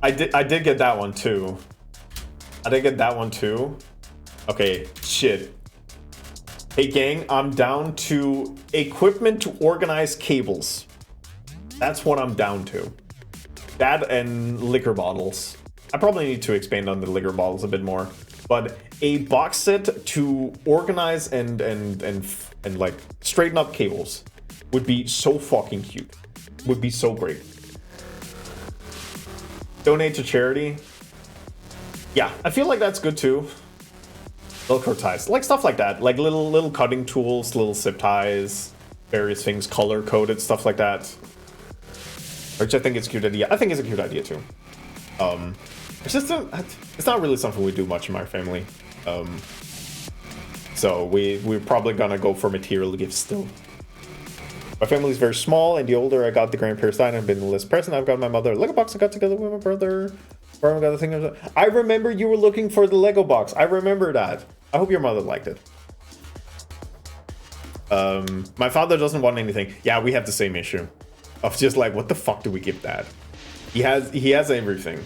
I did get that one too. Okay, shit. Hey gang, I'm down to equipment to organize cables. That's what I'm down to. That and liquor bottles. I probably need to expand on the liquor bottles a bit more. But a box set to organize and like straighten up cables would be so fucking cute. Would be so great. Donate to charity. Yeah, I feel like that's good too. Velcro ties, like stuff like that, like little cutting tools, little zip ties, various things, color coded stuff like that. Which I think is a cute idea. I think it's a cute idea too. It's not really something we do much in my family. So we're probably gonna go for material gifts still. My family is very small, and the older I got, the grandparents died. I've been less present. I've got my mother a Lego box. I got together with my brother. Where I got the thing. I remember you were looking for the Lego box. I remember that. I hope your mother liked it. My father doesn't want anything. Yeah, we have the same issue of just like, what the fuck do we give Dad? He has everything.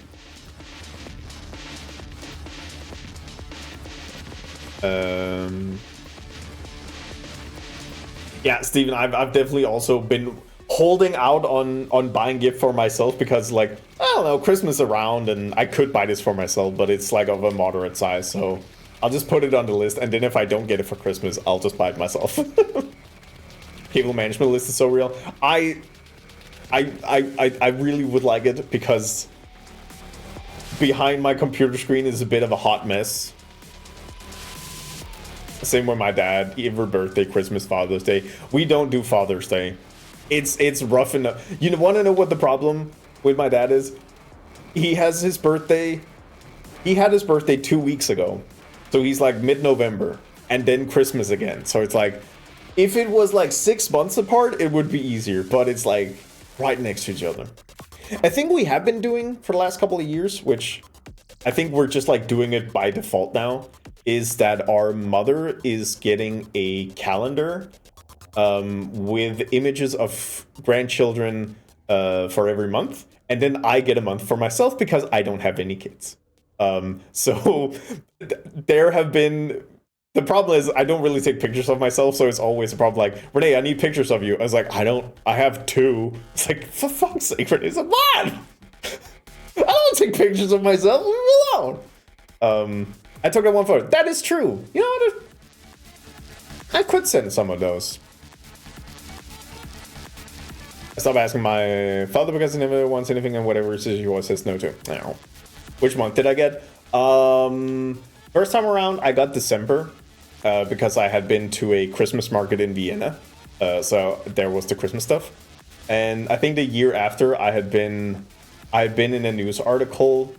Yeah, Steven, I've definitely also been holding out on buying gift for myself, because like, I don't know, Christmas around and I could buy this for myself, but it's like of a moderate size, so I'll just put it on the list, and then if I don't get it for Christmas, I'll just buy it myself. Cable management list is so real. I really would like it, because behind my computer screen is a bit of a hot mess. Same with my dad, every birthday, Christmas, Father's Day. We don't do Father's Day. It's rough enough. You want to know what the problem with my dad is? He had his birthday 2 weeks ago. So he's like mid-November, and then Christmas again. So it's like, if it was like 6 months apart, it would be easier. But it's like right next to each other. I think we have been doing for the last couple of years, which I think we're just like doing it by default now, is that our mother is getting a calendar with images of grandchildren for every month, and then I get a month for myself because I don't have any kids. So there have been, the problem is I don't really take pictures of myself, so it's always a problem like, Renee, I need pictures of you. I was like, I have 2. It's like, for fuck's sake, Renee's like, what? I don't take pictures of myself, leave me alone. I took that one photo. That is true. You know what? I could send some of those. I stopped asking my father because he never wants anything, and whatever he says, he always says no to. No. Which month did I get? First time around, I got December because I had been to a Christmas market in Vienna. So there was the Christmas stuff. And I think the year after, I had been in a news article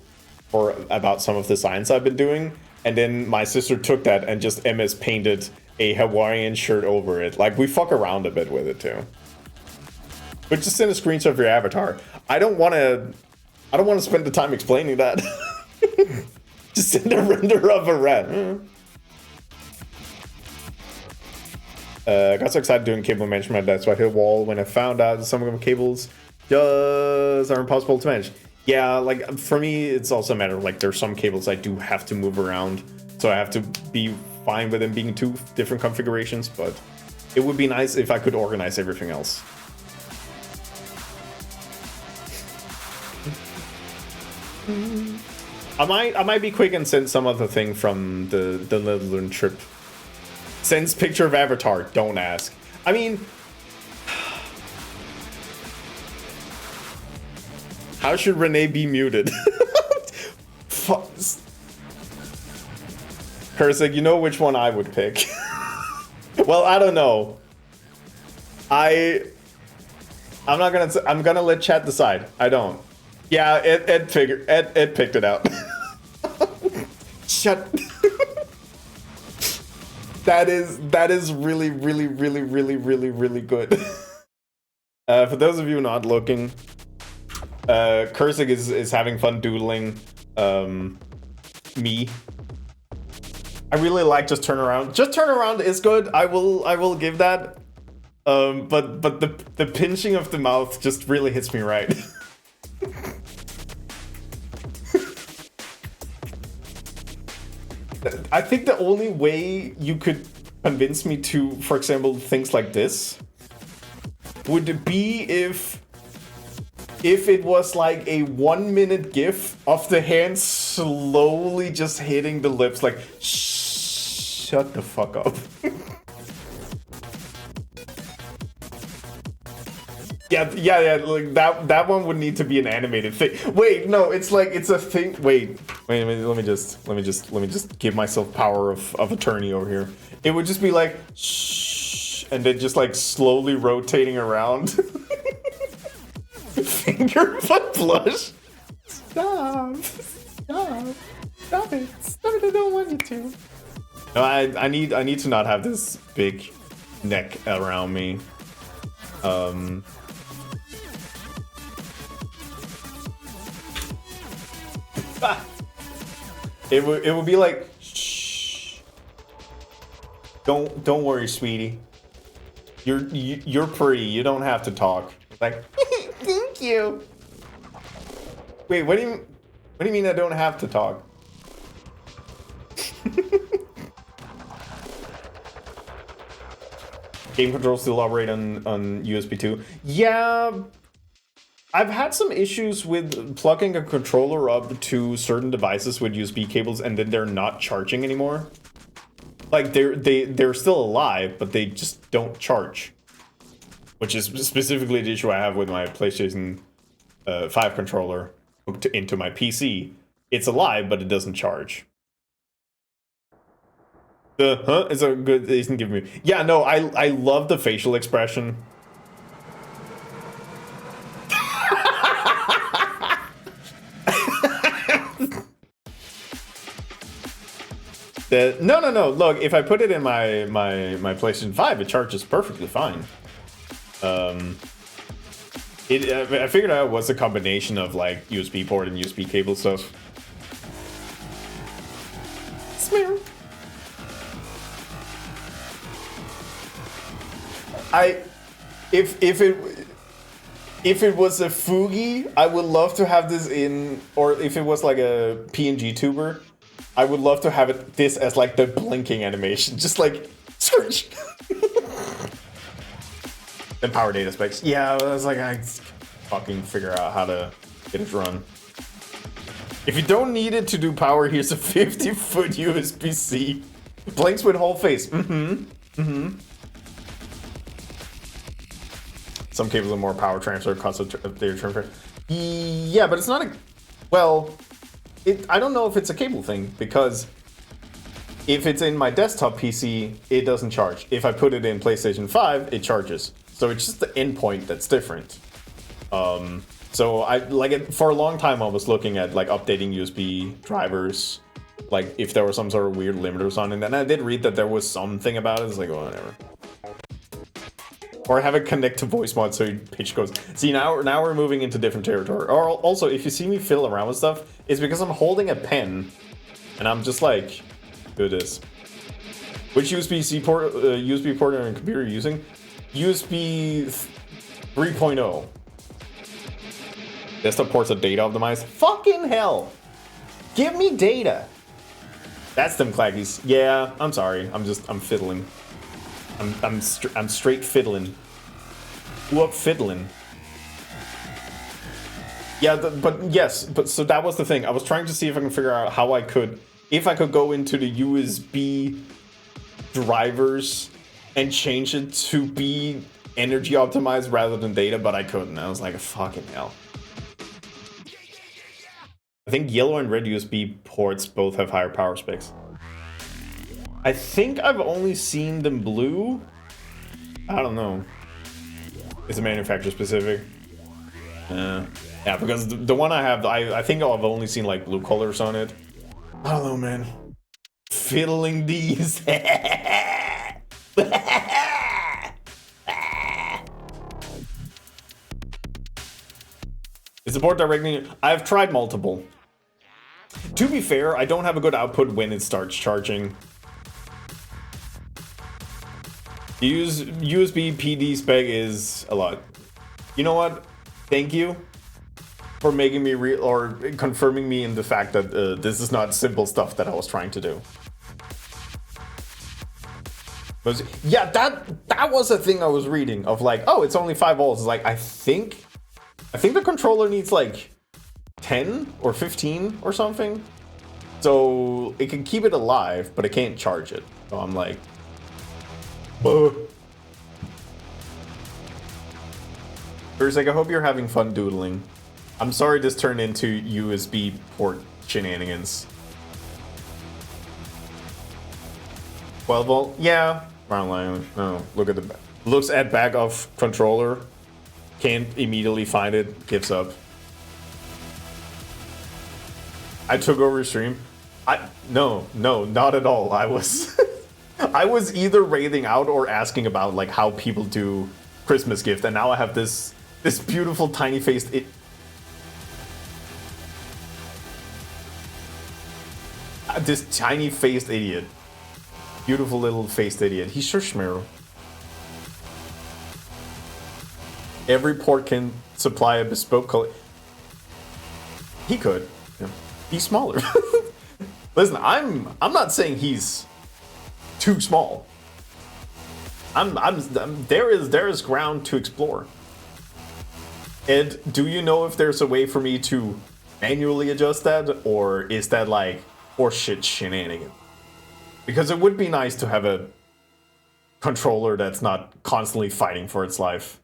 about some of the science I've been doing. And then my sister took that and just MS painted a Hawaiian shirt over it. Like, we fuck around a bit with it too. But just send a screenshot of your avatar. I don't want to spend the time explaining that. Just send a render of a rat. Got so excited doing cable management, that's why I hit a wall when I found out some of the cables just are impossible to manage. Yeah, like for me, it's also a matter of like there's some cables I do have to move around, so I have to be fine with them being 2 different configurations, but it would be nice if I could organize everything else. I might be quick and send some other thing from the Netherlands trip. Sends picture of avatar, don't ask. I mean, how should Renee be muted? Kursik, you know which one I would pick. Well, I don't know. I'm gonna let chat decide. I don't. Yeah, Ed picked it out. Shut. That is really good. For those of you not looking, Kursik is having fun doodling me. I really like just turn around. Just turn around is good. I will give that. But the pinching of the mouth just really hits me right. I think the only way you could convince me to, for example, things like this would be if it was like a 1-minute gif of the hand slowly just hitting the lips like, shut the fuck up. Yeah, like that one would need to be an animated thing. Wait, no, it's like it's a thing. Wait, let me just give myself power of attorney over here. It would just be like shh, and then just like slowly rotating around. Finger foot blush. Stop it. I don't want you to. No, I need to not have this big neck around me. It would be like, shh. Don't worry, sweetie. You're pretty. You don't have to talk. Like, thank you. Wait, what do you mean I don't have to talk? Game controls still operate on USB 2. Yeah. I've had some issues with plugging a controller up to certain devices with USB cables and then they're not charging anymore. Like they're still alive, but they just don't charge. Which is specifically the issue I have with my PlayStation 5 controller hooked into my PC. It's alive, but it doesn't charge. Is a good isn't giving me. Yeah, no, I love the facial expression. No. Look, if I put it in my PlayStation 5, it charges perfectly fine. I figured out it was a combination of like USB port and USB cable stuff. Smear. If it was a Fugi, I would love to have this in, or if it was like a PNG tuber, I would love to have this as like the blinking animation, just like scratch. And power data specs. Yeah, I was like, I fucking figure out how to get it run. If you don't need it to do power, here's a 50-foot USB-C. Blinks with whole face. Some cables are more power transfer, cost of data transfer. Yeah, but it's not a... Well, I don't know if it's a cable thing, because if it's in my desktop PC, it doesn't charge. If I put it in PlayStation 5, it charges. So it's just the endpoint that's different. So for a long time I was looking at like updating USB drivers, like if there were some sort of weird limiters on it, and I did read that there was something about it. It's like, well, whatever. Or have it connect to voice mod so pitch goes. See, now we're moving into different territory. Or also, if you see me fiddle around with stuff, it's because I'm holding a pen and I'm just like, do this. Which USB-C port, USB port on your computer are you using? USB 3.0. Desktop ports are data optimized. Fucking hell! Give me data. That's them claggies. Yeah, I'm sorry. I'm fiddling. I'm straight fiddling. Whoop fiddling. Yeah, but so that was the thing. I was trying to see if I can figure out how I could go into the USB drivers and change it to be energy optimized rather than data, but I couldn't. I was like, fucking hell. I think yellow and red USB ports both have higher power specs. I think I've only seen them blue. I don't know. Is it manufacturer specific? Yeah, because the one I have, I think I've only seen like blue colors on it. I don't know, man. Fiddling these. Is the port directly? I've tried multiple. To be fair, I don't have a good output when it starts charging. USB PD spec is a lot. You know what? Thank you for making me real or confirming me in the fact that this is not simple stuff that I was trying to do. But yeah, that was a thing I was reading of like, oh, it's only 5 volts. It's like I think the controller needs like 10 or 15 or something, so it can keep it alive, but it can't charge it. So I'm like, First, I hope you're having fun doodling. I'm sorry this turned into USB port shenanigans. 12 volt, yeah. Round line. No, look at the looks at back of controller. Can't immediately find it. Gives up. I took over stream. No, not at all. I was I was either raiding out or asking about like how people do Christmas gift, and now I have this beautiful tiny faced this tiny faced idiot. Beautiful little faced idiot. He's sure schmear. Every port can supply a bespoke color. He could. Yeah. He's smaller. Listen, I'm not saying he's too small. There is ground to explore. And do you know if there's a way for me to manually adjust that, or is that like horseshit shenanigan? Because it would be nice to have a controller that's not constantly fighting for its life.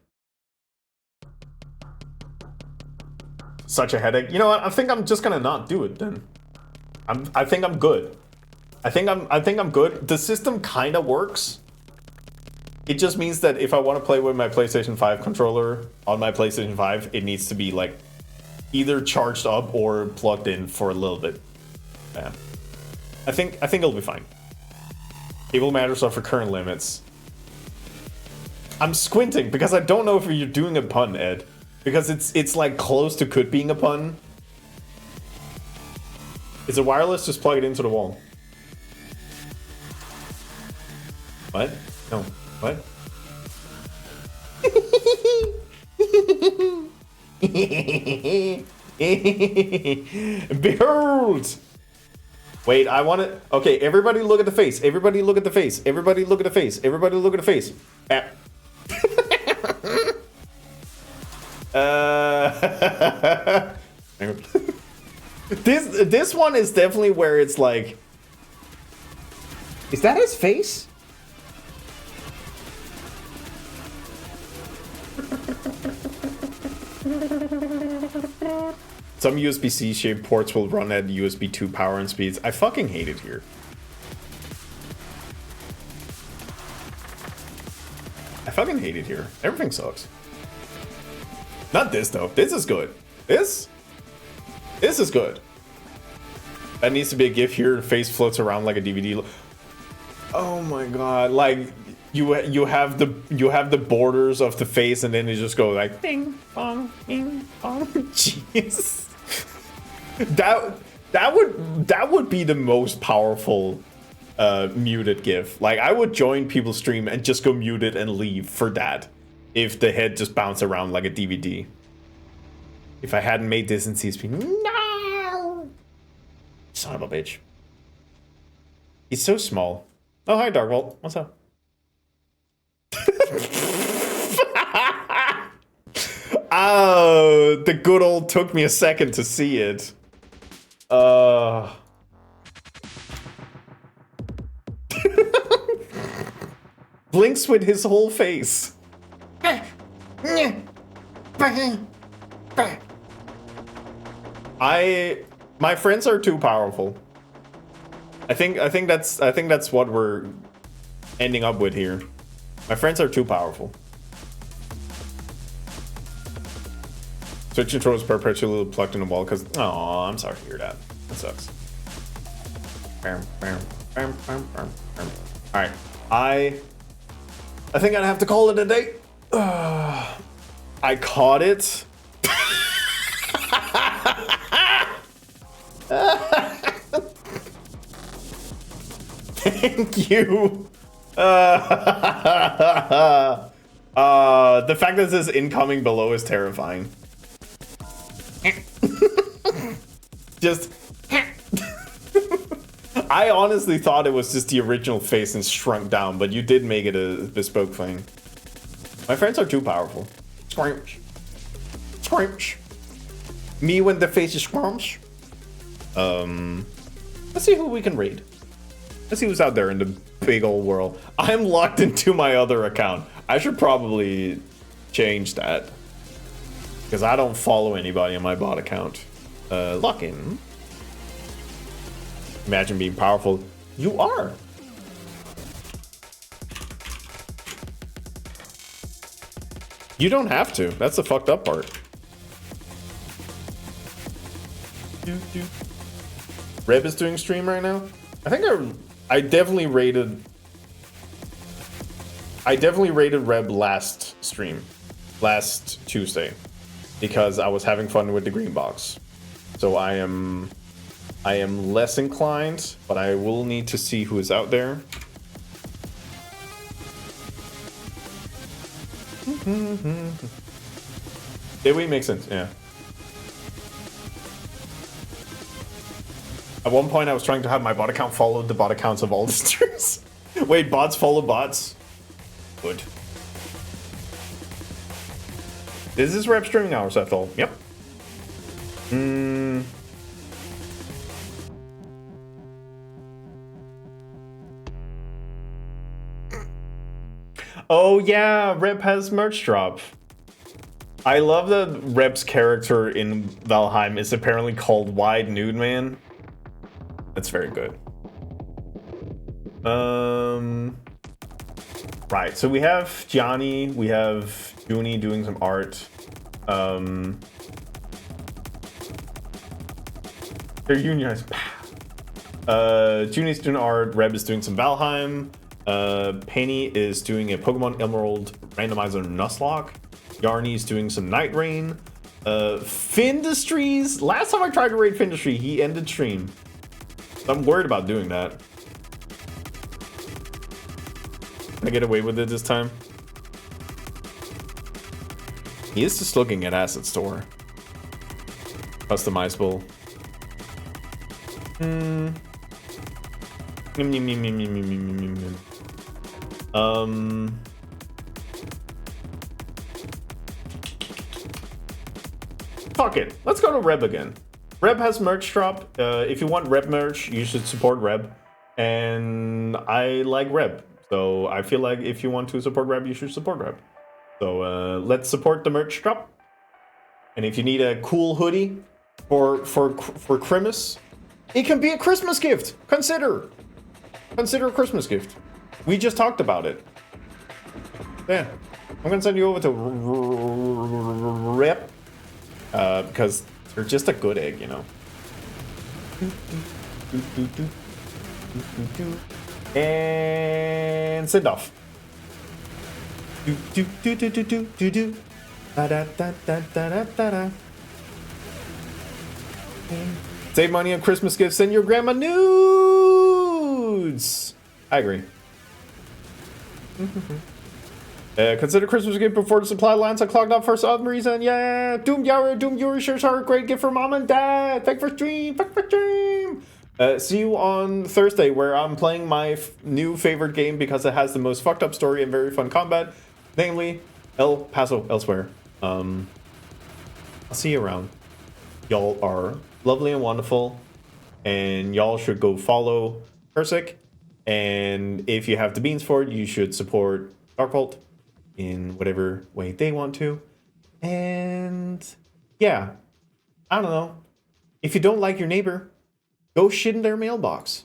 Such a headache. You know what? I think I'm just gonna not do it then. I think I'm good. I think I'm good. The system kind of works. It just means that if I want to play with my PlayStation 5 controller on my PlayStation 5, it needs to be like either charged up or plugged in for a little bit. Yeah. I think it'll be fine. Cable matters are for current limits. I'm squinting because I don't know if you're doing a pun, Ed. Because it's like close to could being a pun. Is it wireless? Just plug it into the wall. What? No. What? Behold! Wait, I want to... Okay, everybody look at the face. Everybody look at the face. Everybody look at the face. Everybody look at the face. This one is definitely where it's like... Is that his face? Some USB-C shaped ports will run at USB 2 power and speeds. I fucking hate it here. I fucking hate it here. Everything sucks. Not this though. This is good. This is good. That needs to be a GIF here. Face floats around like a DVD. Oh my god! Like you have the borders of the face, and then you just go like bing bong bing bong. Jeez. That would be the most powerful muted GIF. Like I would join people's stream and just go muted and leave for that. If the head just bounced around like a DVD. If I hadn't made this in CSP. No! Son of a bitch. He's so small. Oh, hi, Darkvolt. What's up? Oh, the good old took me a second to see it. Blinks with his whole face. My friends are too powerful. I think that's what we're ending up with here. My friends are too powerful. Switch controls perpetually plugged in the wall because oh, I'm sorry to hear that. That sucks. Alright. I think I'd have to call it a day. I caught it. Thank you. The fact that this is incoming below is terrifying. Just I honestly thought it was just the original face and shrunk down, but you did make it a bespoke thing. My friends are too powerful. Squirms. Squirms. Me when the face is squirms. Let's see who we can raid. Let's see who's out there in the big old world. I'm locked into my other account. I should probably change that. Because I don't follow anybody on my bot account. Lock in. Imagine being powerful. You are. You don't have to. That's the fucked up part. Reb is doing stream right now. I think I definitely rated Reb last stream, last Tuesday, because I was having fun with the green box. So I am less inclined, but I will need to see who is out there. Did we make sense? Yeah. At one point, I was trying to have my bot account follow the bot accounts of all the streamers. Wait, bots follow bots? Good. Is this rep streaming hours after all? Yep. Oh yeah, Rep has merch drop. I love that Rep's character in Valheim is apparently called Wide Nude Man. That's very good. Right, so we have Gianni, we have Junie doing some art. They're unionized. Junie's doing art, Reb is doing some Valheim. Penny is doing a Pokemon Emerald randomizer Nuzlocke. Yarny's doing some Night Rain. Findustries. Last time I tried to raid Findustry, he ended stream. So I'm worried about doing that. Can I get away with it this time? He is just looking at Asset Store. Customizable. Fuck it. Let's go to Reb again. Reb has merch drop. If you want Reb merch, you should support Reb. And I like Reb. So I feel like if you want to support Reb, you should support Reb. So let's support the merch drop. And if you need a cool hoodie for Christmas, it can be a Christmas gift. Consider a Christmas gift. We just talked about it. Yeah, I'm gonna send you over to Rep because they're just a good egg, you know. And send off. Save money on Christmas gifts. Send your grandma nudes. I agree. Consider Christmas gift before the supply lines are clogged up for some reason. Yeah, Doom Yuri shirts are a great gift for mom and dad. Thanks for stream. See you on Thursday, where I'm playing my new favorite game because it has the most fucked up story and very fun combat, namely El Paso Elsewhere. I'll see you around. Y'all are lovely and wonderful, and y'all should go follow Persik. And if you have the beans for it, you should support Darkbolt in whatever way they want to. And yeah, I don't know. If you don't like your neighbor, go shit in their mailbox.